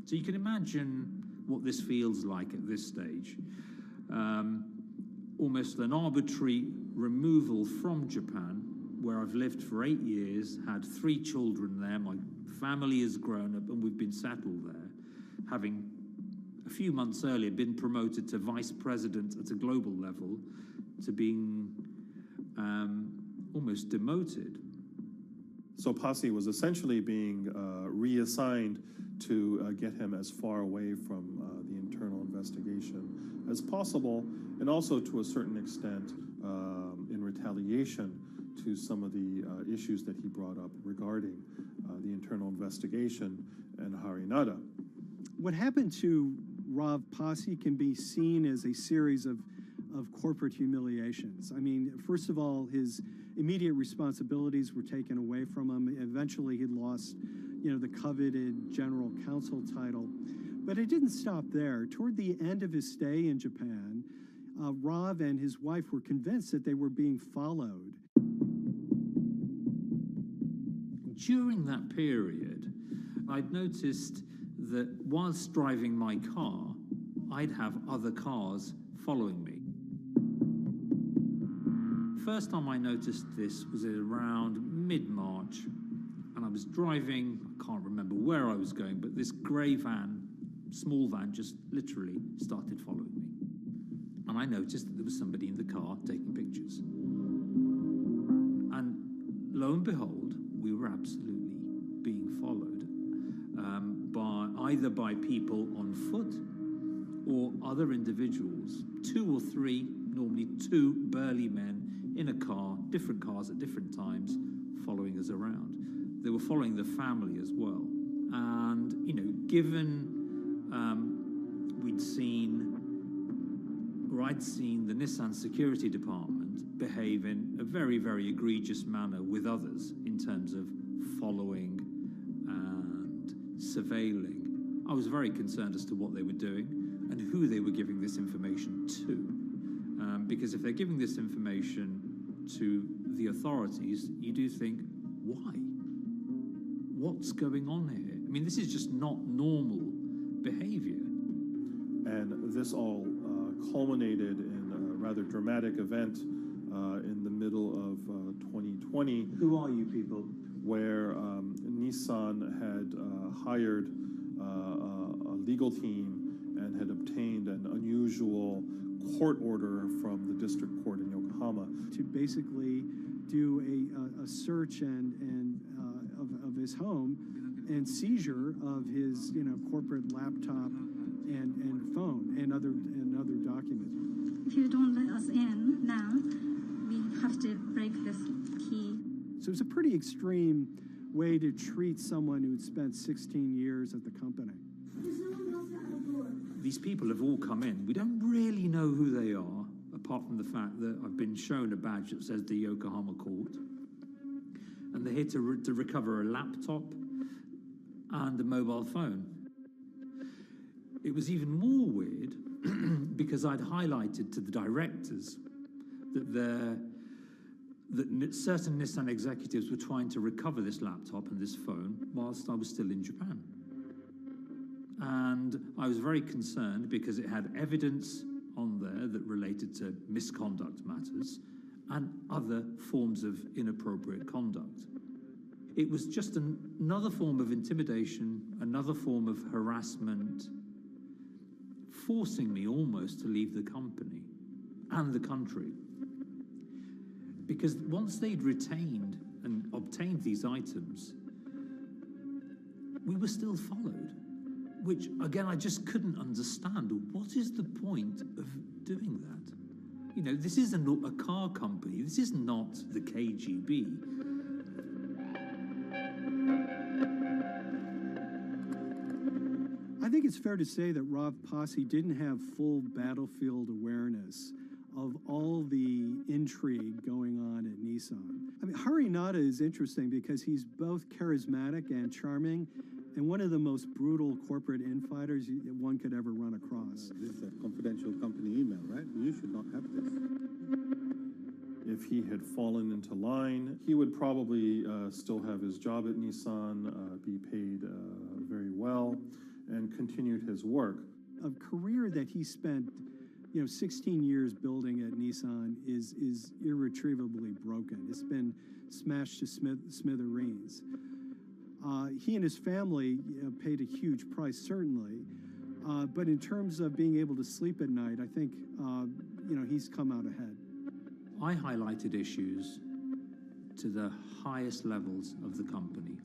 So you can imagine what this feels like at this stage. Almost an arbitrary removal from Japan, where I've lived for 8 years, had 3 children there, my family has grown up, and we've been settled there, having a few months earlier been promoted to vice president at a global level, to being almost demoted. So Pasi was essentially being reassigned to get him as far away from the internal investigation as possible, and also to a certain extent in retaliation to some of the issues that he brought up regarding the internal investigation and Harinada. What happened to Rav Pasi can be seen as a series of corporate humiliations. I mean, first of all, his immediate responsibilities were taken away from him. Eventually, he lost, the coveted general counsel title. But it didn't stop there. Toward the end of his stay in Japan, Rav and his wife were convinced that they were being followed. During that period, I'd noticed that whilst driving my car, I'd have other cars following me. First time I noticed this was around mid-March, and I was driving, I can't remember where I was going, but this grey van, small van, just literally started following me. And I noticed that there was somebody in the car taking pictures. And lo and behold, we were absolutely being followed either by people on foot or other individuals, 2 or 3, normally 2 burly men in a car, different cars at different times, following us around. They were following the family as well. And, given I'd seen the Nissan security department behave in a very, very egregious manner with others in terms of following and surveilling, I was very concerned as to what they were doing and who they were giving this information to. Because if they're giving this information to the authorities, you do think, why? What's going on here? I mean, this is just not normal behavior. And this all culminated in a rather dramatic event in the middle of 2020. Who are you people? Where Nissan had hired a legal team and had obtained an unusual court order from the district court in Yokohama to basically do a search of his home and seizure of his corporate laptop and phone and other documents. If you don't let us in now, we have to break this key. So it's a pretty extreme way to treat someone who had spent 16 years at the company. These people have all come in. We don't really know who they are, apart from the fact that I've been shown a badge that says the Yokohama Court. And they're here to recover a laptop and a mobile phone. It was even more weird because I'd highlighted to the directors that certain Nissan executives were trying to recover this laptop and this phone whilst I was still in Japan. And I was very concerned because it had evidence on there that related to misconduct matters and other forms of inappropriate conduct. It was just another form of intimidation, another form of harassment, forcing me almost to leave the company and the country. Because once they'd retained and obtained these items, we were still followed, which, again, I just couldn't understand. What is the point of doing that? You know, this is a car company. This is not the KGB. I think it's fair to say that Rav Pasi didn't have full battlefield awareness of all the intrigue going on at Nissan. I mean, Harinata is interesting because he's both charismatic and charming, and one of the most brutal corporate infighters one could ever run across. This is a confidential company email, right? You should not have this. If he had fallen into line, he would probably still have his job at Nissan, be paid very well, and continued his work. A career that he spent 16 years building at Nissan is irretrievably broken. It's been smashed to smithereens. He and his family paid a huge price, certainly. But in terms of being able to sleep at night, I think, he's come out ahead. I highlighted issues to the highest levels of the company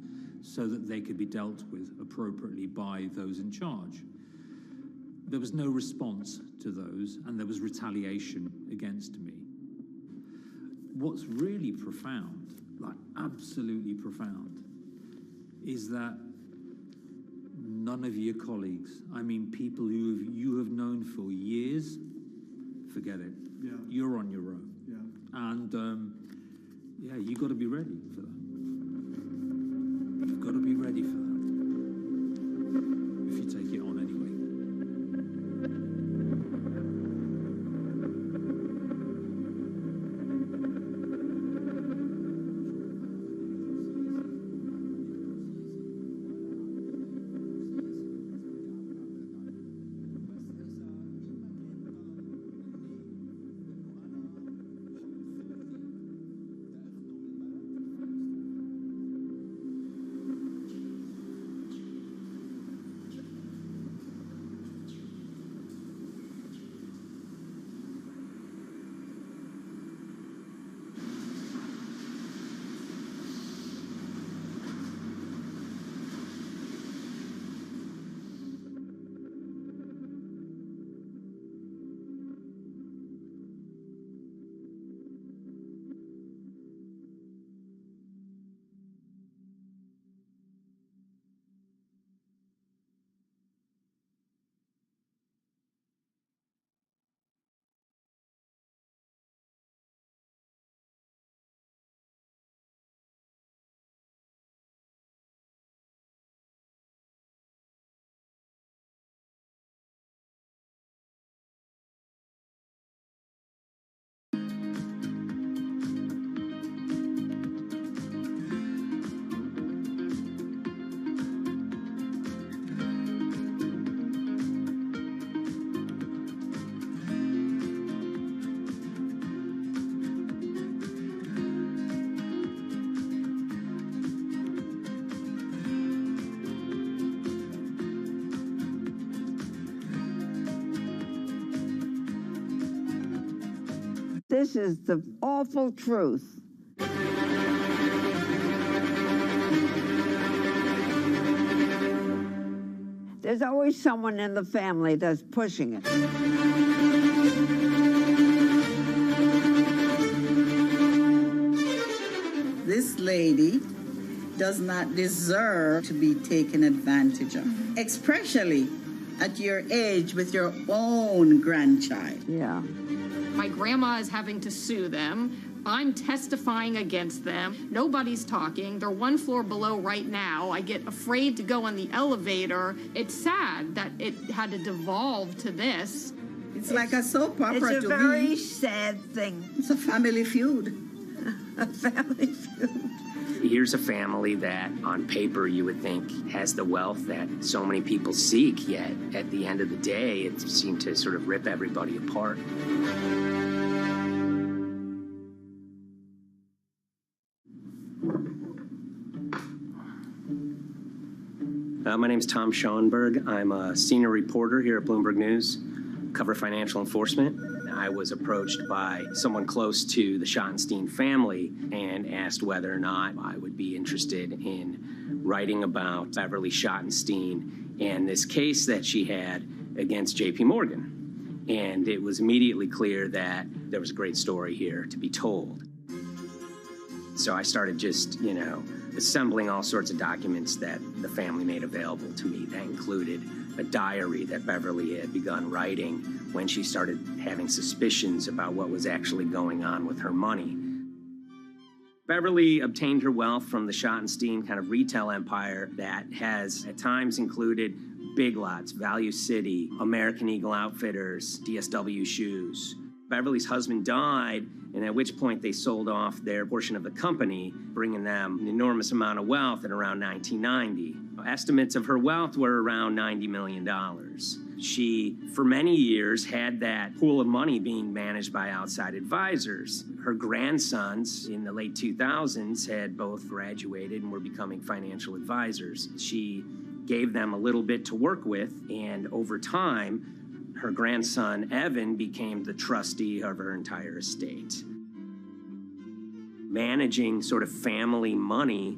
so that they could be dealt with appropriately by those in charge. There was no response to those, and there was retaliation against me. What's really profound, like absolutely profound, is that none of your colleagues, I mean people who you have known for years, forget it. Yeah. You're on your own. Yeah. And you got to be ready for that. You've got to be ready for that. If you take it on anyway. This is the awful truth. There's always someone in the family that's pushing it. This lady does not deserve to be taken advantage of, especially at your age with your own grandchild. Yeah. My grandma is having to sue them. I'm testifying against them. Nobody's talking. They're one floor below right now. I get afraid to go on the elevator. It's sad that it had to devolve to this. It's like a soap opera It's a to very me. sad thing. It's a family feud. A family feud. Here's a family that, on paper, you would think has the wealth that so many people seek, yet at the end of the day, it seemed to sort of rip everybody apart. My name's Tom Schoenberg. I'm a senior reporter here at Bloomberg News, cover financial enforcement. I was approached by someone close to the Schottenstein family and asked whether or not I would be interested in writing about Beverly Schottenstein and this case that she had against JP Morgan. And it was immediately clear that there was a great story here to be told. So I started just, assembling all sorts of documents that the family made available to me. That included a diary that Beverly had begun writing when she started having suspicions about what was actually going on with her money. Beverly obtained her wealth from the Schottenstein kind of retail empire that has at times included Big Lots, Value City, American Eagle Outfitters, DSW Shoes. Beverly's husband died, and at which point they sold off their portion of the company, bringing them an enormous amount of wealth at around 1990. Estimates of her wealth were around $90 million. She, for many years, had that pool of money being managed by outside advisors. Her grandsons in the late 2000s had both graduated and were becoming financial advisors. She gave them a little bit to work with, and over time, her grandson, Evan, became the trustee of her entire estate. Managing sort of family money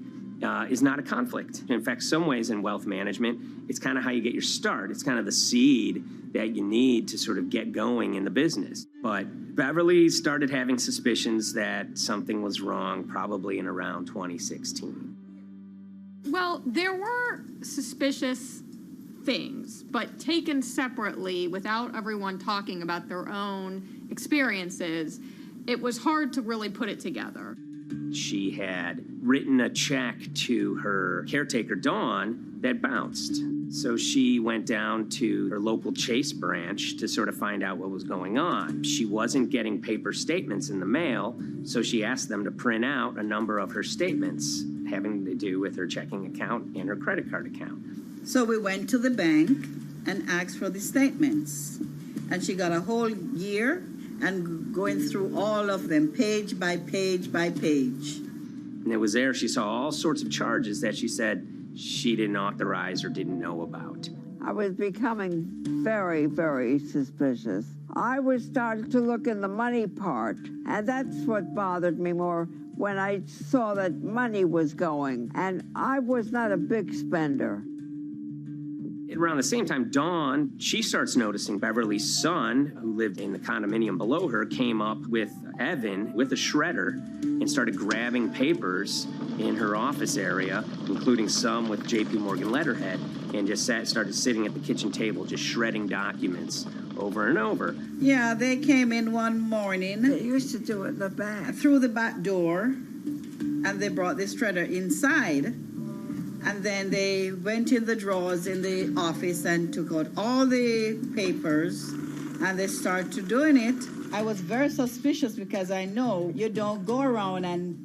is not a conflict. In fact, some ways in wealth management, it's kind of how you get your start. It's kind of the seed that you need to sort of get going in the business. But Beverly started having suspicions that something was wrong probably in around 2016. Well, there were suspicious things, but taken separately without everyone talking about their own experiences, it was hard to really put it together. She had written a check to her caretaker, Dawn, that bounced. So she went down to her local Chase branch to sort of find out what was going on. She wasn't getting paper statements in the mail, so she asked them to print out a number of her statements having to do with her checking account and her credit card account. So we went to the bank and asked for the statements. And she got a whole year and going through all of them, page by page by page. And it was there she saw all sorts of charges that she said she didn't authorize or didn't know about. I was becoming very, very suspicious. I was starting to look in the money part, and that's what bothered me more when I saw that money was going. And I was not a big spender. Around the same time, Dawn, she starts noticing Beverly's son, who lived in the condominium below her, came up with Evan with a shredder and started grabbing papers in her office area, including some with JP Morgan letterhead, and just started sitting at the kitchen table, just shredding documents over and over. Yeah, they came in one morning. They used to do it in the back. Through the back door, and they brought the shredder inside. And then they went in the drawers in the office and took out all the papers, and they started doing it. I was very suspicious because I know you don't go around and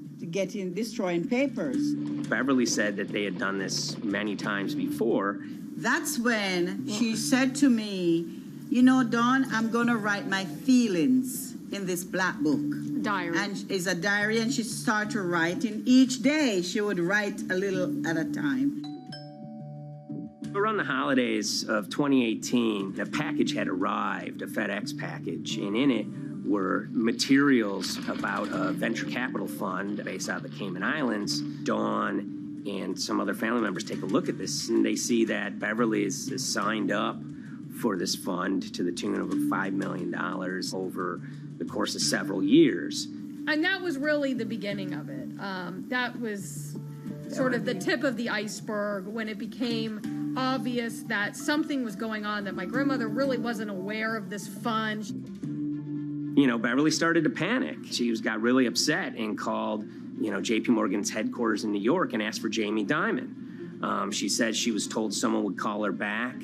destroying papers. Beverly said that they had done this many times before. That's when she said to me, Dawn, I'm going to write my feelings in this black book. Diary. And it's a diary, and she started writing. Each day she would write a little at a time. Around the holidays of 2018, a package had arrived, a FedEx package, and in it were materials about a venture capital fund based out of the Cayman Islands. Dawn and some other family members take a look at this, and they see that Beverly is signed up for this fund to the tune of $5 million over the course of several years. And that was really the beginning of it. That was sort of the tip of the iceberg when it became obvious that something was going on, that my grandmother really wasn't aware of this fund. You know, Beverly started to panic. She got really upset and called, you know, JP Morgan's headquarters in New York and asked for Jamie Dimon. She said she was told someone would call her back,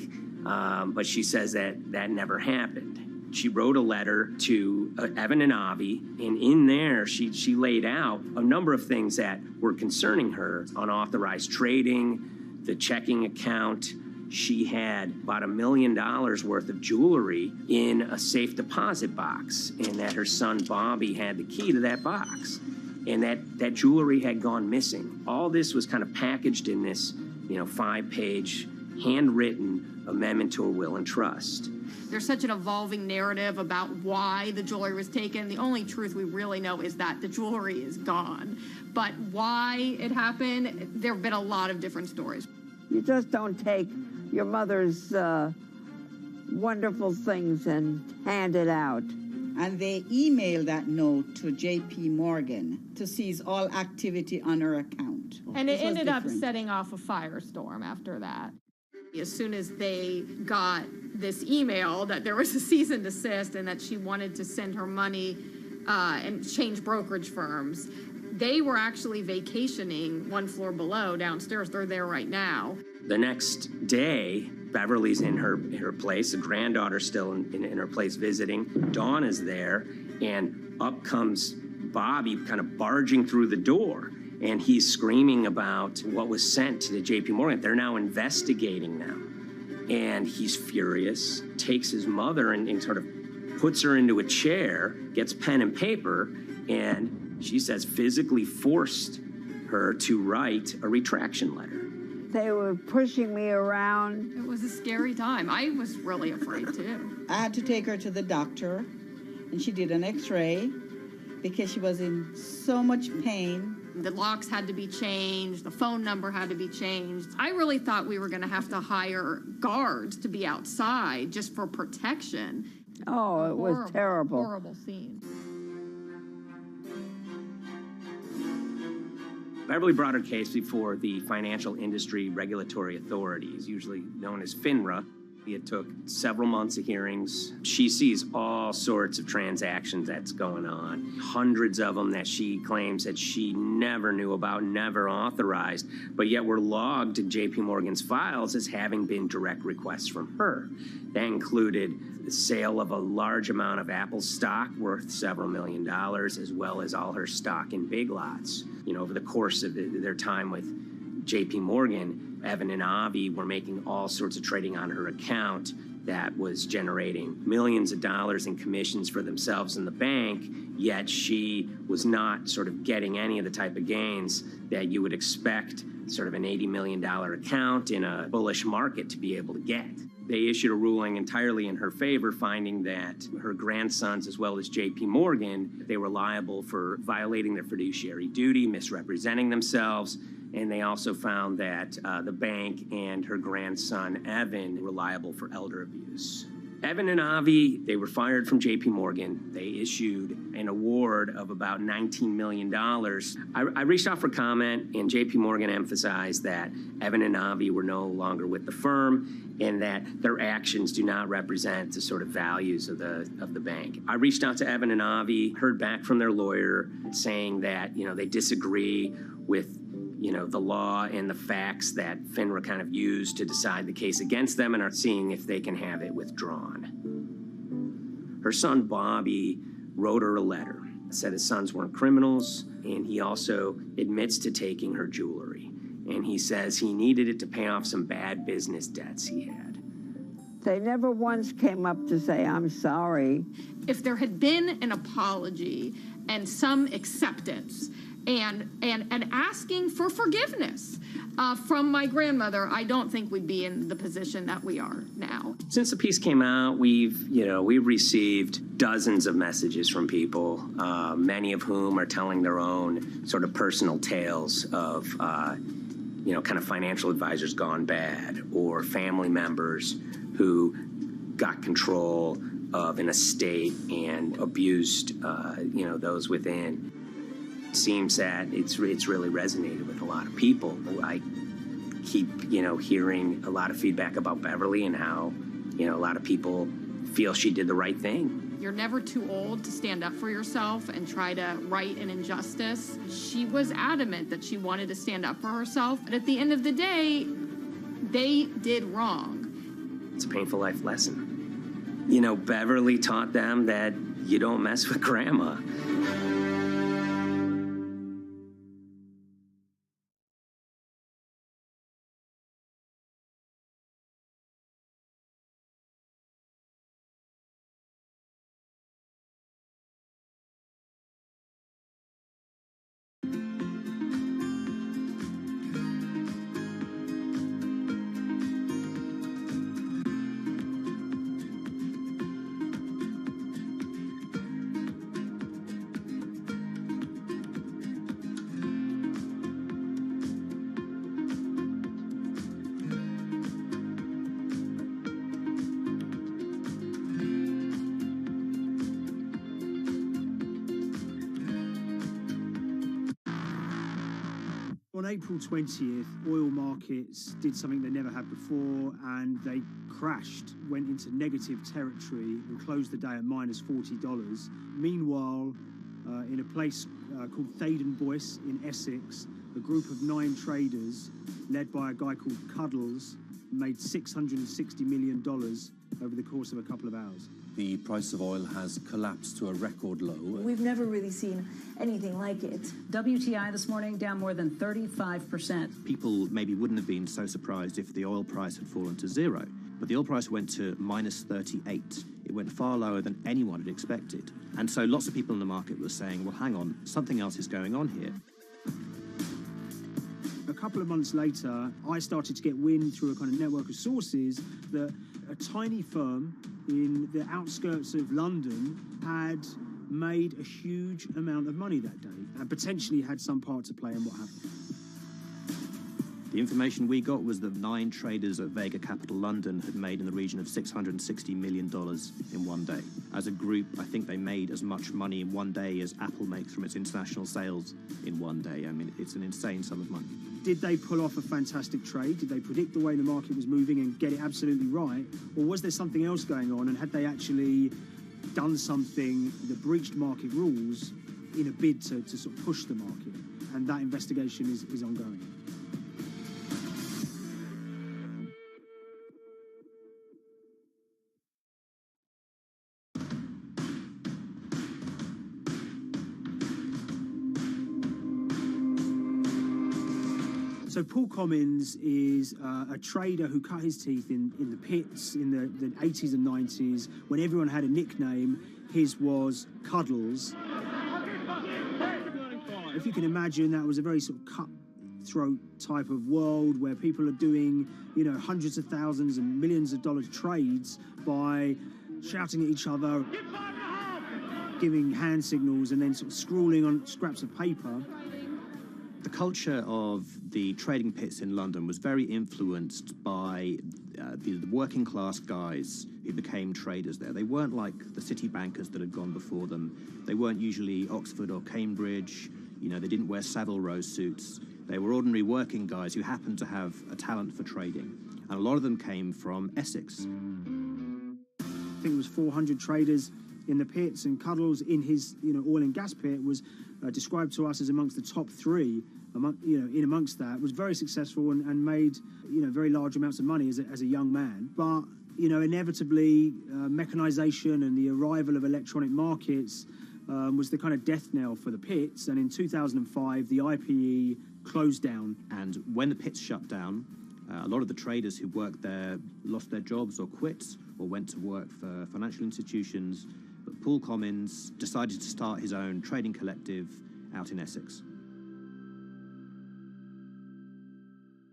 but she says that never happened. She wrote a letter to Evan and Avi, and in there she laid out a number of things that were concerning her: unauthorized trading, the checking account. She had about $1 million worth of jewelry in a safe deposit box, and that her son Bobby had the key to that box, and that jewelry had gone missing. All this was kind of packaged in this, you know, 5-page handwritten amendment to a will and trust. There's such an evolving narrative about why the jewelry was taken. The only truth we really know is that the jewelry is gone. But why it happened, there have been a lot of different stories. You just don't take your mother's wonderful things and hand it out. And they emailed that note to JP Morgan to seize all activity on her account. And it ended up setting off a firestorm after that. As soon as they got this email that there was a cease and desist and that she wanted to send her money and change brokerage firms, they were actually vacationing one floor below downstairs. They're there right now. The next day, Beverly's in her place. The granddaughter's still in her place visiting. Dawn is there, and up comes Bobby kind of barging through the door. And he's screaming about what was sent to the JP Morgan. They're now investigating them. And he's furious, takes his mother and sort of puts her into a chair, gets pen and paper, and she says physically forced her to write a retraction letter. They were pushing me around. It was a scary time. I was really afraid too. I had to take her to the doctor, and she did an x-ray because she was in so much pain. The locks had to be changed. The phone number had to be changed. I really thought we were going to have to hire guards to be outside just for protection. Oh, it was terrible. Horrible scene. Beverly brought her case before the Financial Industry Regulatory Authorities, usually known as FINRA. It took several months of hearings. She sees all sorts of transactions that's going on, hundreds of them that she claims that she never knew about, never authorized, but yet were logged in JP Morgan's files as having been direct requests from her. That included the sale of a large amount of Apple stock worth several $1 million, as well as all her stock in Big Lots. You know, over the course of their time with JP Morgan, Evan and Avi were making all sorts of trading on her account that was generating millions of dollars in commissions for themselves and the bank, yet she was not sort of getting any of the type of gains that you would expect sort of an $80 million account in a bullish market to be able to get. They issued a ruling entirely in her favor, finding that her grandsons, as well as JP Morgan, they were liable for violating their fiduciary duty, misrepresenting themselves, and they also found that the bank and her grandson, Evan, were liable for elder abuse. Evan and Avi, they were fired from JP Morgan. They issued an award of about $19 million. I reached out for comment, and JP Morgan emphasized that Evan and Avi were no longer with the firm and that their actions do not represent the sort of values of the bank. I reached out to Evan and Avi, heard back from their lawyer saying that, you know, they disagree with, you know, the law and the facts that FINRA kind of used to decide the case against them and are seeing if they can have it withdrawn. Her son, Bobby, wrote her a letter, said his sons weren't criminals, and he also admits to taking her jewelry. And he says he needed it to pay off some bad business debts he had. They never once came up to say, I'm sorry. If there had been an apology and some acceptance, and asking for forgiveness from my grandmother, I don't think we'd be in the position that we are now. Since the piece came out, we've received dozens of messages from people, many of whom are telling their own sort of personal tales of, kind of financial advisors gone bad, or family members who got control of an estate and abused, those within. Seems that it's really resonated with a lot of people. I keep, hearing a lot of feedback about Beverly and how, a lot of people feel she did the right thing. You're never too old to stand up for yourself and try to right an injustice. She was adamant that she wanted to stand up for herself, but at the end of the day, they did wrong. It's a painful life lesson. Beverly taught them that you don't mess with grandma. On April 20th, oil markets did something they never had before, and they crashed, went into negative territory, and closed the day at minus $40. Meanwhile, in a place called Thaden Boyce in Essex, a group of 9 traders, led by a guy called Cuddles, made $660 million over the course of a couple of hours. The price of oil has collapsed to a record low. We've never really seen anything like it. WTI this morning down more than 35%. People maybe wouldn't have been so surprised if the oil price had fallen to zero, but the oil price went to minus 38. It went far lower than anyone had expected. And so lots of people in the market were saying, well, hang on, something else is going on here. A couple of months later, I started to get wind through a kind of network of sources that a tiny firm in the outskirts of London had made a huge amount of money that day and potentially had some part to play in what happened. The information we got was that 9 traders at Vega Capital London had made in the region of $660 million in one day. As a group, I think they made as much money in one day as Apple makes from its international sales in one day. I mean, it's an insane sum of money. Did they pull off a fantastic trade? Did they predict the way the market was moving and get it absolutely right? Or was there something else going on, and had they actually done something that breached market rules in a bid to sort of push the market? And that investigation is ongoing. So Paul Commins is a trader who cut his teeth in the pits in the 80s and 90s. When everyone had a nickname, his was Cuddles. If you can imagine, that was a very sort of cutthroat type of world where people are doing, hundreds of thousands and millions of dollars trades by shouting at each other, giving hand signals, and then sort of scrawling on scraps of paper. The culture of the trading pits in London was very influenced by the working class guys who became traders there. They weren't like the city bankers that had gone before them. They weren't usually Oxford or Cambridge. They didn't wear Savile Row suits. They were ordinary working guys who happened to have a talent for trading. And a lot of them came from Essex. I think it was 400 traders in the pits, and Cuddles in his oil and gas pit was described to us as amongst the top 3. In amongst that, was very successful and made very large amounts of money as a young man. But inevitably, mechanization and the arrival of electronic markets was the kind of death knell for the pits. And in 2005, the IPE closed down. And when the pits shut down, a lot of the traders who worked there lost their jobs or quit or went to work for financial institutions. But Paul Commins decided to start his own trading collective out in Essex.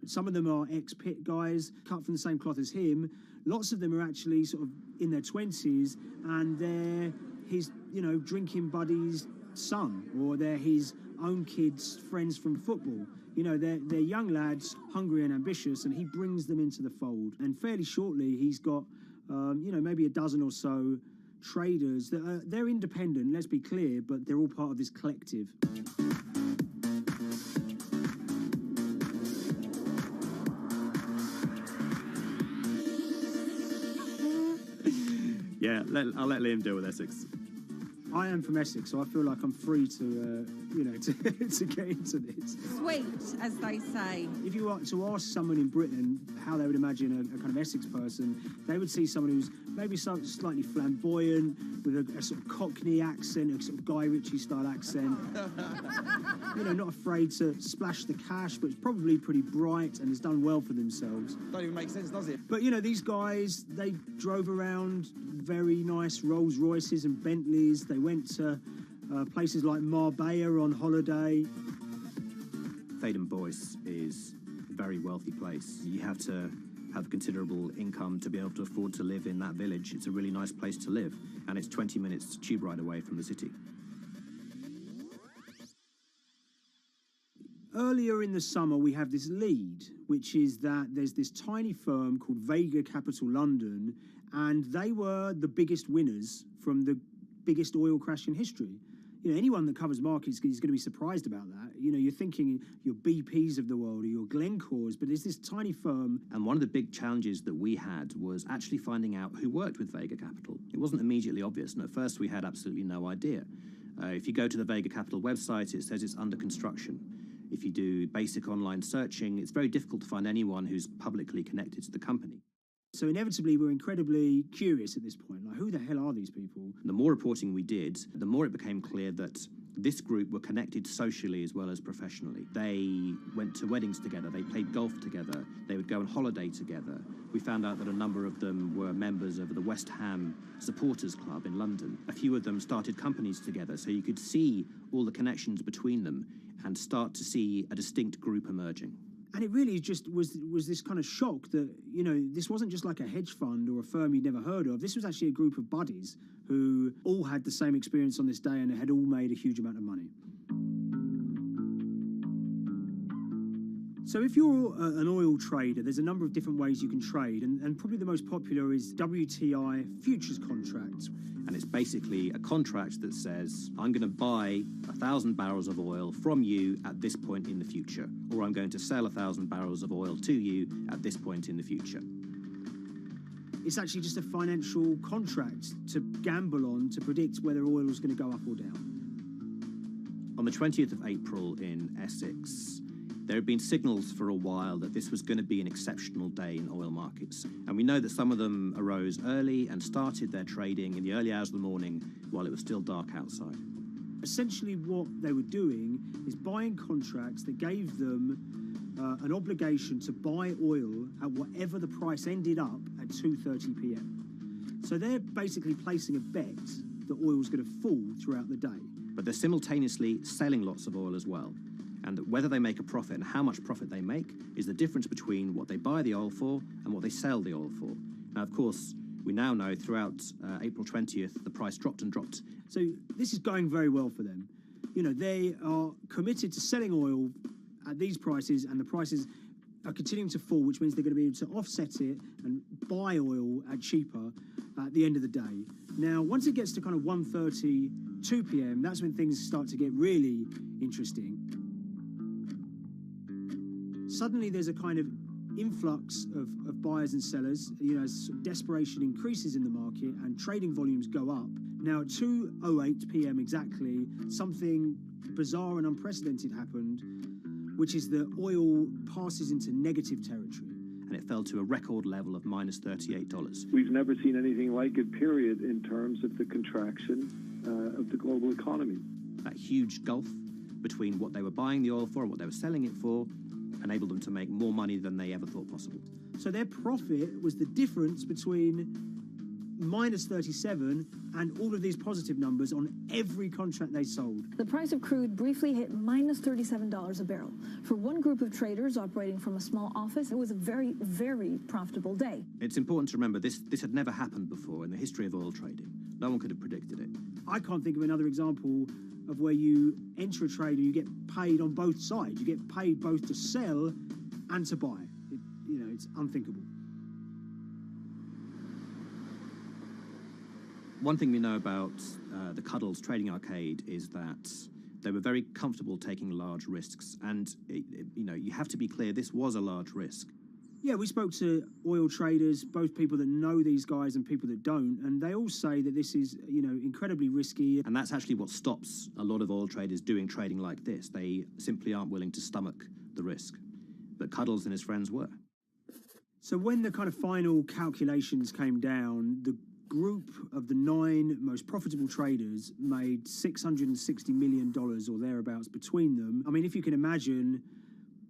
Some of them are ex-pit guys, cut from the same cloth as him. Lots of them are actually sort of in their 20s, and they're his, drinking buddy's son, or they're his own kids' friends from football. They're young lads, hungry and ambitious, and he brings them into the fold. And fairly shortly, he's got, maybe a dozen or so traders that they're independent, let's be clear, but they're all part of this collective. Yeah, I'll let Liam deal with Essex. I am from Essex, so I feel like I'm free to, to get into this. Sweet, as they say. If you were to ask someone in Britain how they would imagine a kind of Essex person, they would see someone who's maybe slightly flamboyant, with a sort of Cockney accent, a sort of Guy Ritchie-style accent. Not afraid to splash the cash, but it's probably pretty bright and has done well for themselves. Don't even make sense, does it? But, these guys, they drove around very nice Rolls Royces and Bentleys. They went to places like Marbella on holiday. Thaden Boyce is a very wealthy place. You have to have considerable income to be able to afford to live in that village. It's a really nice place to live, and it's 20 minutes tube ride away from the city. Earlier in the summer, we have this lead, which is that there's this tiny firm called Vega Capital London, and they were the biggest winners from the biggest oil crash in history. Anyone that covers markets is going to be surprised about that. You're thinking your BPs of the world or your Glencores, but there's this tiny firm. And one of the big challenges that we had was actually finding out who worked with Vega Capital. It wasn't immediately obvious, and at first we had absolutely no idea. If you go to the Vega Capital website, it says it's under construction. If you do basic online searching, it's very difficult to find anyone who's publicly connected to the company. So inevitably, we're incredibly curious at this point. Like, who the hell are these people? The more reporting we did, the more it became clear that this group were connected socially as well as professionally. They went to weddings together, they played golf together, they would go on holiday together. We found out that a number of them were members of the West Ham Supporters Club in London. A few of them started companies together, so you could see all the connections between them and start to see a distinct group emerging. And it really just was this kind of shock that, this wasn't just like a hedge fund or a firm you'd never heard of. This was actually a group of buddies who all had the same experience on this day and had all made a huge amount of money. So if you're an oil trader, there's a number of different ways you can trade, and probably the most popular is WTI futures contracts. And it's basically a contract that says, I'm going to buy 1,000 barrels of oil from you at this point in the future, or I'm going to sell 1,000 barrels of oil to you at this point in the future. It's actually just a financial contract to gamble on to predict whether oil is going to go up or down. On the 20th of April in Essex, there had been signals for a while that this was going to be an exceptional day in oil markets. And we know that some of them arose early and started their trading in the early hours of the morning while it was still dark outside. Essentially what they were doing is buying contracts that gave them an obligation to buy oil at whatever the price ended up at 2:30 p.m. So they're basically placing a bet that oil was going to fall throughout the day. But they're simultaneously selling lots of oil as well. And whether they make a profit and how much profit they make is the difference between what they buy the oil for and what they sell the oil for. Now, of course, we now know throughout April 20th, the price dropped and dropped. So this is going very well for them. They are committed to selling oil at these prices, and the prices are continuing to fall, which means they're going to be able to offset it and buy oil at cheaper at the end of the day. Now, once it gets to kind of 1:30, 2 p.m., that's when things start to get really interesting. Suddenly there's a kind of influx of buyers and sellers, as desperation increases in the market and trading volumes go up. Now at 2:08 p.m. exactly, something bizarre and unprecedented happened, which is that oil passes into negative territory. And it fell to a record level of minus $38. We've never seen anything like it, period, in terms of the contraction of the global economy. That huge gulf between what they were buying the oil for and what they were selling it for enabled them to make more money than they ever thought possible. So their profit was the difference between minus 37 and all of these positive numbers on every contract they sold. The price of crude briefly hit minus $37 a barrel. For one group of traders operating from a small office, it was a very, very profitable day. It's important to remember this had never happened before in the history of oil trading. No one could have predicted it. I can't think of another example of where you enter a trade and you get paid on both sides. You get paid both to sell and to buy. It's unthinkable. One thing we know about the Cuddles Trading Arcade is that they were very comfortable taking large risks. And, you have to be clear, this was a large risk. Yeah, we spoke to oil traders, both people that know these guys and people that don't, and they all say that this is, incredibly risky. And that's actually what stops a lot of oil traders doing trading like this. They simply aren't willing to stomach the risk. But Cuddles and his friends were. So when the kind of final calculations came down, the group of the 9 most profitable traders made $660 million or thereabouts between them. I mean, if you can imagine,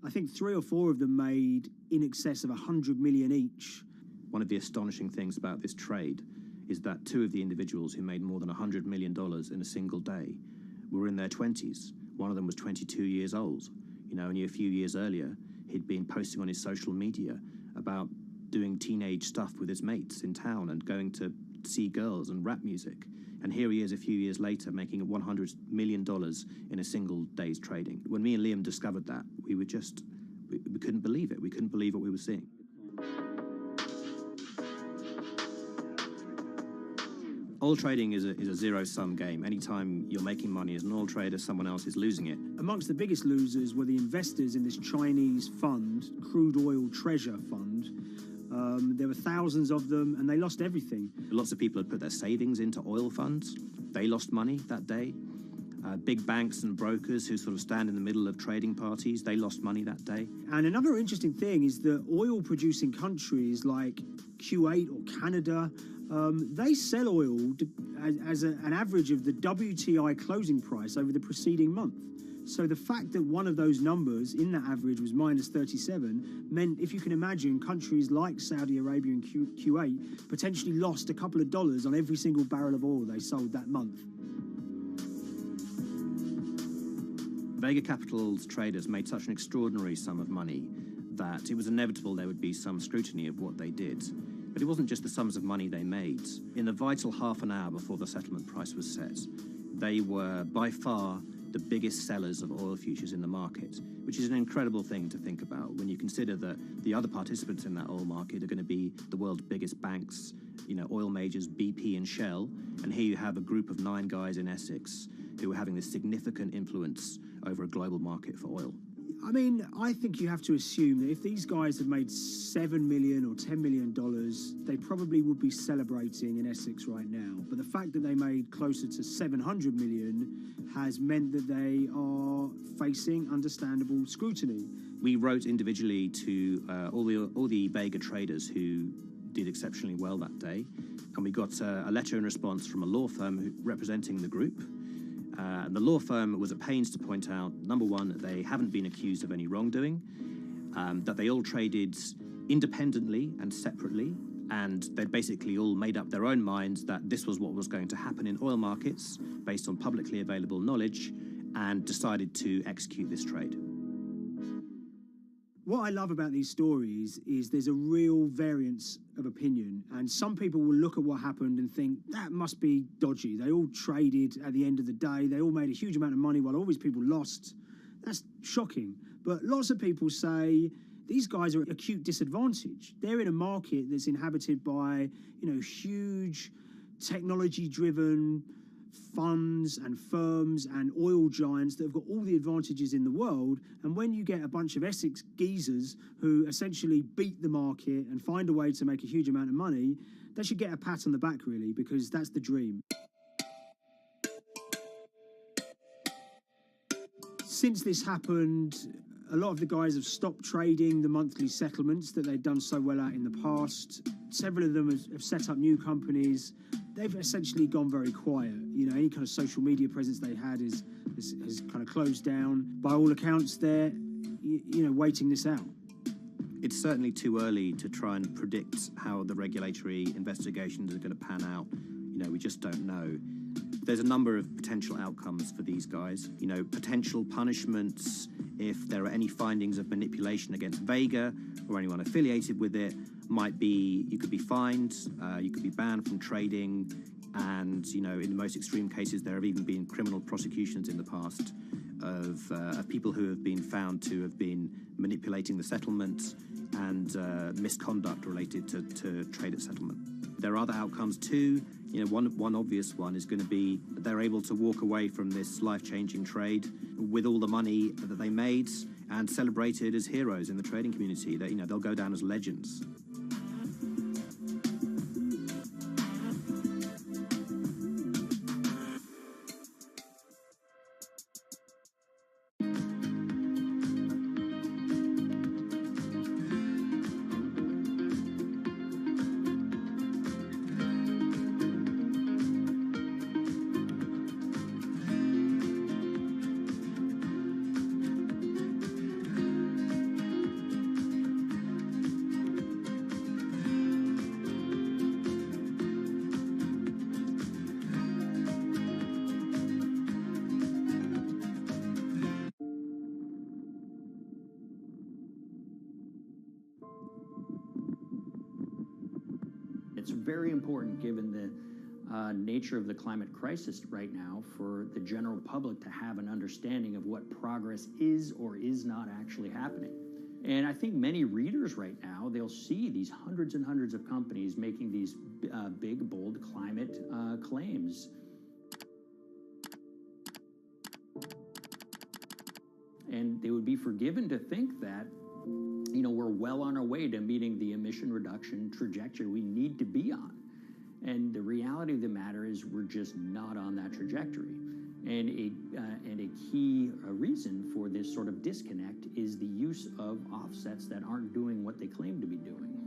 I think 3 or 4 of them made in excess of 100 million each. One of the astonishing things about this trade is that 2 of the individuals who made more than $100 million in a single day were in their 20s. One of them was 22 years old. Only a few years earlier, he'd been posting on his social media about doing teenage stuff with his mates in town and going to see girls and rap music. And here he is a few years later making $100 million in a single day's trading. When me and Liam discovered that, we couldn't believe it. We couldn't believe what we were seeing. Oil trading is a zero-sum game. Anytime you're making money as an oil trader, someone else is losing it. Amongst the biggest losers were the investors in this Chinese fund, Crude Oil Treasure Fund. There were thousands of them, and they lost everything. Lots of people had put their savings into oil funds. They lost money that day. Big banks and brokers who sort of stand in the middle of trading parties, they lost money that day. And another interesting thing is that oil-producing countries like Kuwait or Canada, they sell oil as an average of the WTI closing price over the preceding month. So the fact that one of those numbers in that average was minus 37 meant, if you can imagine, countries like Saudi Arabia and Kuwait potentially lost a couple of dollars on every single barrel of oil they sold that month. Vega Capital's traders made such an extraordinary sum of money that it was inevitable there would be some scrutiny of what they did. But it wasn't just the sums of money they made. In the vital half an hour before the settlement price was set, they were by far the biggest sellers of oil futures in the market, which is an incredible thing to think about when you consider that the other participants in that oil market are going to be the world's biggest banks, oil majors, BP and Shell, and here you have a group of 9 guys in Essex who are having this significant influence over a global market for oil. I mean, I think you have to assume that if these guys had made $7 million or $10 million, they probably would be celebrating in Essex right now. But the fact that they made closer to $700 million has meant that they are facing understandable scrutiny. We wrote individually to all the Vega traders who did exceptionally well that day, and we got a letter in response from a law firm representing the group. And the law firm was at pains to point out, number one, that they haven't been accused of any wrongdoing, that they all traded independently and separately, and they'd basically all made up their own minds that this was what was going to happen in oil markets based on publicly available knowledge, and decided to execute this trade. What I love about these stories is there's a real variance of opinion, and some people will look at what happened and think that must be dodgy. They all traded at the end of the day. They all made a huge amount of money while all these people lost. That's shocking. But lots of people say these guys are at acute disadvantage. They're in a market that's inhabited by, huge technology-driven funds and firms and oil giants that have got all the advantages in the world, and when you get a bunch of Essex geezers who essentially beat the market and find a way to make a huge amount of money, they should get a pat on the back, really, because that's the dream. Since this happened, a lot of the guys have stopped trading the monthly settlements that they'd done so well at in the past. Several of them have set up new companies. They've essentially gone very quiet. Any kind of social media presence they had has kind of closed down. By all accounts, they're, waiting this out. It's certainly too early to try and predict how the regulatory investigations are going to pan out. We just don't know. There's a number of potential outcomes for these guys. Potential punishments if there are any findings of manipulation against Vega or anyone affiliated with it might be you could be fined, you could be banned from trading, and in the most extreme cases there have even been criminal prosecutions in the past of people who have been found to have been manipulating the settlement and misconduct related to trade at settlement. There are other outcomes too. You know, one obvious one is going to be that they're able to walk away from this life-changing trade with all the money that they made and celebrated as heroes in the trading community. That, you know, they'll go down as legends. It's very important, given the nature of the climate crisis right now, for the general public to have an understanding of what progress is or is not actually happening. And I think many readers right now, they'll see these hundreds and hundreds of companies making these big, bold climate claims. And they would be forgiven to think that, you know, we're well on our way to meeting the emission reduction trajectory we need to be on. And the reality of the matter is we're just not on that trajectory. And a key reason for this sort of disconnect is the use of offsets that aren't doing what they claim to be doing.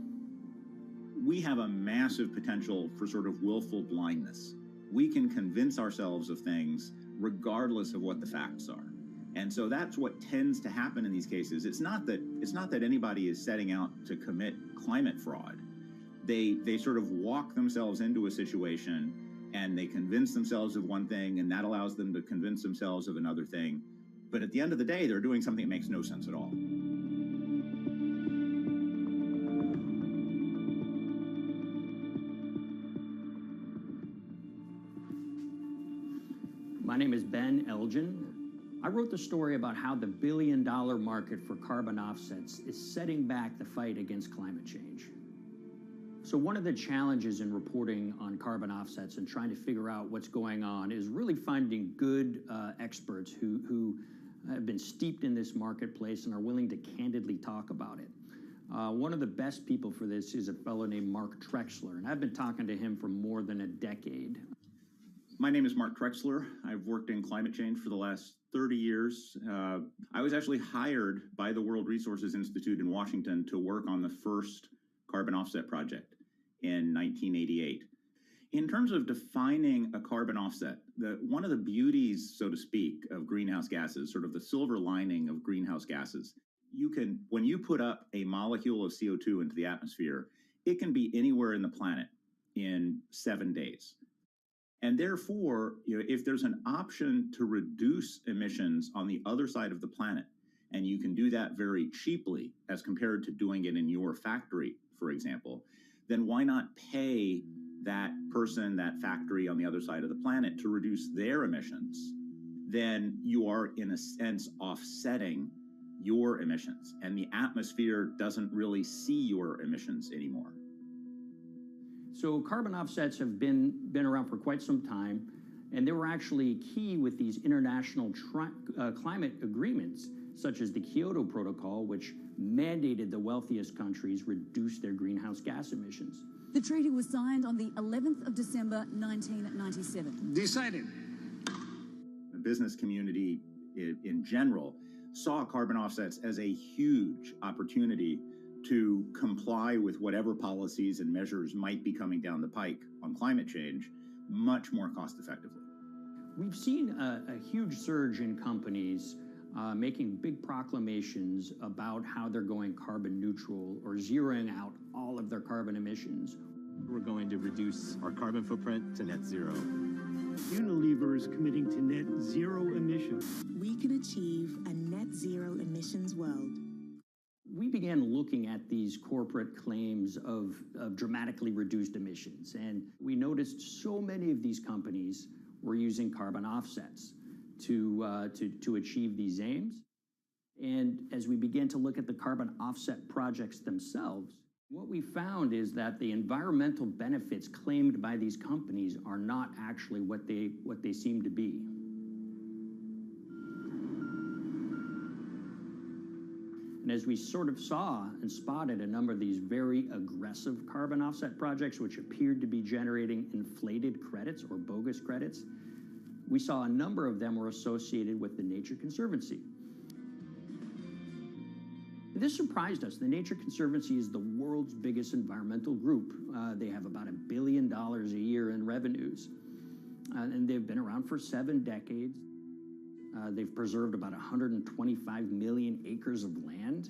We have a massive potential for sort of willful blindness. We can convince ourselves of things regardless of what the facts are. And so that's what tends to happen in these cases. It's not that anybody is setting out to commit climate fraud. They sort of walk themselves into a situation and they convince themselves of one thing, and that allows them to convince themselves of another thing. But at the end of the day, they're doing something that makes no sense at all. My name is Ben Elgin. I wrote the story about how the billion-dollar market for carbon offsets is setting back the fight against climate change. So one of the challenges in reporting on carbon offsets and trying to figure out what's going on is really finding good experts who have been steeped in this marketplace and are willing to candidly talk about it. One of the best people for this is a fellow named Mark Trexler, and I've been talking to him for more than a decade. My name is Mark Trexler. I've worked in climate change for the last 30 years. I was actually hired by the World Resources Institute in Washington to work on the first carbon offset project in 1988. In terms of defining a carbon offset, one of the beauties, so to speak, of greenhouse gases, sort of the silver lining of greenhouse gases, when you put up a molecule of CO2 into the atmosphere, it can be anywhere in the planet in 7 days. And therefore, you know, if there's an option to reduce emissions on the other side of the planet, and you can do that very cheaply as compared to doing it in your factory, for example, then why not pay that person, that factory on the other side of the planet to reduce their emissions? Then you are, in a sense, offsetting your emissions, and the atmosphere doesn't really see your emissions anymore. So carbon offsets have been around for quite some time, and they were actually key with these international climate agreements, such as the Kyoto Protocol, which mandated the wealthiest countries reduce their greenhouse gas emissions. The treaty was signed on the 11th of December, 1997. Decided. The business community in general saw carbon offsets as a huge opportunity to comply with whatever policies and measures might be coming down the pike on climate change much more cost effectively. We've seen a huge surge in companies making big proclamations about how they're going carbon neutral or zeroing out all of their carbon emissions. We're going to reduce our carbon footprint to net zero. Unilever is committing to net zero emissions. We can achieve a net zero emissions world. We began looking at these corporate claims of dramatically reduced emissions, and we noticed so many of these companies were using carbon offsets to achieve these aims. And as we began to look at the carbon offset projects themselves, What we found is that the environmental benefits claimed by these companies are not actually what they seem to be. And as we sort of saw and spotted a number of these very aggressive carbon offset projects, which appeared to be generating inflated credits or bogus credits, we saw a number of them were associated with the Nature Conservancy. This surprised us. The Nature Conservancy is the world's biggest environmental group. They have about $1 billion a year in revenues, and they've been around for 7 decades. They've preserved about 125 million acres of land,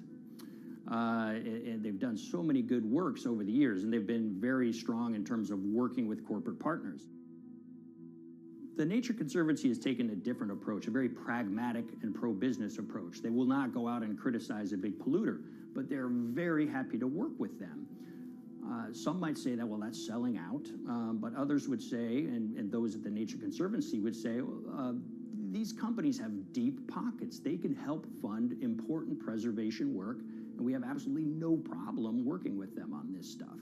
and they've done so many good works over the years, and they've been very strong in terms of working with corporate partners. The Nature Conservancy has taken a different approach, a very pragmatic and pro-business approach. They will not go out and criticize a big polluter, but they're very happy to work with them. Some might say that, well, that's selling out, but others would say, and those at the Nature Conservancy would say, these companies have deep pockets. They can help fund important preservation work, and we have absolutely no problem working with them on this stuff.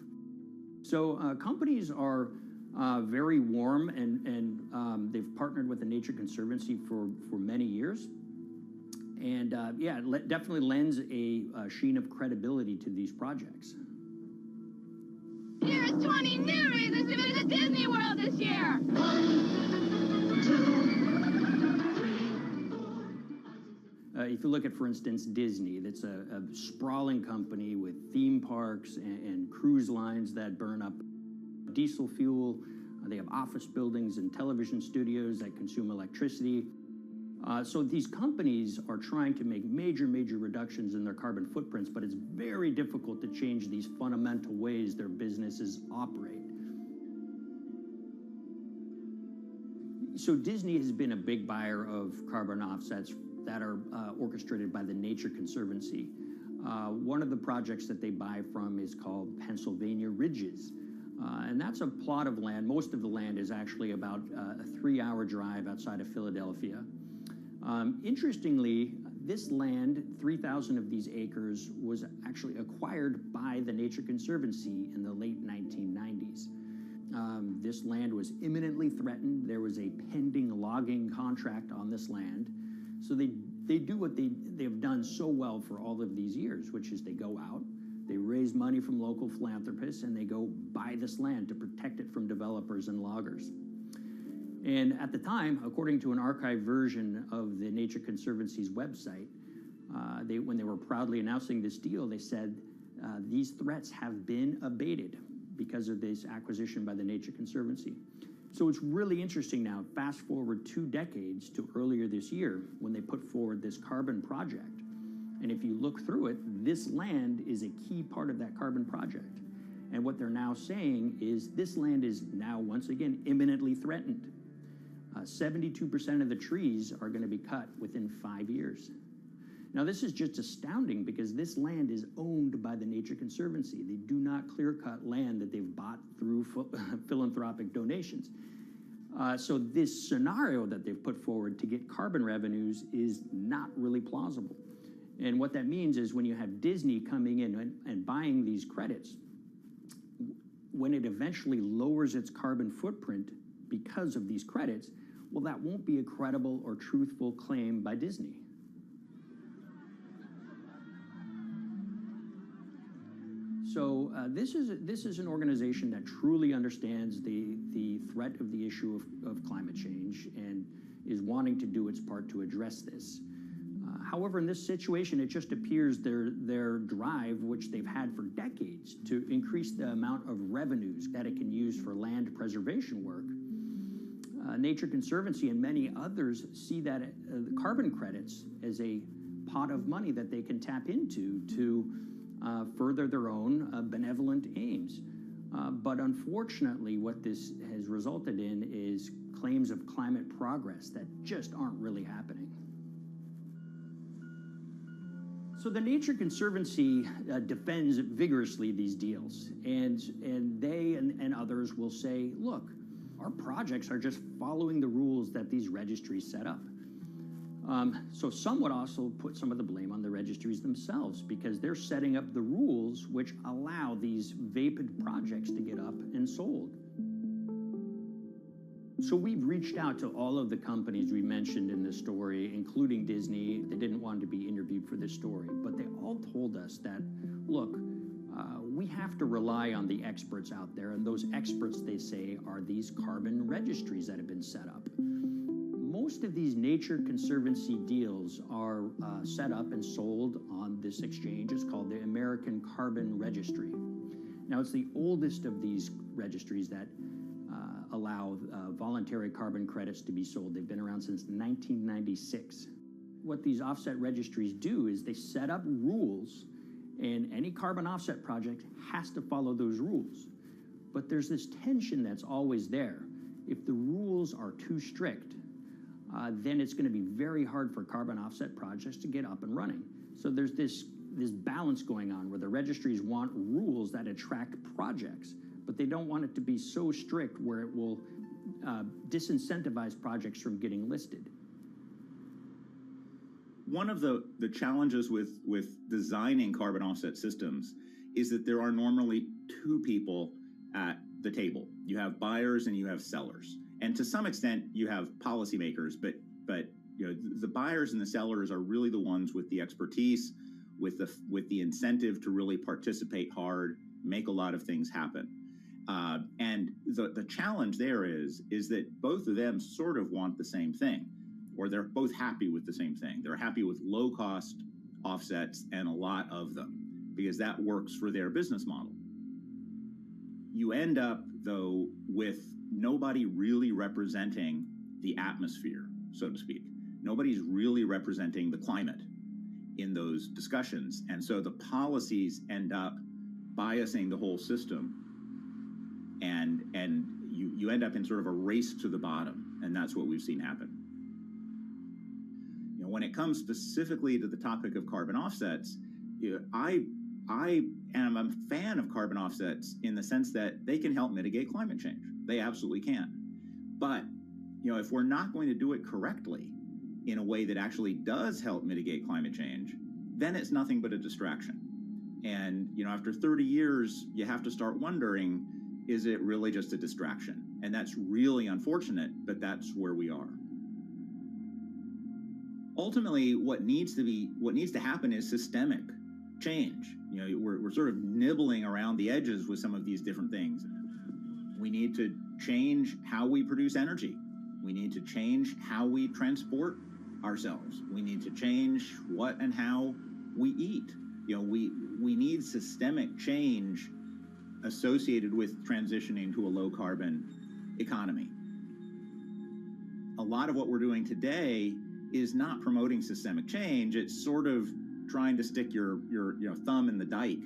So companies are very warm, and they've partnered with the Nature Conservancy for many years. And yeah, it definitely lends a sheen of credibility to these projects. Here's 20 new reasons to visit Disney World this year. 1, 2, if you look at, for instance, Disney, that's a sprawling company with theme parks and cruise lines that burn up diesel fuel. They have office buildings and television studios that consume electricity. So these companies are trying to make major reductions in their carbon footprints, but it's very difficult to change these fundamental ways their businesses operate. So Disney has been a big buyer of carbon offsets that are orchestrated by the Nature Conservancy. One of the projects that they buy from is called Pennsylvania Ridges. And that's a plot of land. Most of the land is actually about a 3-hour drive outside of Philadelphia. Interestingly, this land, 3,000 of these acres, was actually acquired by the Nature Conservancy in the late 1990s. This land was imminently threatened. There was a pending logging contract on this land. So they do what they've done so well for all of these years, which is they go out, they raise money from local philanthropists, and they go buy this land to protect it from developers and loggers. And at the time, according to an archived version of the Nature Conservancy's website, when they were proudly announcing this deal, they said, these threats have been abated because of this acquisition by the Nature Conservancy. So it's really interesting now, fast forward 2 decades to earlier this year when they put forward this carbon project. And if you look through it, this land is a key part of that carbon project. And what they're now saying is this land is now once again imminently threatened. 72% of the trees are going to be cut within 5 years. Now, this is just astounding because this land is owned by the Nature Conservancy. They do not clear-cut land that they've bought through philanthropic donations. So this scenario that they've put forward to get carbon revenues is not really plausible. And what that means is when you have Disney coming in and buying these credits, when it eventually lowers its carbon footprint because of these credits, well, that won't be a credible or truthful claim by Disney. So this is an organization that truly understands the threat of the issue of climate change and is wanting to do its part to address this. However, in this situation, it just appears their drive, which they've had for decades, to increase the amount of revenues that it can use for land preservation work. Nature Conservancy and many others see that carbon credits as a pot of money that they can tap into to further their own benevolent aims. But unfortunately, what this has resulted in is claims of climate progress that just aren't really happening. So the Nature Conservancy defends vigorously these deals, and they and others will say, look, our projects are just following the rules that these registries set up. So some would also put some of the blame on the registries themselves because they're setting up the rules which allow these vapid projects to get up and sold. So we've reached out to all of the companies we mentioned in this story, including Disney. They didn't want to be interviewed for this story, but they all told us that, look, we have to rely on the experts out there, and those experts, they say, are these carbon registries that have been set up. Most of these Nature Conservancy deals are set up and sold on this exchange. It's called the American Carbon Registry. Now, it's the oldest of these registries that allow voluntary carbon credits to be sold. They've been around since 1996. What these offset registries do is they set up rules, and any carbon offset project has to follow those rules. But there's this tension that's always there. If the rules are too strict, then it's going to be very hard for carbon offset projects to get up and running. So there's this balance going on where the registries want rules that attract projects, but they don't want it to be so strict where it will disincentivize projects from getting listed. One of the challenges with designing carbon offset systems is that there are normally two people at the table. You have buyers and you have sellers. And to some extent, you have policymakers, but you know, the buyers and the sellers are really the ones with the expertise, with the incentive to really participate hard, make a lot of things happen. And the challenge there is that both of them sort of want the same thing, or they're both happy with the same thing. They're happy with low-cost offsets and a lot of them, because that works for their business model. You end up, though, with nobody really representing the atmosphere, so to speak. Nobody's really representing the climate in those discussions. And so the policies end up biasing the whole system, and you end up in sort of a race to the bottom, and that's what we've seen happen. You know, when it comes specifically to the topic of carbon offsets, you know, I am a fan of carbon offsets in the sense that they can help mitigate climate change. They absolutely can. But, you know, if we're not going to do it correctly in a way that actually does help mitigate climate change, then it's nothing but a distraction. And, you know, after 30 years, you have to start wondering, is it really just a distraction? And that's really unfortunate, but that's where we are. Ultimately, what needs to happen is systemic change. You know, we're sort of nibbling around the edges with some of these different things. We need to change how we produce energy. We need to change how we transport ourselves. We need to change what and how we eat. You know, we need systemic change associated with transitioning to a low carbon economy. A lot of what we're doing today is not promoting systemic change. It's sort of trying to stick your thumb in the dike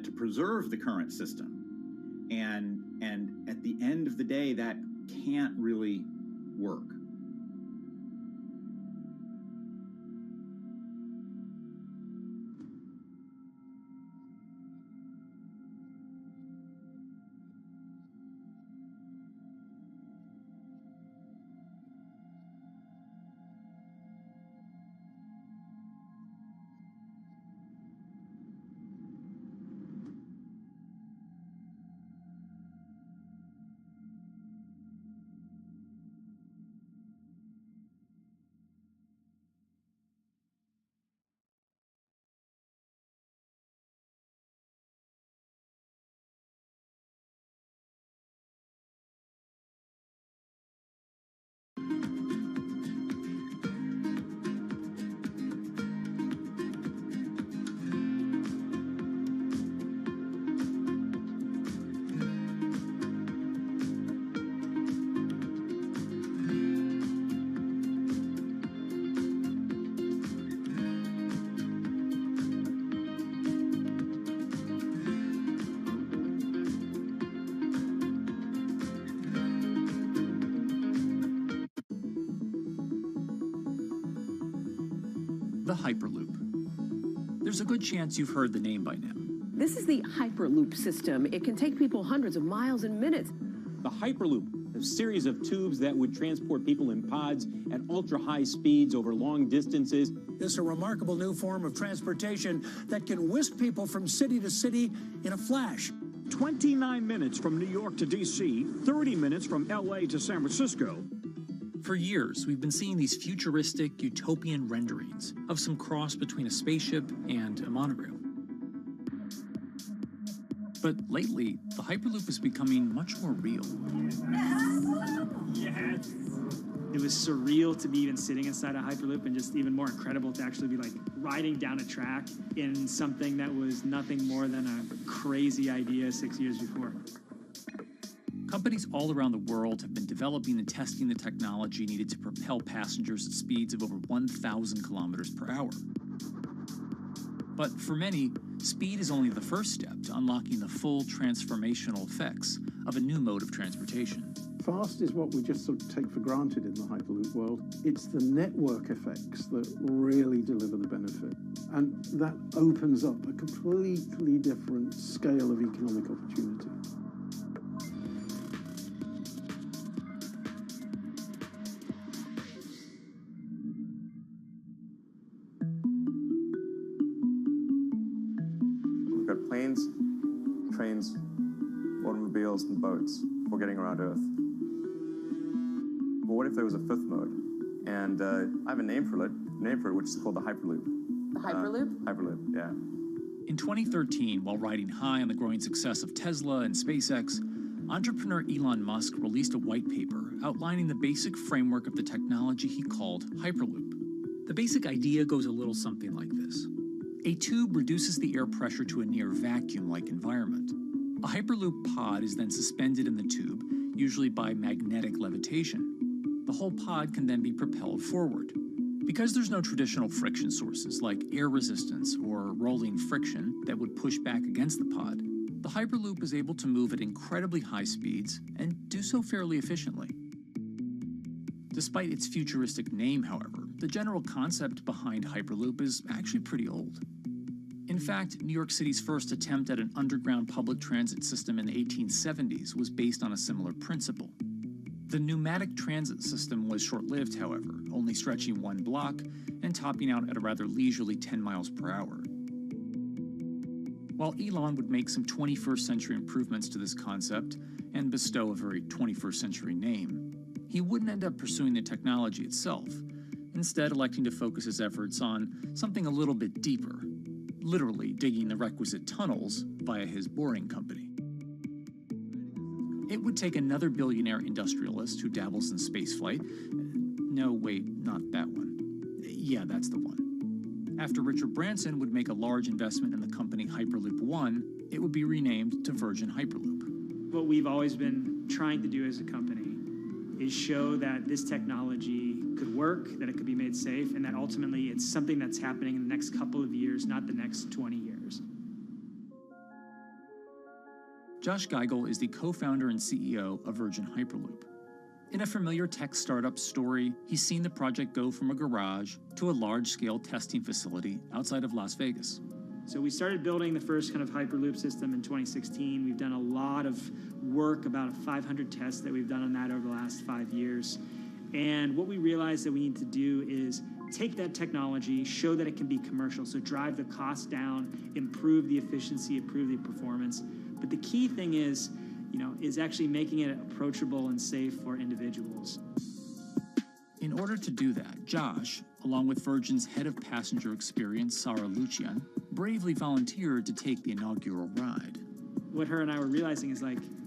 to preserve the current system. And at the end of the day, that can't really work. The Hyperloop. There's a good chance you've heard the name by now. This is the Hyperloop system. It can take people hundreds of miles in minutes. The Hyperloop a series of tubes that would transport people in pods at ultra-high speeds over long distances. It's a remarkable new form of transportation that can whisk people from city to city in a flash. 29 minutes from New York to D.C., 30 minutes from L.A. to San Francisco. For years, we've been seeing these futuristic, utopian renderings of some cross between a spaceship and a monorail. But lately, the Hyperloop is becoming much more real. Yes! It was surreal to be even sitting inside a Hyperloop, and just even more incredible to actually be like riding down a track in something that was nothing more than a crazy idea 6 years before. Companies all around the world have been developing and testing the technology needed to propel passengers at speeds of over 1,000 kilometers per hour. But for many, speed is only the first step to unlocking the full transformational effects of a new mode of transportation. Fast is what we just sort of take for granted in the Hyperloop world. It's the network effects that really deliver the benefit. And that opens up a completely different scale of economic opportunity. We've got planes, trains, automobiles, and boats for getting around Earth. But what if there was a fifth mode? And I have a name for it, which is called the Hyperloop. The Hyperloop? Hyperloop, yeah. In 2013, while riding high on the growing success of Tesla and SpaceX, entrepreneur Elon Musk released a white paper outlining the basic framework of the technology he called Hyperloop. The basic idea goes a little something like this. A tube reduces the air pressure to a near vacuum-like environment. A Hyperloop pod is then suspended in the tube, usually by magnetic levitation. The whole pod can then be propelled forward. Because there's no traditional friction sources like air resistance or rolling friction that would push back against the pod, the Hyperloop is able to move at incredibly high speeds and do so fairly efficiently. Despite its futuristic name, however, the general concept behind Hyperloop is actually pretty old. In fact, New York City's first attempt at an underground public transit system in the 1870s was based on a similar principle. The pneumatic transit system was short-lived, however, only stretching one block and topping out at a rather leisurely 10 miles per hour. While Elon would make some 21st century improvements to this concept and bestow a very 21st century name, he wouldn't end up pursuing the technology itself, instead electing to focus his efforts on something a little bit deeper, literally digging the requisite tunnels via his boring company. It would take another billionaire industrialist who dabbles in spaceflight. No, wait, not that one. Yeah, that's the one. After Richard Branson would make a large investment in the company Hyperloop One, it would be renamed to Virgin Hyperloop. What we've always been trying to do as a company is show that this technology could work, that it could be made safe, and that ultimately it's something that's happening in the next couple of years, not the next 20 years. Josh Geigel is the co-founder and CEO of Virgin Hyperloop. In a familiar tech startup story, he's seen the project go from a garage to a large-scale testing facility outside of Las Vegas. So we started building the first kind of Hyperloop system in 2016. We've done a lot of work, about 500 tests that we've done on that over the last 5 years. And what we realized that we need to do is take that technology, show that it can be commercial, so drive the cost down, improve the efficiency, improve the performance. But the key thing is actually making it approachable and safe for individuals. In order to do that, Josh, along with Virgin's head of passenger experience, Sarah Lucian, bravely volunteered to take the inaugural ride. What her and I were realizing is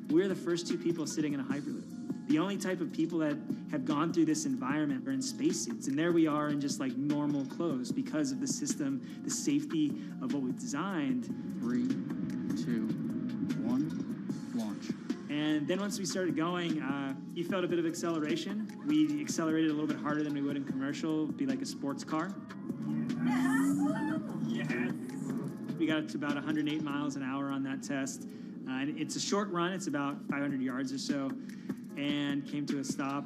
we're the first two people sitting in a Hyperloop. The only type of people that have gone through this environment are in spacesuits, and there we are in just normal clothes because of the system, the safety of what we've designed. 3, 2, 1, launch. And then once we started going, you felt a bit of acceleration. We accelerated a little bit harder than we would in commercial, be like a sports car. Yes. We got up to about 108 miles an hour on that test. And it's a short run, it's about 500 yards or so, and came to a stop.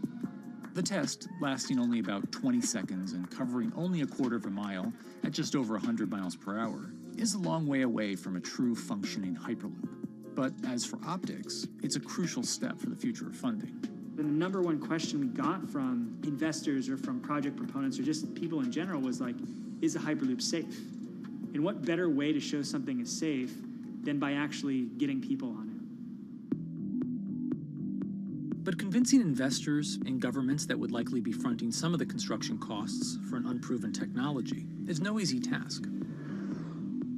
The test, lasting only about 20 seconds and covering only a quarter of a mile at just over 100 miles per hour, is a long way away from a true functioning Hyperloop. But as for optics, it's a crucial step for the future of funding. The number one question we got from investors or from project proponents or just people in general was like, is a Hyperloop safe? And what better way to show something is safe than by actually getting people on it? But convincing investors and governments that would likely be fronting some of the construction costs for an unproven technology is no easy task.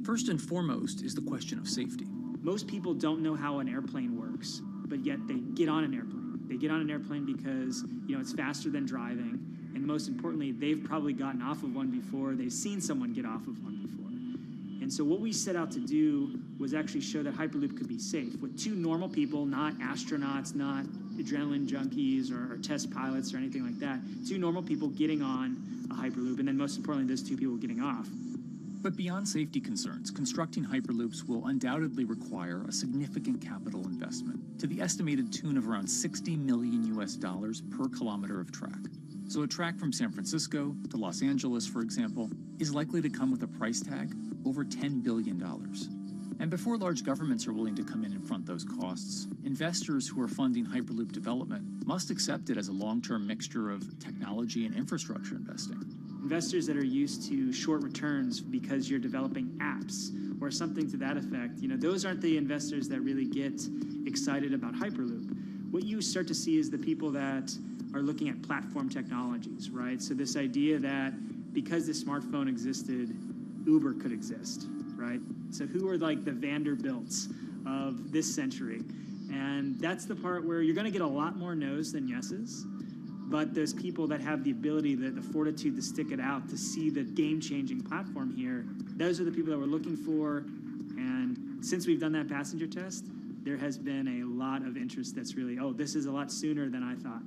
First and foremost is the question of safety. Most people don't know how an airplane works, but yet they get on an airplane. They get on an airplane because, it's faster than driving. And most importantly, they've probably gotten off of one before. They've seen someone get off of one before. And so what we set out to do was actually show that Hyperloop could be safe with two normal people, not astronauts, not adrenaline junkies or test pilots or anything like that. Two normal people getting on a Hyperloop, and then most importantly, those two people getting off. But beyond safety concerns, constructing Hyperloops will undoubtedly require a significant capital investment to the estimated tune of around $60 million per kilometer of track. So a track from San Francisco to Los Angeles, for example, is likely to come with a price tag over $10 billion. And before large governments are willing to come in and front those costs, investors who are funding Hyperloop development must accept it as a long-term mixture of technology and infrastructure investing. Investors that are used to short returns because you're developing apps or something to that effect, those aren't the investors that really get excited about Hyperloop. What you start to see is the people that are looking at platform technologies, right? So this idea that because the smartphone existed, Uber could exist, right? So who are like the Vanderbilts of this century? And that's the part where you're going to get a lot more no's than yeses. But those people that have the ability, the fortitude to stick it out, to see the game-changing platform here, those are the people that we're looking for. And since we've done that passenger test, there has been a lot of interest that's really, this is a lot sooner than I thought.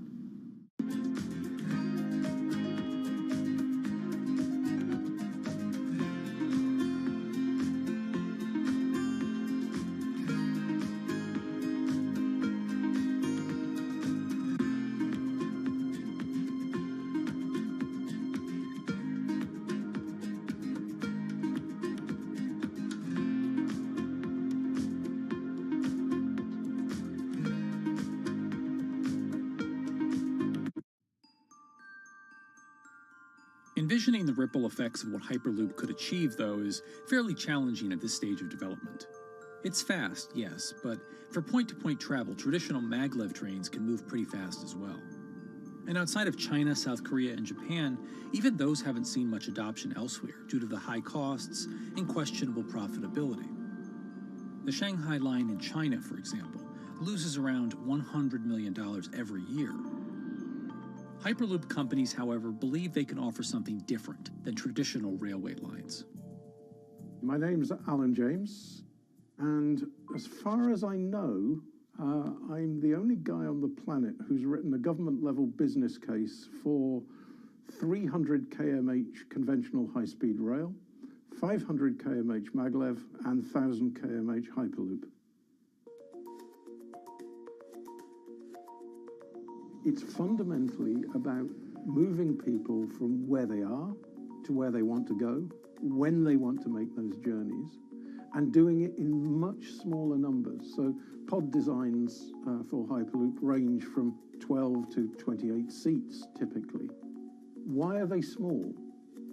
Envisioning the ripple effects of what Hyperloop could achieve, though, is fairly challenging at this stage of development. It's fast, yes, but for point-to-point travel, traditional maglev trains can move pretty fast as well. And outside of China, South Korea, and Japan, even those haven't seen much adoption elsewhere due to the high costs and questionable profitability. The Shanghai line in China, for example, loses around $100 million every year. Hyperloop companies, however, believe they can offer something different than traditional railway lines. My name's Alan James, and as far as I know, I'm the only guy on the planet who's written a government-level business case for 300 kmh conventional high-speed rail, 500 kmh maglev, and 1,000 kmh Hyperloop. It's fundamentally about moving people from where they are to where they want to go, when they want to make those journeys, and doing it in much smaller numbers. So pod designs for Hyperloop range from 12 to 28 seats, typically. Why are they small?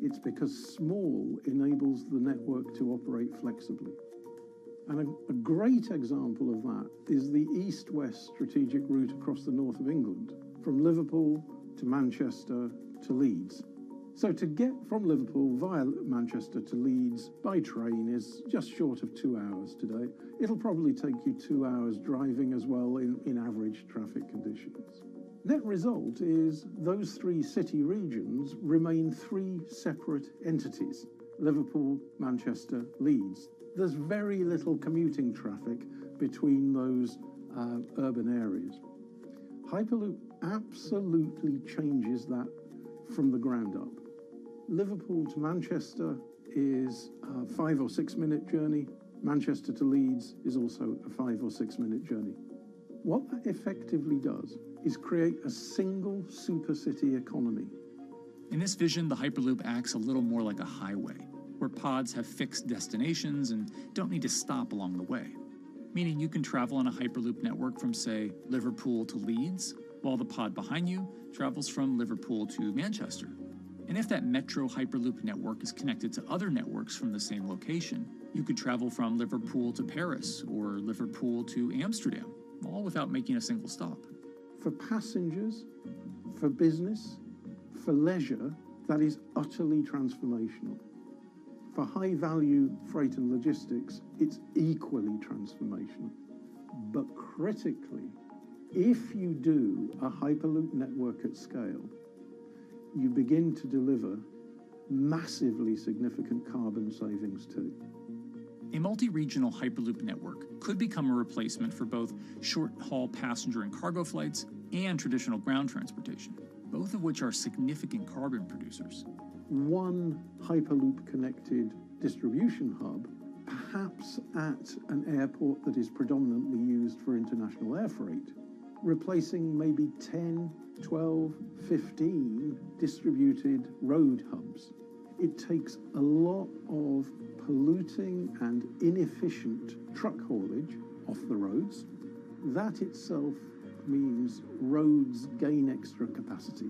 It's because small enables the network to operate flexibly. And a great example of that is the east-west strategic route across the north of England, from Liverpool to Manchester to Leeds. So to get from Liverpool via Manchester to Leeds by train is just short of 2 hours today. It'll probably take you 2 hours driving as well in average traffic conditions. Net result is those three city regions remain three separate entities: Liverpool, Manchester, Leeds. There's very little commuting traffic between those urban areas. Hyperloop absolutely changes that from the ground up. Liverpool to Manchester is a 5 or 6 minute journey. Manchester to Leeds is also a 5 or 6 minute journey. What that effectively does is create a single super city economy. In this vision, the Hyperloop acts a little more like a highway, where pods have fixed destinations and don't need to stop along the way. Meaning you can travel on a Hyperloop network from, say, Liverpool to Leeds, while the pod behind you travels from Liverpool to Manchester. And if that metro Hyperloop network is connected to other networks from the same location, you could travel from Liverpool to Paris or Liverpool to Amsterdam, all without making a single stop. For passengers, for business, for leisure, that is utterly transformational. For high-value freight and logistics, it's equally transformational. But critically, if you do a Hyperloop network at scale, you begin to deliver massively significant carbon savings too. A multi-regional Hyperloop network could become a replacement for both short-haul passenger and cargo flights and traditional ground transportation, both of which are significant carbon producers. One Hyperloop-connected distribution hub, perhaps at an airport that is predominantly used for international air freight, replacing maybe 10, 12, 15 distributed road hubs. It takes a lot of polluting and inefficient truck haulage off the roads. That itself means roads gain extra capacity.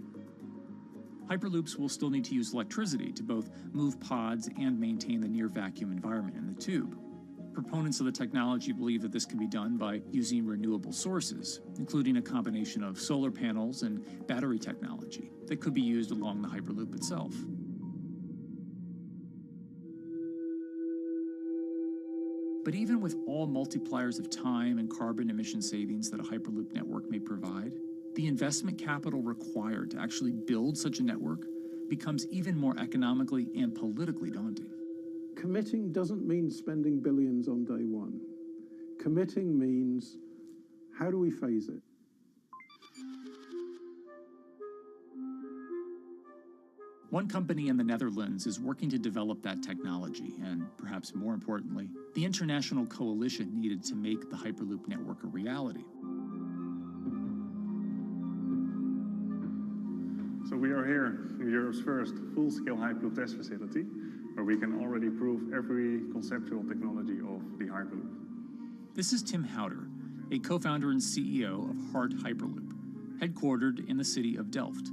Hyperloops will still need to use electricity to both move pods and maintain the near-vacuum environment in the tube. Proponents of the technology believe that this can be done by using renewable sources, including a combination of solar panels and battery technology that could be used along the Hyperloop itself. But even with all multipliers of time and carbon emission savings that a Hyperloop network may provide, the investment capital required to actually build such a network becomes even more economically and politically daunting. Committing doesn't mean spending billions on day one. Committing means, how do we phase it? One company in the Netherlands is working to develop that technology, and perhaps more importantly, the international coalition needed to make the Hyperloop network a reality. So we are here in Europe's first full-scale Hyperloop test facility, where we can already prove every conceptual technology of the Hyperloop. This is Tim Houter, a co-founder and CEO of Hart Hyperloop, headquartered in the city of Delft.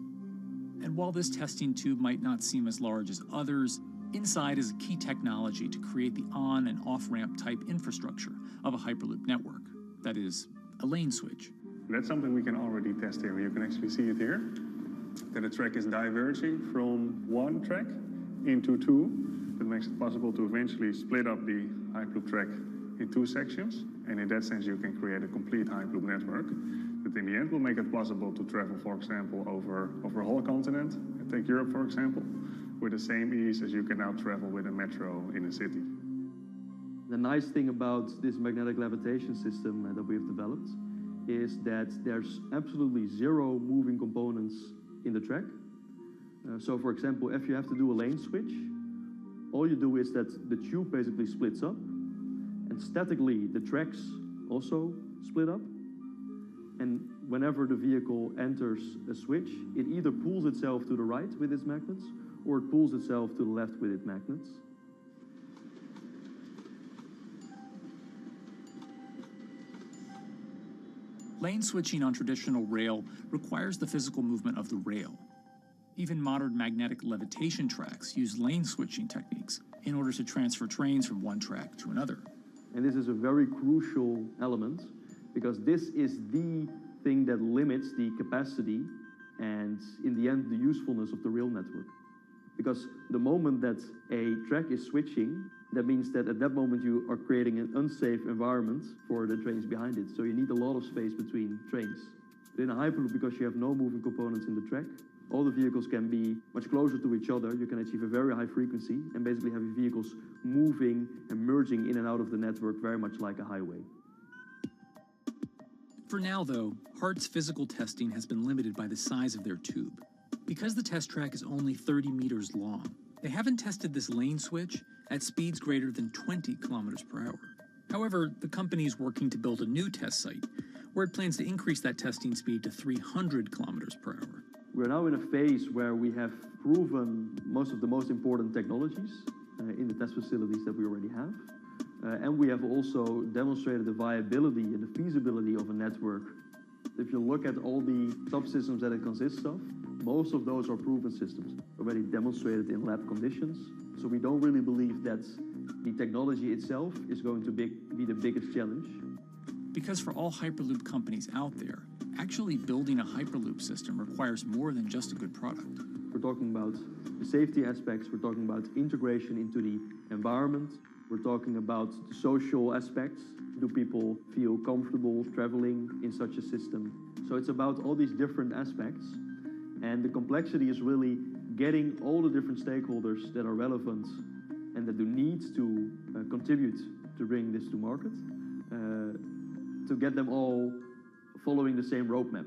And while this testing tube might not seem as large as others, inside is a key technology to create the on- and off-ramp type infrastructure of a Hyperloop network. That is, a lane switch. That's something we can already test here. You can actually see it here, that the track is diverging from one track into two. That makes it possible to eventually split up the Hyperloop track in two sections. And in that sense, you can create a complete Hyperloop network. That in the end will make it possible to travel, for example, over a whole continent. And take Europe, for example, with the same ease as you can now travel with a metro in a city. The nice thing about this magnetic levitation system that we have developed is that there's absolutely zero moving components in the track. So for example, if you have to do a lane switch, all you do is that the tube basically splits up, and statically the tracks also split up. And whenever the vehicle enters a switch, it either pulls itself to the right with its magnets, or it pulls itself to the left with its magnets. Lane switching on traditional rail requires the physical movement of the rail. Even modern magnetic levitation tracks use lane switching techniques in order to transfer trains from one track to another. And this is a very crucial element, because this is the thing that limits the capacity and, in the end, the usefulness of the rail network. Because the moment that a track is switching, that means that at that moment you are creating an unsafe environment for the trains behind it. So you need a lot of space between trains. In a Hyperloop, because you have no moving components in the track, all the vehicles can be much closer to each other. You can achieve a very high frequency and basically have your vehicles moving and merging in and out of the network very much like a highway. For now, though, Hart's physical testing has been limited by the size of their tube. Because the test track is only 30 meters long, they haven't tested this lane switch at speeds greater than 20 kilometers per hour. However, the company is working to build a new test site where it plans to increase that testing speed to 300 kilometers per hour. We're now in a phase where we have proven most of the most important technologies in the test facilities that we already have. And we have also demonstrated the viability and the feasibility of a network If you look at all the subsystems that it consists of, most of those are proven systems, already demonstrated in lab conditions. So we don't really believe that the technology itself is going to be the biggest challenge. Because for all Hyperloop companies out there, actually building a Hyperloop system requires more than just a good product. We're talking about the safety aspects, we're talking about integration into the environment, we're talking about the social aspects. Do people feel comfortable traveling in such a system? So it's about all these different aspects, and the complexity is really getting all the different stakeholders that are relevant and that do need to contribute to bring this to market, to get them all following the same roadmap.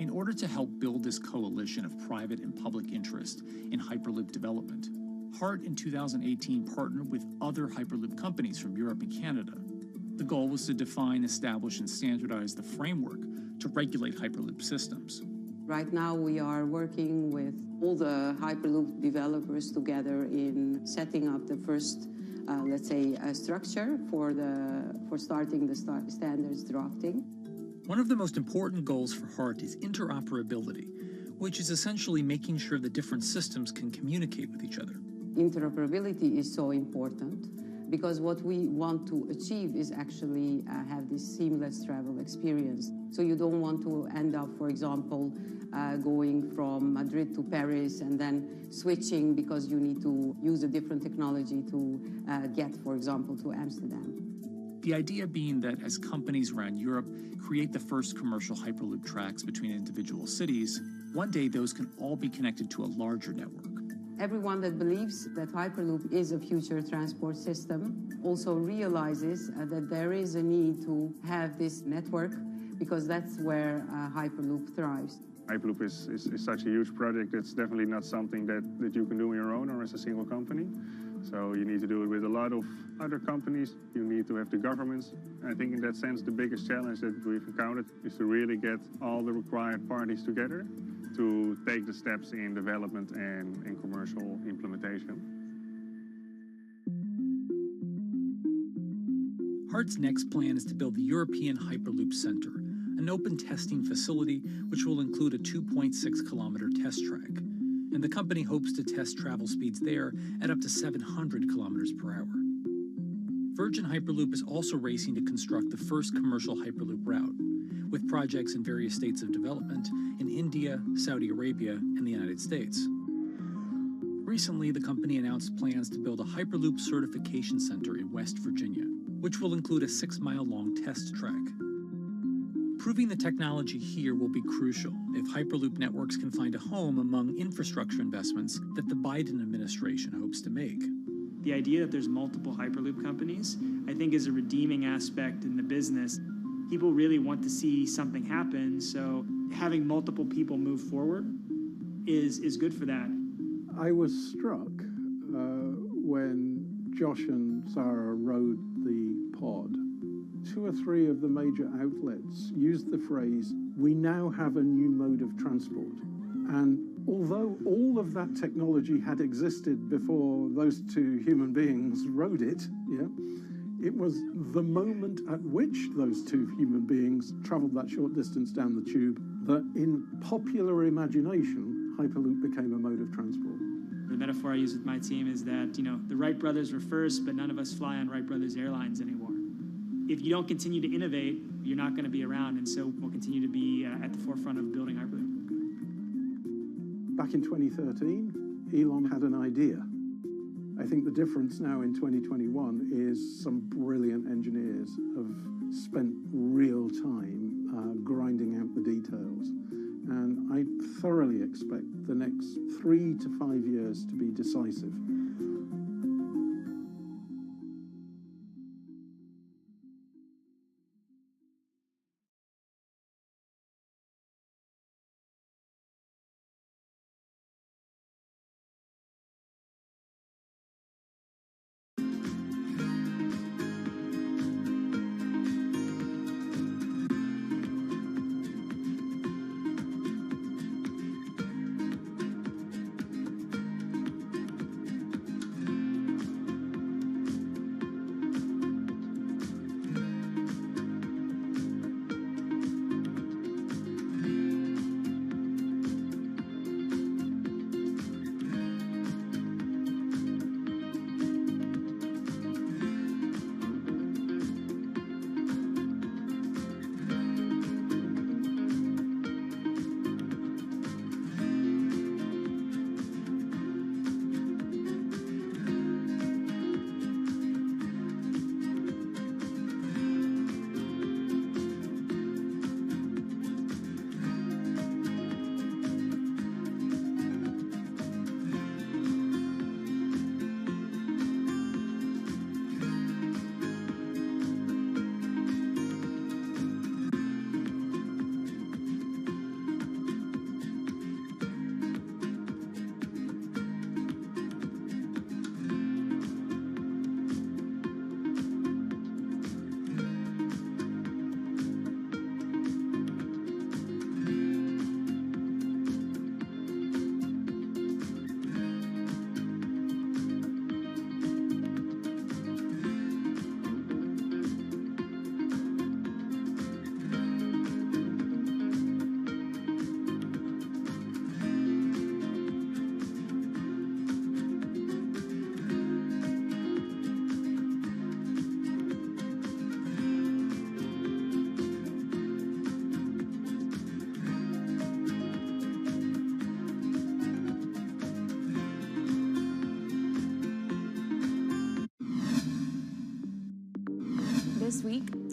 In order to help build this coalition of private and public interest in Hyperloop development, HART in 2018 partnered with other Hyperloop companies from Europe and Canada. The goal was to define, establish, and standardize the framework to regulate Hyperloop systems. Right now we are working with all the Hyperloop developers together in setting up the first, let's say, structure for starting the standards drafting. One of the most important goals for HART is interoperability, which is essentially making sure the different systems can communicate with each other. Interoperability is so important because what we want to achieve is actually have this seamless travel experience. So you don't want to end up, for example, going from Madrid to Paris and then switching because you need to use a different technology to get, for example, to Amsterdam. The idea being that as companies around Europe create the first commercial Hyperloop tracks between individual cities, one day those can all be connected to a larger network. Everyone that believes that Hyperloop is a future transport system also realizes that there is a need to have this network because that's where Hyperloop thrives. Hyperloop is such a huge project. It's definitely not something that you can do on your own or as a single company. So you need to do it with a lot of other companies. You need to have the governments. And I think in that sense, the biggest challenge that we've encountered is to really get all the required parties together to take the steps in development and in commercial implementation. HART's next plan is to build the European Hyperloop Center, an open testing facility which will include a 2.6-kilometer test track. And the company hopes to test travel speeds there at up to 700 kilometers per hour. Virgin Hyperloop is also racing to construct the first commercial Hyperloop route, with projects in various states of development in India, Saudi Arabia, and the United States. Recently, the company announced plans to build a Hyperloop certification center in West Virginia, which will include a 6-mile-long test track. Proving the technology here will be crucial if Hyperloop networks can find a home among infrastructure investments that the Biden administration hopes to make. The idea that there's multiple Hyperloop companies, I think, is a redeeming aspect in the business. People really want to see something happen, so having multiple people move forward is good for that. I was struck when Josh and Sarah rode the pod. 2 or 3 of the major outlets used the phrase, "We now have a new mode of transport." And although all of that technology had existed before those 2 human beings rode it, it was the moment at which those 2 human beings traveled that short distance down the tube that in popular imagination, Hyperloop became a mode of transport. The metaphor I use with my team is that, the Wright brothers were first, but none of us fly on Wright brothers airlines anymore. If you don't continue to innovate, you're not going to be around, and so we'll continue to be at the forefront of building Hyperloop. Back in 2013, Elon had an idea. I think the difference now in 2021 is some brilliant engineers have spent real time grinding out the details. And I thoroughly expect the next 3 to 5 years to be decisive.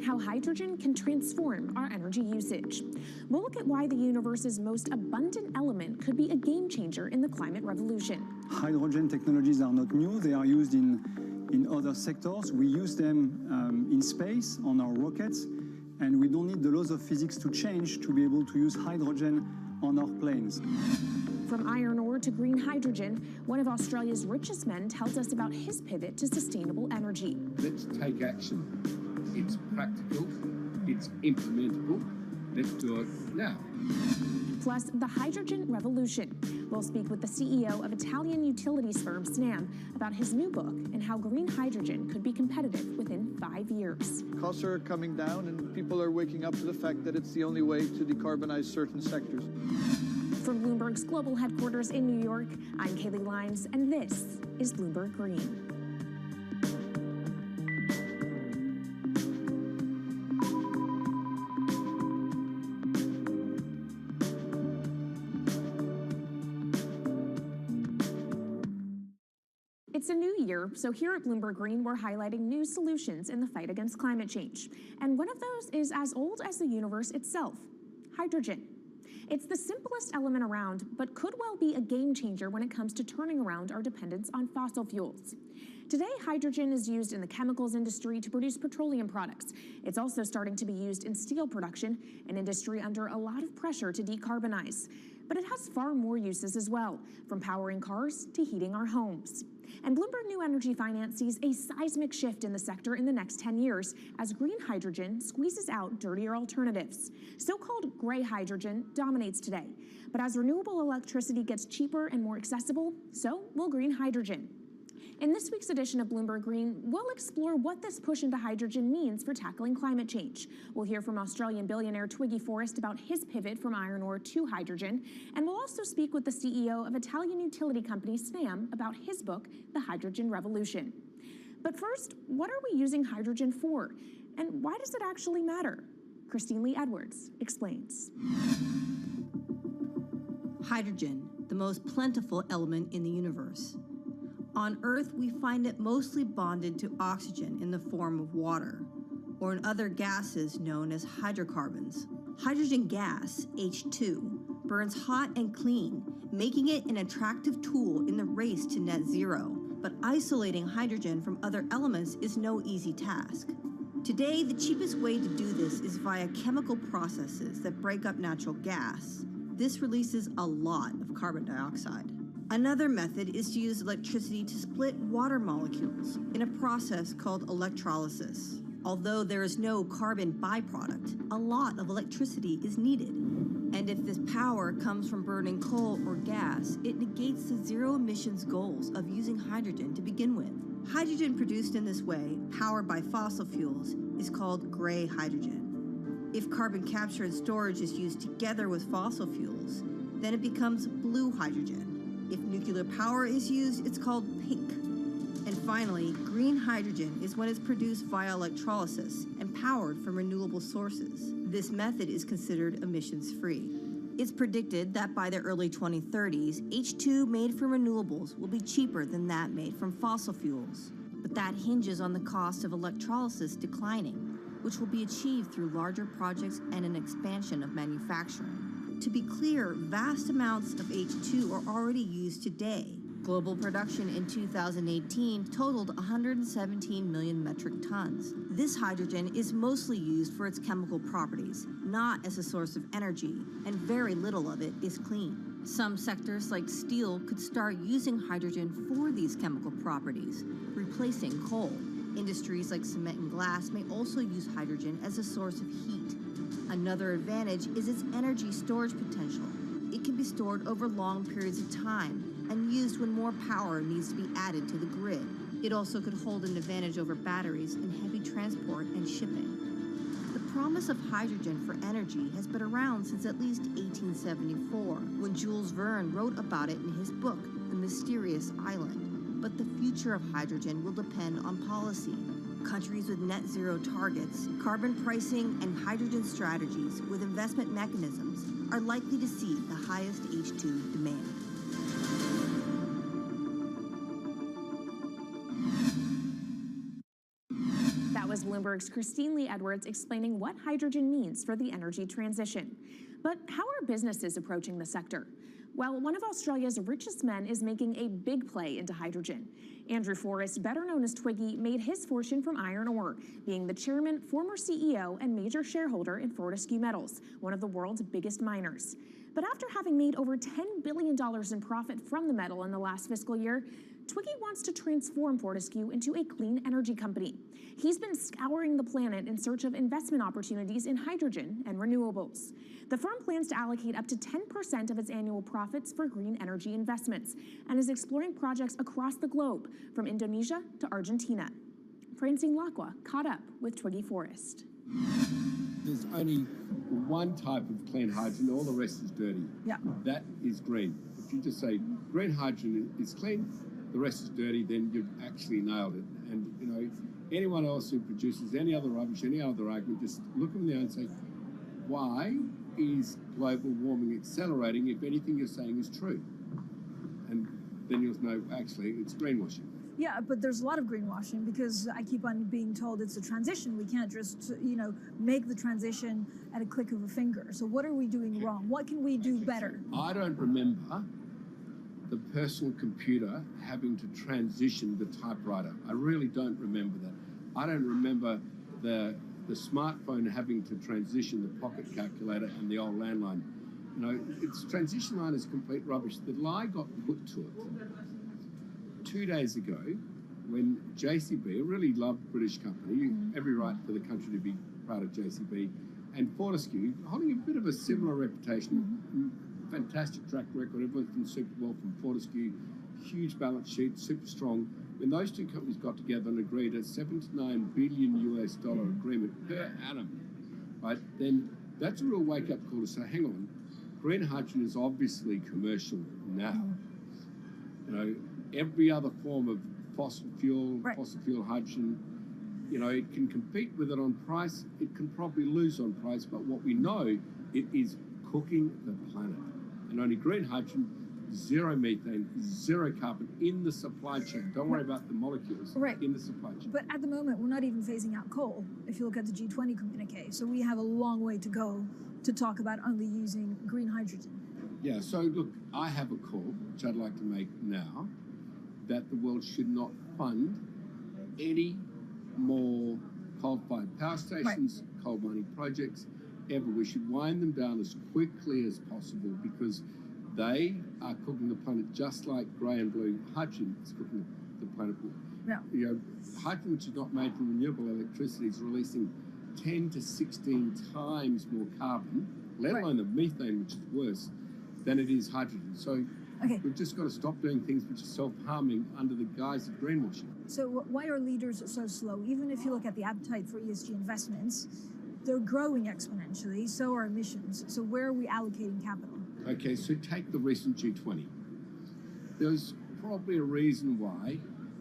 how hydrogen can transform our energy usage. We'll look at why the universe's most abundant element could be a game changer in the climate revolution. Hydrogen technologies are not new. They are used in other sectors. We use them in space, on our rockets, and we don't need the laws of physics to change to be able to use hydrogen on our planes. From iron ore to green hydrogen, one of Australia's richest men tells us about his pivot to sustainable energy. Let's take action. It's practical, it's implementable. Let's do it now. Plus, the hydrogen revolution. We'll speak with the CEO of Italian utilities firm Snam about his new book and how green hydrogen could be competitive within 5 years. Costs are coming down and people are waking up to the fact that it's the only way to decarbonize certain sectors. From Bloomberg's global headquarters in New York, I'm Kaylee Lines, and this is Bloomberg Green. It's a new year, so here at Bloomberg Green, we're highlighting new solutions in the fight against climate change. And one of those is as old as the universe itself, hydrogen. It's the simplest element around, but could well be a game changer when it comes to turning around our dependence on fossil fuels. Today, hydrogen is used in the chemicals industry to produce petroleum products. It's also starting to be used in steel production, an industry under a lot of pressure to decarbonize. But it has far more uses as well, from powering cars to heating our homes. And Bloomberg New Energy Finance sees a seismic shift in the sector in the next 10 years as green hydrogen squeezes out dirtier alternatives. So-called gray hydrogen dominates today. But as renewable electricity gets cheaper and more accessible, so will green hydrogen. In this week's edition of Bloomberg Green, we'll explore what this push into hydrogen means for tackling climate change. We'll hear from Australian billionaire Twiggy Forrest about his pivot from iron ore to hydrogen, and we'll also speak with the CEO of Italian utility company Snam about his book, The Hydrogen Revolution. But first, what are we using hydrogen for? And why does it actually matter? Christine Lee Edwards explains. Hydrogen, the most plentiful element in the universe. On Earth, we find it mostly bonded to oxygen in the form of water, or in other gases known as hydrocarbons. Hydrogen gas, H2, burns hot and clean, making it an attractive tool in the race to net zero. But isolating hydrogen from other elements is no easy task. Today, the cheapest way to do this is via chemical processes that break up natural gas. This releases a lot of carbon dioxide. Another method is to use electricity to split water molecules in a process called electrolysis. Although there is no carbon byproduct, a lot of electricity is needed. And if this power comes from burning coal or gas, it negates the zero emissions goals of using hydrogen to begin with. Hydrogen produced in this way, powered by fossil fuels, is called gray hydrogen. If carbon capture and storage is used together with fossil fuels, then it becomes blue hydrogen. If nuclear power is used, it's called pink. And finally, green hydrogen is when it's produced via electrolysis and powered from renewable sources. This method is considered emissions-free. It's predicted that by the early 2030s, H2 made from renewables will be cheaper than that made from fossil fuels. But that hinges on the cost of electrolysis declining, which will be achieved through larger projects and an expansion of manufacturing. To be clear, vast amounts of H2 are already used today. Global production in 2018 totaled 117 million metric tons. This hydrogen is mostly used for its chemical properties, not as a source of energy, and very little of it is clean. Some sectors like steel could start using hydrogen for these chemical properties, replacing coal. Industries like cement and glass may also use hydrogen as a source of heat. Another advantage is its energy storage potential. It can be stored over long periods of time and used when more power needs to be added to the grid. It also could hold an advantage over batteries in heavy transport and shipping. The promise of hydrogen for energy has been around since at least 1874, when Jules Verne wrote about it in his book, The Mysterious Island. But the future of hydrogen will depend on policy. Countries with net zero targets, carbon pricing, and hydrogen strategies with investment mechanisms are likely to see the highest H2 demand. That was Bloomberg's Christine Lee Edwards explaining what hydrogen means for the energy transition. But how are businesses approaching the sector? Well, one of Australia's richest men is making a big play into hydrogen. Andrew Forrest, better known as Twiggy, made his fortune from iron ore, being the chairman, former CEO, and major shareholder in Fortescue Metals, one of the world's biggest miners. But after having made over $10 billion in profit from the metal in the last fiscal year, Twiggy wants to transform Fortescue into a clean energy company. He's been scouring the planet in search of investment opportunities in hydrogen and renewables. The firm plans to allocate up to 10% of its annual profits for green energy investments and is exploring projects across the globe, from Indonesia to Argentina. Francine Lacqua caught up with Twiggy Forrest. There's only one type of clean hydrogen, all the rest is dirty. Yeah. That is green. If you just say green hydrogen is clean, the rest is dirty, then you've actually nailed it. And, you know, anyone else who produces any other rubbish, any other argument, just look them there and say, why is global warming accelerating if anything you're saying is true? And then you'll know, actually, it's greenwashing. Yeah, but there's a lot of greenwashing because I keep on being told it's a transition. We can't just, make the transition at a click of a finger. So what are we doing wrong? What can we do better? I don't remember the personal computer having to transition the typewriter. I really don't remember that. I don't remember the smartphone having to transition the pocket calculator and the old landline. You know, its transition line is complete rubbish. The lie got put to it 2 days ago when JCB, a really loved British company, every right for the country to be part of JCB, and Fortescue, holding a bit of a similar reputation, fantastic track record, everyone's done super well from Fortescue, huge balance sheet, super strong. When those two companies got together and agreed a $7 to $9 billion US agreement per annum, right, then that's a real wake-up call to say, hang on, green hydrogen is obviously commercial now. You know, every other form of fossil fuel hydrogen, you know, it can compete with it on price, it can probably lose on price, but what we know, it is cooking the planet. And only green hydrogen, zero methane, zero carbon in the supply chain. Don't worry about the molecules in the supply chain. But at the moment, we're not even phasing out coal, if you look at the G20 communique. So we have a long way to go to talk about only using green hydrogen. Yeah, so look, I have a call, which I'd like to make now, that the world should not fund any more coal-fired power stations, coal mining projects, ever. We should wind them down as quickly as possible because they are cooking the planet just like grey and blue hydrogen is cooking the planet. Yeah. You know, hydrogen, which is not made from renewable electricity, is releasing 10 to 16 times more carbon, let alone the methane, which is worse, than it is hydrogen. So we've just got to stop doing things which are self-harming under the guise of greenwashing. So why are leaders so slow? Even if you look at the appetite for ESG investments, they're growing exponentially, so are emissions. So where are we allocating capital? Okay, so take the recent G20. There's probably a reason why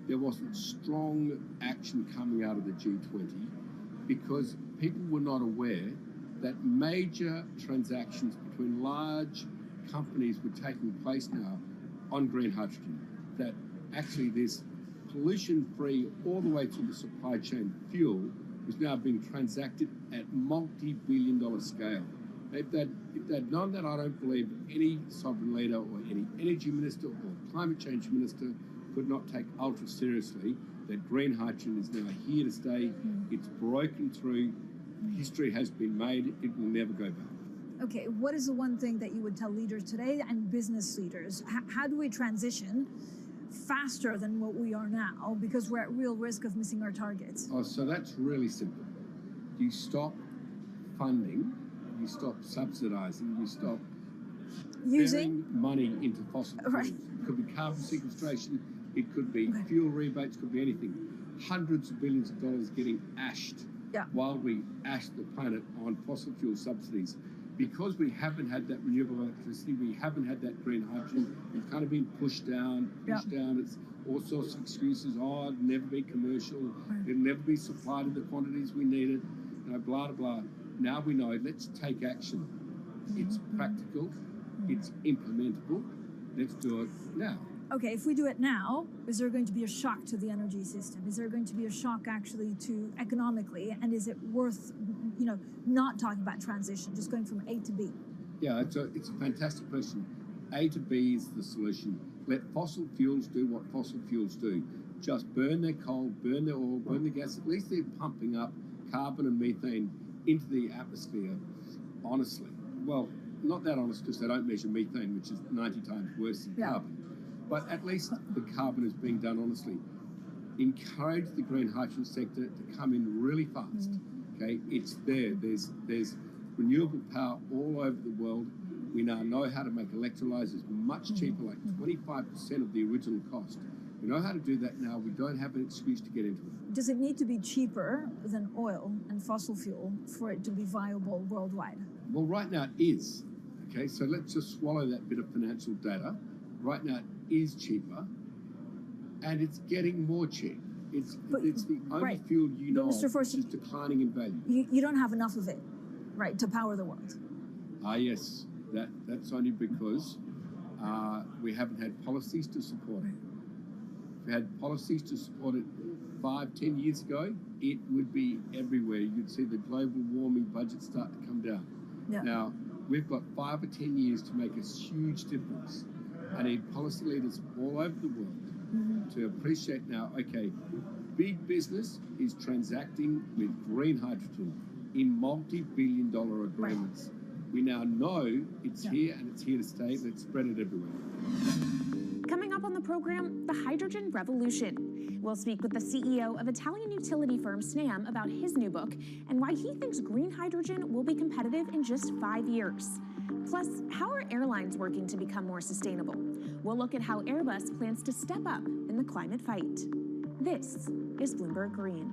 there wasn't strong action coming out of the G20 because people were not aware that major transactions between large companies were taking place now on green hydrogen, that actually this pollution-free all the way through the supply chain fuel was now being transacted at multi-billion-dollar scale. If they'd known that, I don't believe any sovereign leader or any energy minister or climate change minister could not take ultra seriously that green hydrogen is now here to stay. It's broken through. History has been made. It will never go back. Okay, what is the one thing that you would tell leaders today and business leaders? How do we transition faster than what we are now because we're at real risk of missing our targets? Oh, so that's really simple. You stop funding, you stop subsidizing, you stop using money into fossil fuels. It could be carbon sequestration, it could be fuel rebates, could be anything. Hundreds of billions of dollars getting ashed while we ash the planet on fossil fuel subsidies. Because we haven't had that renewable electricity, we haven't had that green hydrogen, it's kind of been pushed down. It's all sorts of excuses. Oh, it'll never be commercial. It'll never be supplied in the quantities we need it. You know, blah, blah, blah. Now we know, let's take action. It's practical. It's implementable. Let's do it now. okay, if we do it now, is there going to be a shock to the energy system? Is there going to be a shock actually to economically? And is it worth, not talking about transition, just going from A to B? Yeah, it's a fantastic question. A to B is the solution. Let fossil fuels do what fossil fuels do. Just burn their coal, burn their oil, burn the gas. At least they're pumping up carbon and methane into the atmosphere, honestly. Well, not that honest because they don't measure methane, which is 90 times worse than carbon. But at least the carbon is being done honestly. Encourage the green hydrogen sector to come in really fast. Okay, it's there. There's renewable power all over the world. We now know how to make electrolyzers much cheaper, like 25% of the original cost. We know how to do that now. We don't have an excuse to get into it. Does it need to be cheaper than oil and fossil fuel for it to be viable worldwide? Well, right now it is. Okay, so let's just swallow that bit of financial data. Right now it is cheaper, and it's getting more cheap. It's the only fuel you know Mr. Forster, which is declining in value. You don't have enough of it, right, to power the world. Yes, that's only because we haven't had policies to support it. If we had policies to support it 5-10 years ago, it would be everywhere. You'd see the global warming budget start to come down. Yeah. Now, we've got 5 or 10 years to make a huge difference. I need policy leaders all over the world to appreciate now, okay, big business is transacting with green hydrogen in multi-billion-dollar agreements. We now know it's here and it's here to stay. Let's spread it everywhere. Coming up on the program, the hydrogen revolution. We'll speak with the CEO of Italian utility firm Snam about his new book and why he thinks green hydrogen will be competitive in just 5 years. Plus, how are airlines working to become more sustainable? We'll look at how Airbus plans to step up in the climate fight. This is Bloomberg Green.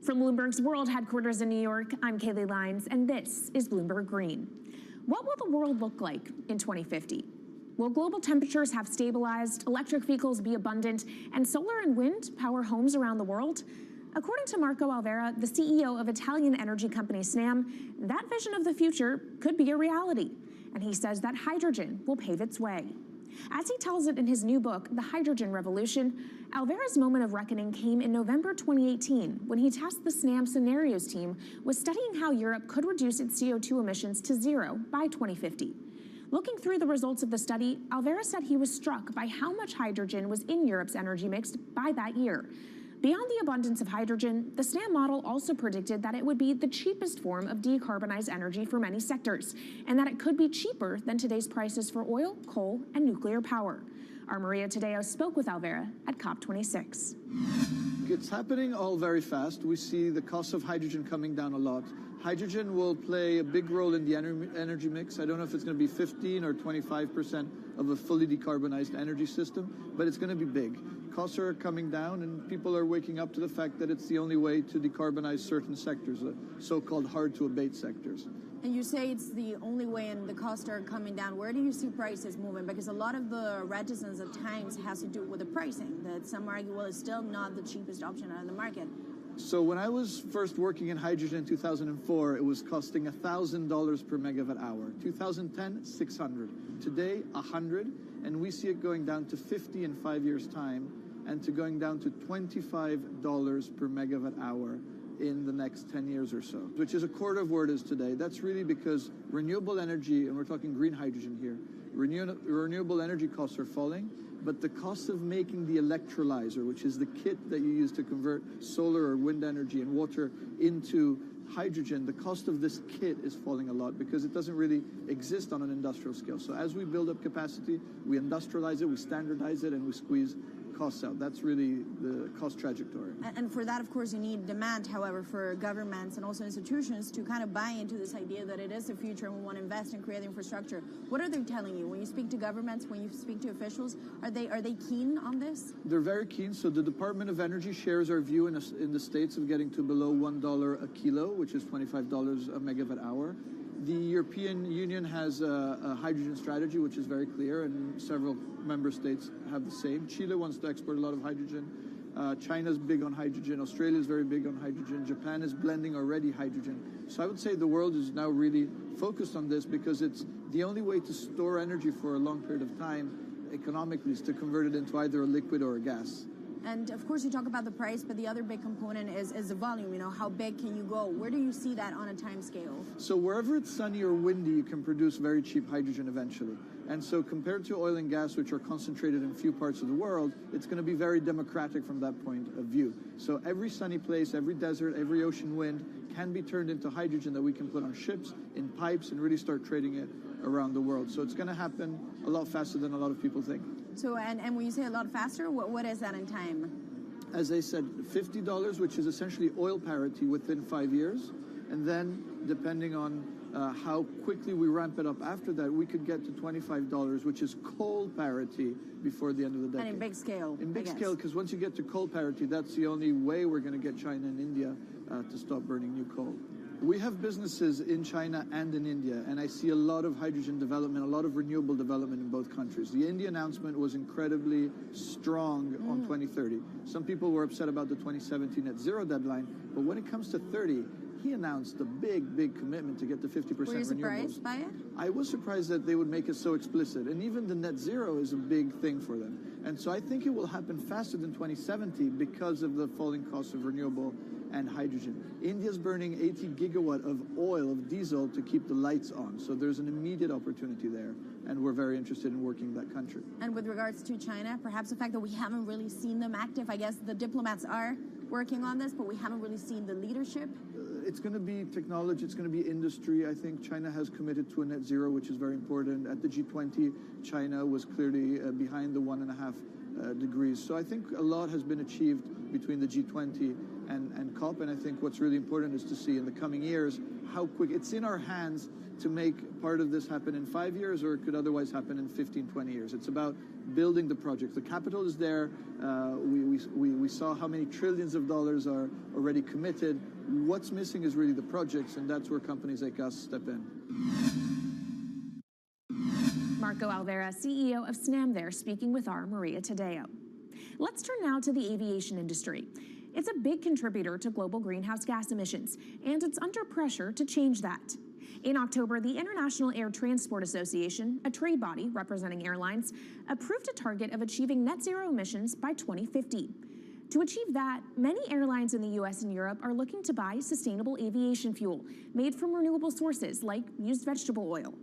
From Bloomberg's World Headquarters in New York, I'm Kaylee Lines, and this is Bloomberg Green. What will the world look like in 2050? Will global temperatures have stabilized, electric vehicles be abundant, and solar and wind power homes around the world? According to Marco Alvera, the CEO of Italian energy company Snam, that vision of the future could be a reality. And he says that hydrogen will pave its way. As he tells it in his new book, The Hydrogen Revolution, Alvera's moment of reckoning came in November 2018 when he tasked the Snam Scenarios team with studying how Europe could reduce its CO2 emissions to zero by 2050. Looking through the results of the study, Alvera said he was struck by how much hydrogen was in Europe's energy mix by that year. Beyond the abundance of hydrogen, the SNAM model also predicted that it would be the cheapest form of decarbonized energy for many sectors, and that it could be cheaper than today's prices for oil, coal, and nuclear power. Our Maria Tadeo spoke with Alvera at COP26. It's happening all very fast. We see the cost of hydrogen coming down a lot. Hydrogen will play a big role in the energy mix. I don't know if it's going to be 15 or 25% of a fully decarbonized energy system, but it's going to be big. Costs are coming down, and people are waking up to the fact that it's the only way to decarbonize certain sectors, the so-called hard-to-abate sectors. And you say it's the only way and the costs are coming down. Where do you see prices moving? Because a lot of the reticence at times has to do with the pricing, that some argue, well, it's still not the cheapest option on the market. So when I was first working in hydrogen in 2004, it was costing $1,000 per megawatt hour. 2010, $600. Today, $100, and we see it going down to $50 in 5 years' time, and to going down to $25 per megawatt hour in the next 10 years or so, which is a quarter of where it is today. That's really because renewable energy, and we're talking green hydrogen here, renewable energy costs are falling, but the cost of making the electrolyzer, which is the kit that you use to convert solar or wind energy and water into hydrogen, the cost of this kit is falling a lot because it doesn't really exist on an industrial scale. So as we build up capacity, we industrialize it, we standardize it, and we squeeze costs out. That's really the cost trajectory. And for that, of course, you need demand, however, for governments and also institutions to kind of buy into this idea that it is the future and we want to invest and create infrastructure. What are they telling you? When you speak to governments, when you speak to officials, are they keen on this? They're very keen. So the Department of Energy shares our view in the States of getting to below $1 a kilo, which is $25 a megawatt hour. The European Union has a hydrogen strategy, which is very clear, and several member states have the same. Chile wants to export a lot of hydrogen. China's big on hydrogen. Australia's very big on hydrogen. Japan is blending already hydrogen. So I would say the world is now really focused on this because it's the only way to store energy for a long period of time economically is to convert it into either a liquid or a gas. And of course, you talk about the price, but the other big component is the volume. You know, how big can you go? Where do you see that on a time scale? So wherever it's sunny or windy, you can produce very cheap hydrogen eventually. And so compared to oil and gas, which are concentrated in few parts of the world, it's going to be very democratic from that point of view. So every sunny place, every desert, every ocean wind can be turned into hydrogen that we can put on ships, in pipes, and really start trading it around the world. So it's going to happen a lot faster than a lot of people think. So, and when you say a lot faster, what is that in time? As I said, $50, which is essentially oil parity within 5 years. And then, depending on how quickly we ramp it up after that, we could get to $25, which is coal parity before the end of the decade. And in big scale. In big scale, because once you get to coal parity, that's the only way we're going to get China and India to stop burning new coal. We have businesses in China and in India, and I see a lot of hydrogen development, a lot of renewable development in both countries. The India announcement was incredibly strong on 2030. Some people were upset about the 2017 net zero deadline, but when it comes to 30, he announced a big, big commitment to get to 50% renewables. Were you surprised by it? I was surprised that they would make it so explicit, and even the net zero is a big thing for them. And so I think it will happen faster than 2070 because of the falling cost of renewable and hydrogen. India's burning 80 gigawatt of oil, of diesel, to keep the lights on. So there's an immediate opportunity there, and we're very interested in working in that country. And with regards to China, perhaps the fact that we haven't really seen them active, I guess the diplomats are working on this, but we haven't really seen the leadership. It's going to be technology, it's going to be industry. I think China has committed to a net zero, which is very important. At the G20, China was clearly behind the 1.5 degrees. So I think a lot has been achieved between the G20 and COP, and I think what's really important is to see in the coming years how quick it's in our hands to make part of this happen in 5 years, or it could otherwise happen in 15, 20 years. It's about building the project. The capital is there. We saw how many trillions of dollars are already committed. What's missing is really the projects, and that's where companies like us step in. Marco Alvera, CEO of SNAM there, speaking with our Maria Tadeo. Let's turn now to the aviation industry. It's a big contributor to global greenhouse gas emissions, and it's under pressure to change that. In October, the International Air Transport Association, a trade body representing airlines, approved a target of achieving net zero emissions by 2050. To achieve that, many airlines in the US and Europe are looking to buy sustainable aviation fuel made from renewable sources like used vegetable oil.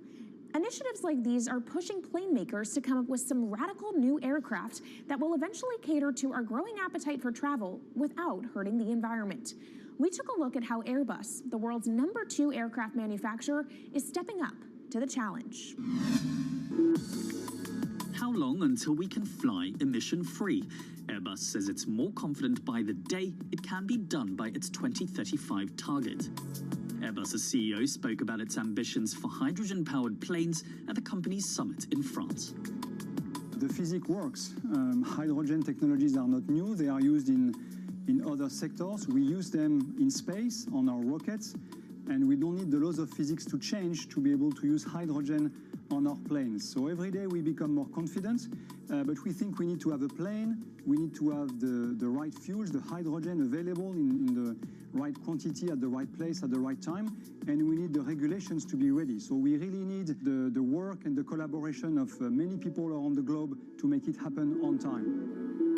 Initiatives like these are pushing plane makers to come up with some radical new aircraft that will eventually cater to our growing appetite for travel without hurting the environment. We took a look at how Airbus, the world's #2 aircraft manufacturer, is stepping up to the challenge. How long until we can fly emission-free? Airbus says it's more confident by the day it can be done by its 2035 target. Airbus's CEO spoke about its ambitions for hydrogen-powered planes at the company's summit in France. The physics works. Hydrogen technologies are not new. They are used in other sectors. We use them in space on our rockets, and we don't need the laws of physics to change to be able to use hydrogen on our planes. So every day we become more confident, but we think we need to have a plane, we need to have the right fuels, the hydrogen available in the right quantity at the right place at the right time, and we need the regulations to be ready. So we really need the work and the collaboration of many people around the globe to make it happen on time.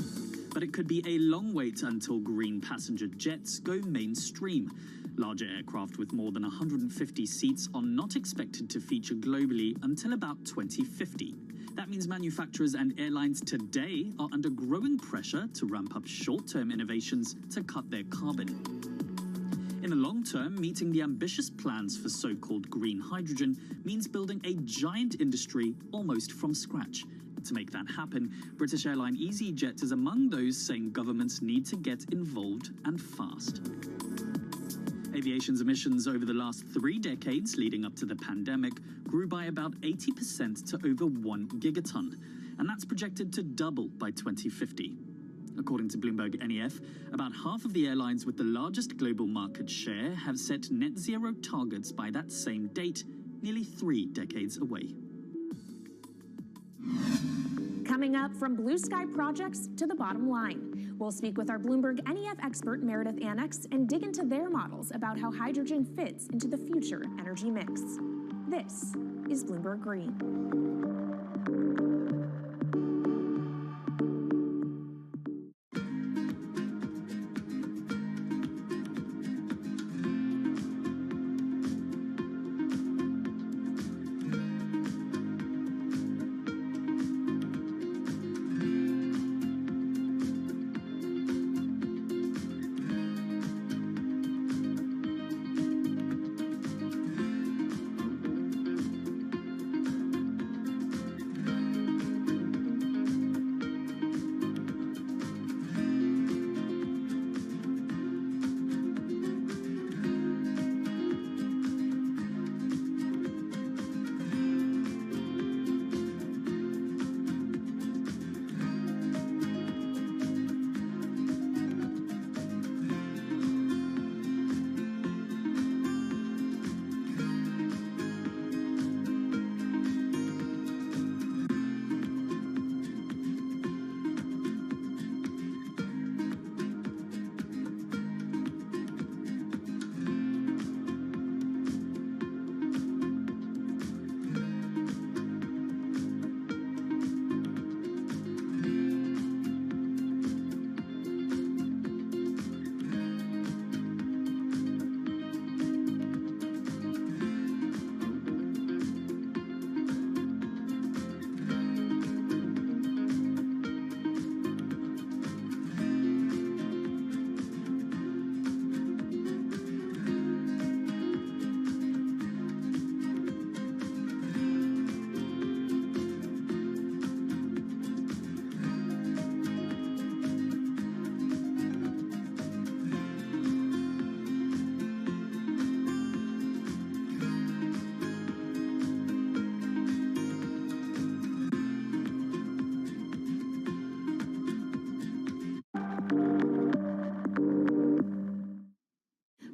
But it could be a long wait until green passenger jets go mainstream. Larger aircraft with more than 150 seats are not expected to feature globally until about 2050. That means manufacturers and airlines today are under growing pressure to ramp up short-term innovations to cut their carbon. In the long term, meeting the ambitious plans for so-called green hydrogen means building a giant industry almost from scratch. To make that happen, British airline EasyJet is among those saying governments need to get involved and fast. Aviation's emissions over the last 3 decades leading up to the pandemic grew by about 80% to over 1 gigaton, and that's projected to double by 2050. According to Bloomberg NEF, about half of the airlines with the largest global market share have set net zero targets by that same date, nearly 3 decades away. Coming up, from blue sky projects to the bottom line. We'll speak with our Bloomberg NEF expert Meredith Annex and dig into their models about how hydrogen fits into the future energy mix. This is Bloomberg Green.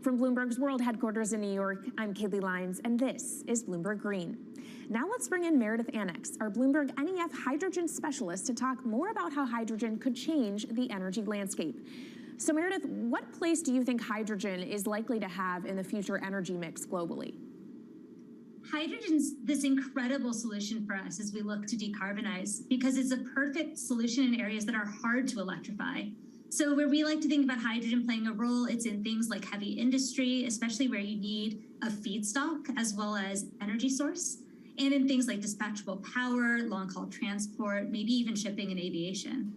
From Bloomberg's world headquarters in New York, I'm Kaylee Lyons, and this is Bloomberg Green. Now let's bring in Meredith Annex, our Bloomberg NEF hydrogen specialist, to talk more about how hydrogen could change the energy landscape. So Meredith, what place do you think hydrogen is likely to have in the future energy mix globally? Hydrogen's this incredible solution for us as we look to decarbonize because it's a perfect solution in areas that are hard to electrify. So where we like to think about hydrogen playing a role, it's in things like heavy industry, especially where you need a feedstock as well as energy source. and in things like dispatchable power, long-haul transport, maybe even shipping and aviation.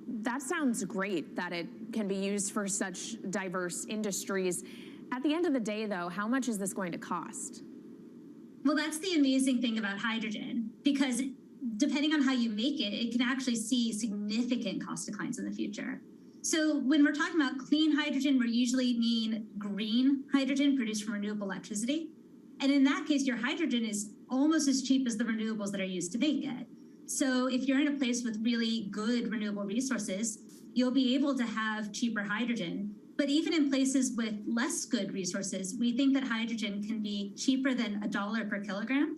That sounds great that it can be used for such diverse industries. At the end of the day, though, how much is this going to cost? Well, that's the amazing thing about hydrogen, because depending on how you make it, it can actually see significant cost declines in the future. So when we're talking about clean hydrogen, we usually mean green hydrogen produced from renewable electricity. And in that case, your hydrogen is almost as cheap as the renewables that are used to make it. So if you're in a place with really good renewable resources, you'll be able to have cheaper hydrogen. But even in places with less good resources, we think that hydrogen can be cheaper than $1 per kilogram,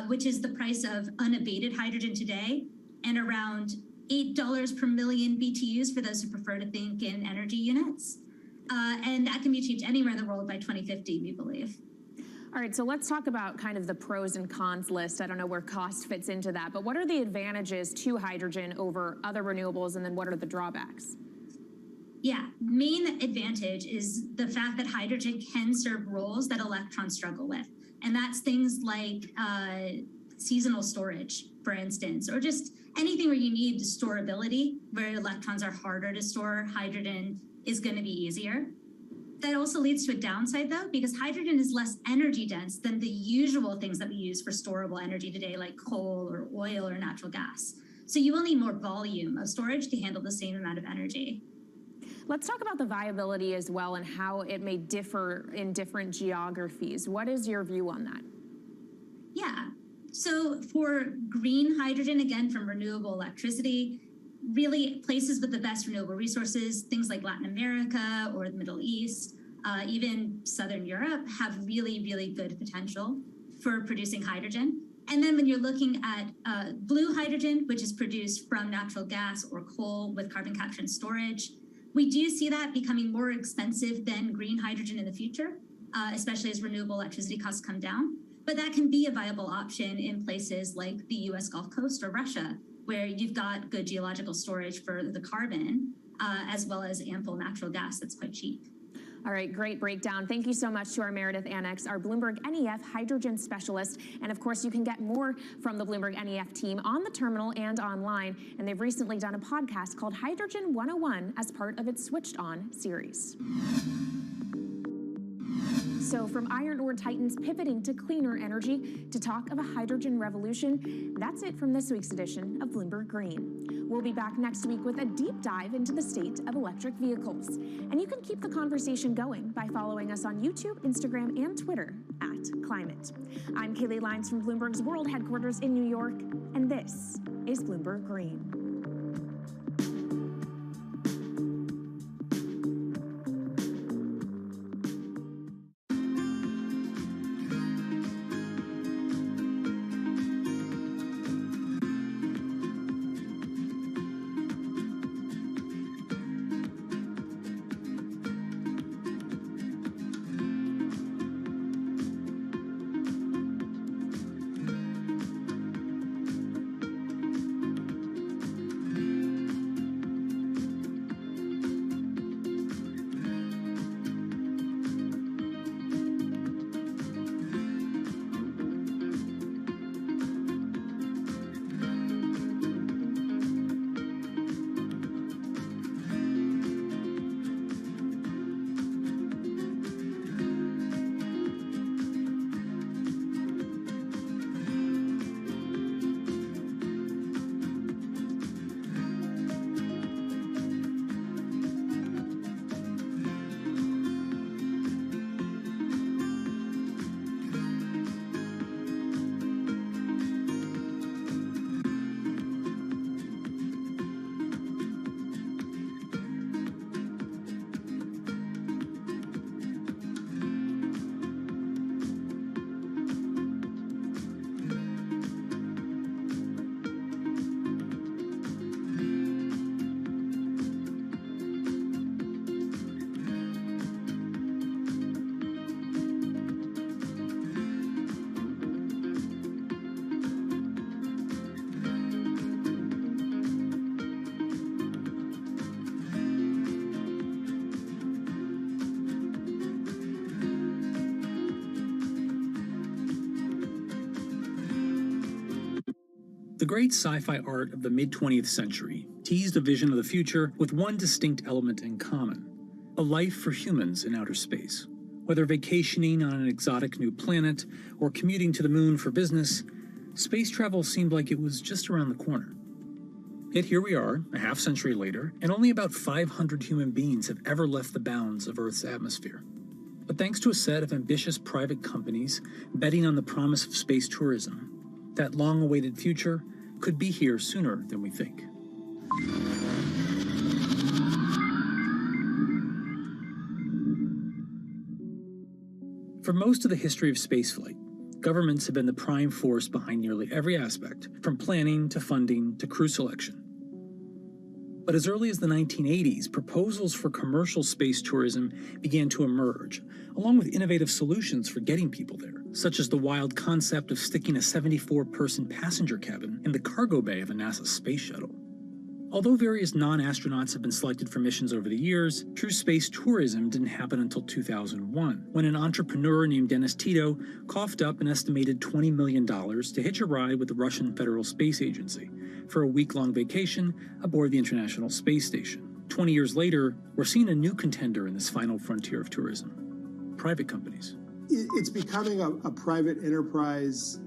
which is the price of unabated hydrogen today, and around $8 per million BTUs for those who prefer to think in energy units. And that can be achieved anywhere in the world by 2050, we believe. All right, so let's talk about kind of the pros and cons list. I don't know where cost fits into that, but what are the advantages to hydrogen over other renewables, and then what are the drawbacks? Yeah, main advantage is the fact that hydrogen can serve roles that electrons struggle with. And that's things like seasonal storage, for instance, or just anything where you need storability, where electrons are harder to store, hydrogen is going to be easier. That also leads to a downside, though, because hydrogen is less energy dense than the usual things that we use for storable energy today, like coal or oil or natural gas. So you will need more volume of storage to handle the same amount of energy. Let's talk about the viability as well and how it may differ in different geographies. What is your view on that? Yeah, so for green hydrogen, again, from renewable electricity, really places with the best renewable resources, things like Latin America or the Middle East, even Southern Europe, have really, really good potential for producing hydrogen. And then when you're looking at blue hydrogen, which is produced from natural gas or coal with carbon capture and storage, we do see that becoming more expensive than green hydrogen in the future, especially as renewable electricity costs come down. But that can be a viable option in places like the US Gulf Coast or Russia, where you've got good geological storage for the carbon, as well as ample natural gas that's quite cheap. All right, great breakdown. Thank you so much to our Meredith Annex, our Bloomberg NEF hydrogen specialist. And of course, you can get more from the Bloomberg NEF team on the terminal and online. And they've recently done a podcast called Hydrogen 101 as part of its Switched On series. So from iron ore titans pivoting to cleaner energy to talk of a hydrogen revolution, that's it from this week's edition of Bloomberg Green. We'll be back next week with a deep dive into the state of electric vehicles. And you can keep the conversation going by following us on YouTube, Instagram, and Twitter @Climate. I'm Kaylee Lyons from Bloomberg's world headquarters in New York, and this is Bloomberg Green. The great sci-fi art of the mid-20th century teased a vision of the future with one distinct element in common: a life for humans in outer space. Whether vacationing on an exotic new planet or commuting to the moon for business, space travel seemed like it was just around the corner. Yet here we are, a half-century later, and only about 500 human beings have ever left the bounds of Earth's atmosphere. But thanks to a set of ambitious private companies betting on the promise of space tourism, that long-awaited future could be here sooner than we think. For most of the history of spaceflight, governments have been the prime force behind nearly every aspect, from planning to funding to crew selection. But as early as the 1980s, proposals for commercial space tourism began to emerge, along with innovative solutions for getting people there, such as the wild concept of sticking a 74-person passenger cabin in the cargo bay of a NASA space shuttle. Although various non-astronauts have been selected for missions over the years, true space tourism didn't happen until 2001, when an entrepreneur named Dennis Tito coughed up an estimated $20 million to hitch a ride with the Russian Federal Space Agency for a week-long vacation aboard the International Space Station. 20 years later, we're seeing a new contender in this final frontier of tourism: private companies. It's becoming a private enterprise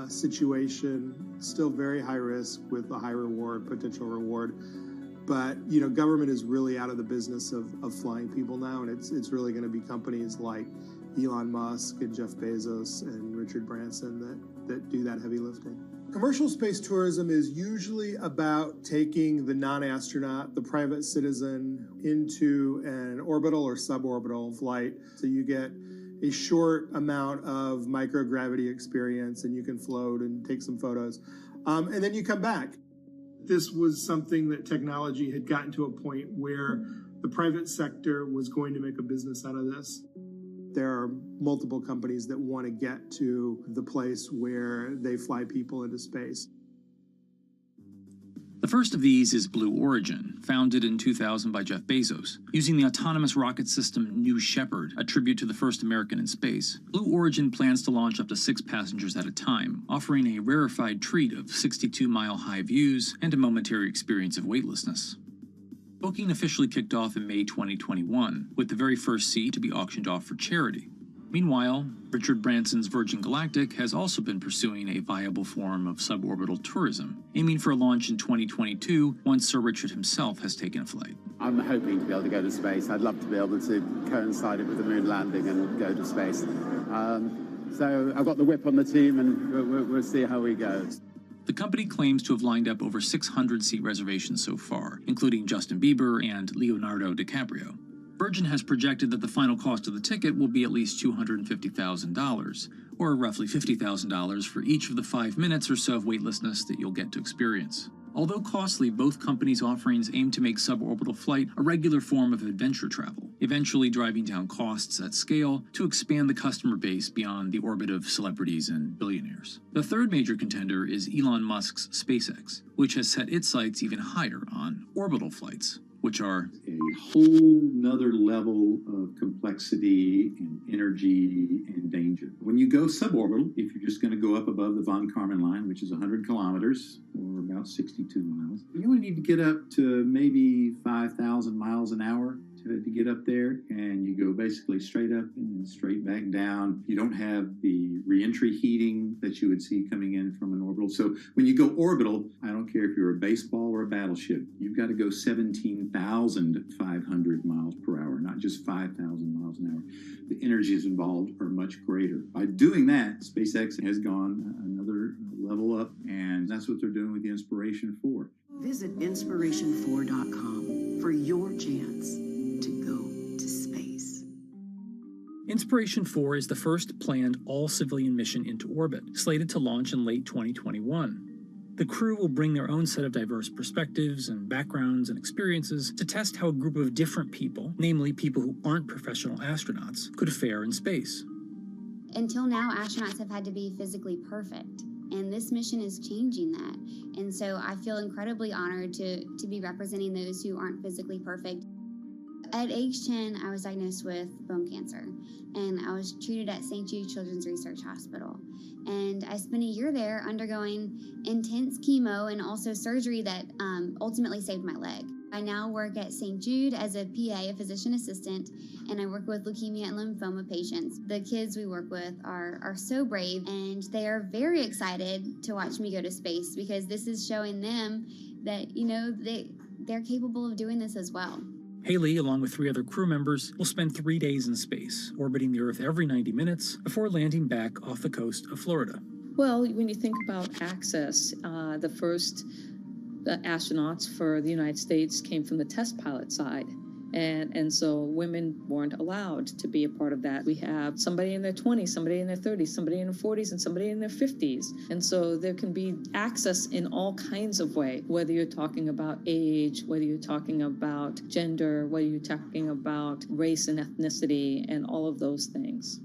situation, still very high risk with a high reward, potential reward. But, government is really out of the business of flying people now, and it's really going to be companies like Elon Musk and Jeff Bezos and Richard Branson that do that heavy lifting. Commercial space tourism is usually about taking the non-astronaut, the private citizen, into an orbital or suborbital flight. So you get a short amount of microgravity experience, and you can float and take some photos. And then you come back. This was something that technology had gotten to a point where the private sector was going to make a business out of this. There are multiple companies that want to get to the place where they fly people into space. The first of these is Blue Origin, founded in 2000 by Jeff Bezos. Using the autonomous rocket system New Shepard, a tribute to the first American in space, Blue Origin plans to launch up to 6 passengers at a time, offering a rarefied treat of 62-mile-high views and a momentary experience of weightlessness. Booking officially kicked off in May 2021, with the very first seat to be auctioned off for charity. Meanwhile, Richard Branson's Virgin Galactic has also been pursuing a viable form of suborbital tourism, aiming for a launch in 2022 once Sir Richard himself has taken a flight. I'm hoping to be able to go to space. I'd love to be able to coincide it with the moon landing and go to space. So I've got the whip on the team, and we'll see how we go. The company claims to have lined up over 600 seat reservations so far, including Justin Bieber and Leonardo DiCaprio. Virgin has projected that the final cost of the ticket will be at least $250,000, or roughly $50,000 for each of the 5 minutes or so of weightlessness that you'll get to experience. Although costly, both companies' offerings aim to make suborbital flight a regular form of adventure travel, eventually driving down costs at scale to expand the customer base beyond the orbit of celebrities and billionaires. The third major contender is Elon Musk's SpaceX, which has set its sights even higher on orbital flights, which are a whole nother level of complexity and energy and danger. When you go suborbital, if you're just going to go up above the von Karman line, which is 100 kilometers or about 62 miles, you only need to get up to maybe 5,000 miles an hour to get up there, and you go basically straight up and then straight back down. You don't have the reentry heating that you would see coming in from an orbital. So when you go orbital, I don't care if you're a baseball or a battleship, you've got to go 17,500 miles per hour, not just 5,000 miles an hour. The energies involved are much greater. By doing that, SpaceX has gone another level up, and that's what they're doing with the Inspiration 4. Visit inspiration4.com for your chance to go to space. Inspiration 4 is the first planned all-civilian mission into orbit, slated to launch in late 2021. The crew will bring their own set of diverse perspectives and backgrounds and experiences to test how a group of different people, namely people who aren't professional astronauts, could fare in space. Until now, astronauts have had to be physically perfect, and this mission is changing that. And so I feel incredibly honored to be representing those who aren't physically perfect. At age 10, I was diagnosed with bone cancer, and I was treated at St. Jude Children's Research Hospital. And I spent a year there undergoing intense chemo and also surgery that ultimately saved my leg. I now work at St. Jude as a PA, a physician assistant, and I work with leukemia and lymphoma patients. The kids we work with are so brave, and they are very excited to watch me go to space because this is showing them that, they're capable of doing this as well. Haley, along with 3 other crew members, will spend 3 days in space, orbiting the Earth every 90 minutes before landing back off the coast of Florida. Well, when you think about access, the first astronauts for the United States came from the test pilot side. And so women weren't allowed to be a part of that. We have somebody in their 20s, somebody in their 30s, somebody in their 40s, and somebody in their 50s. And so there can be access in all kinds of ways, whether you're talking about age, whether you're talking about gender, whether you're talking about race and ethnicity, and all of those things.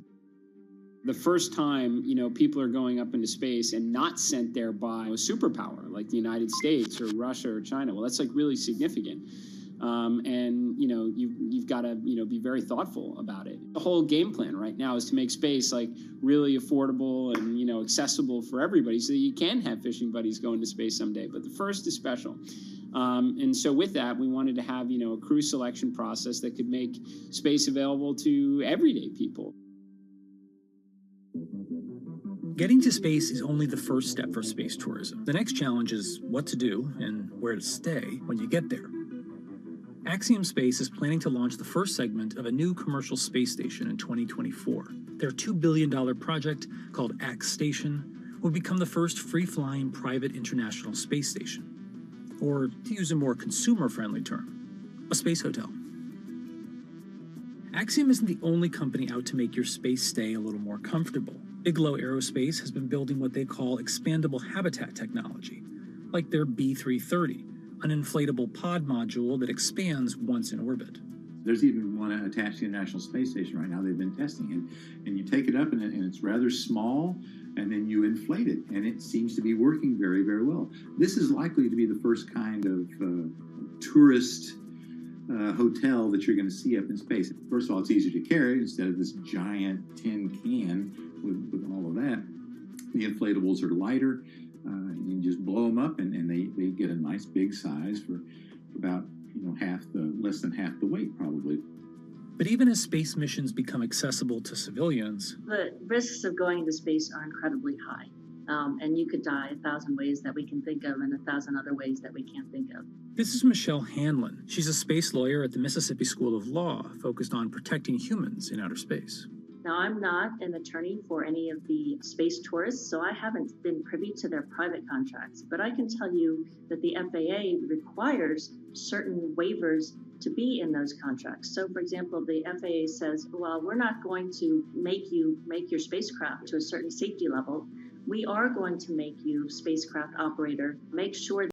The first time, people are going up into space and not sent there by a superpower like the United States or Russia or China. Well, that's really significant. And you've got to be very thoughtful about it. The whole game plan right now is to make space really affordable and accessible for everybody, so that you can have fishing buddies going to space someday. But the first is special, and so with that, we wanted to have a crew selection process that could make space available to everyday people. Getting to space is only the first step for space tourism. The next challenge is what to do and where to stay when you get there. Axiom Space is planning to launch the first segment of a new commercial space station in 2024. Their $2 billion project, called Ax Station, will become the first free-flying private international space station. Or, to use a more consumer-friendly term, a space hotel. Axiom isn't the only company out to make your space stay a little more comfortable. Bigelow Aerospace has been building what they call expandable habitat technology, like their B330, an inflatable pod module that expands once in orbit. There's even one attached to the International Space Station right now they've been testing. And you take it up and it's rather small, and then you inflate it, and it seems to be working very, very well. This is likely to be the first kind of tourist hotel that you're going to see up in space. First of all, it's easier to carry instead of this giant tin can with all of that. The inflatables are lighter. You can just blow them up, and they get a nice big size for about less than half the weight probably. But even as space missions become accessible to civilians, the risks of going into space are incredibly high, and you could die 1,000 ways that we can think of, and 1,000 other ways that we can't think of. This is Michelle Hanlon. She's a space lawyer at the Mississippi School of Law, focused on protecting humans in outer space. Now, I'm not an attorney for any of the space tourists, so I haven't been privy to their private contracts. But I can tell you that the FAA requires certain waivers to be in those contracts. So, for example, the FAA says, well, we're not going to make you make your spacecraft to a certain safety level. We are going to make you, spacecraft operator, make sure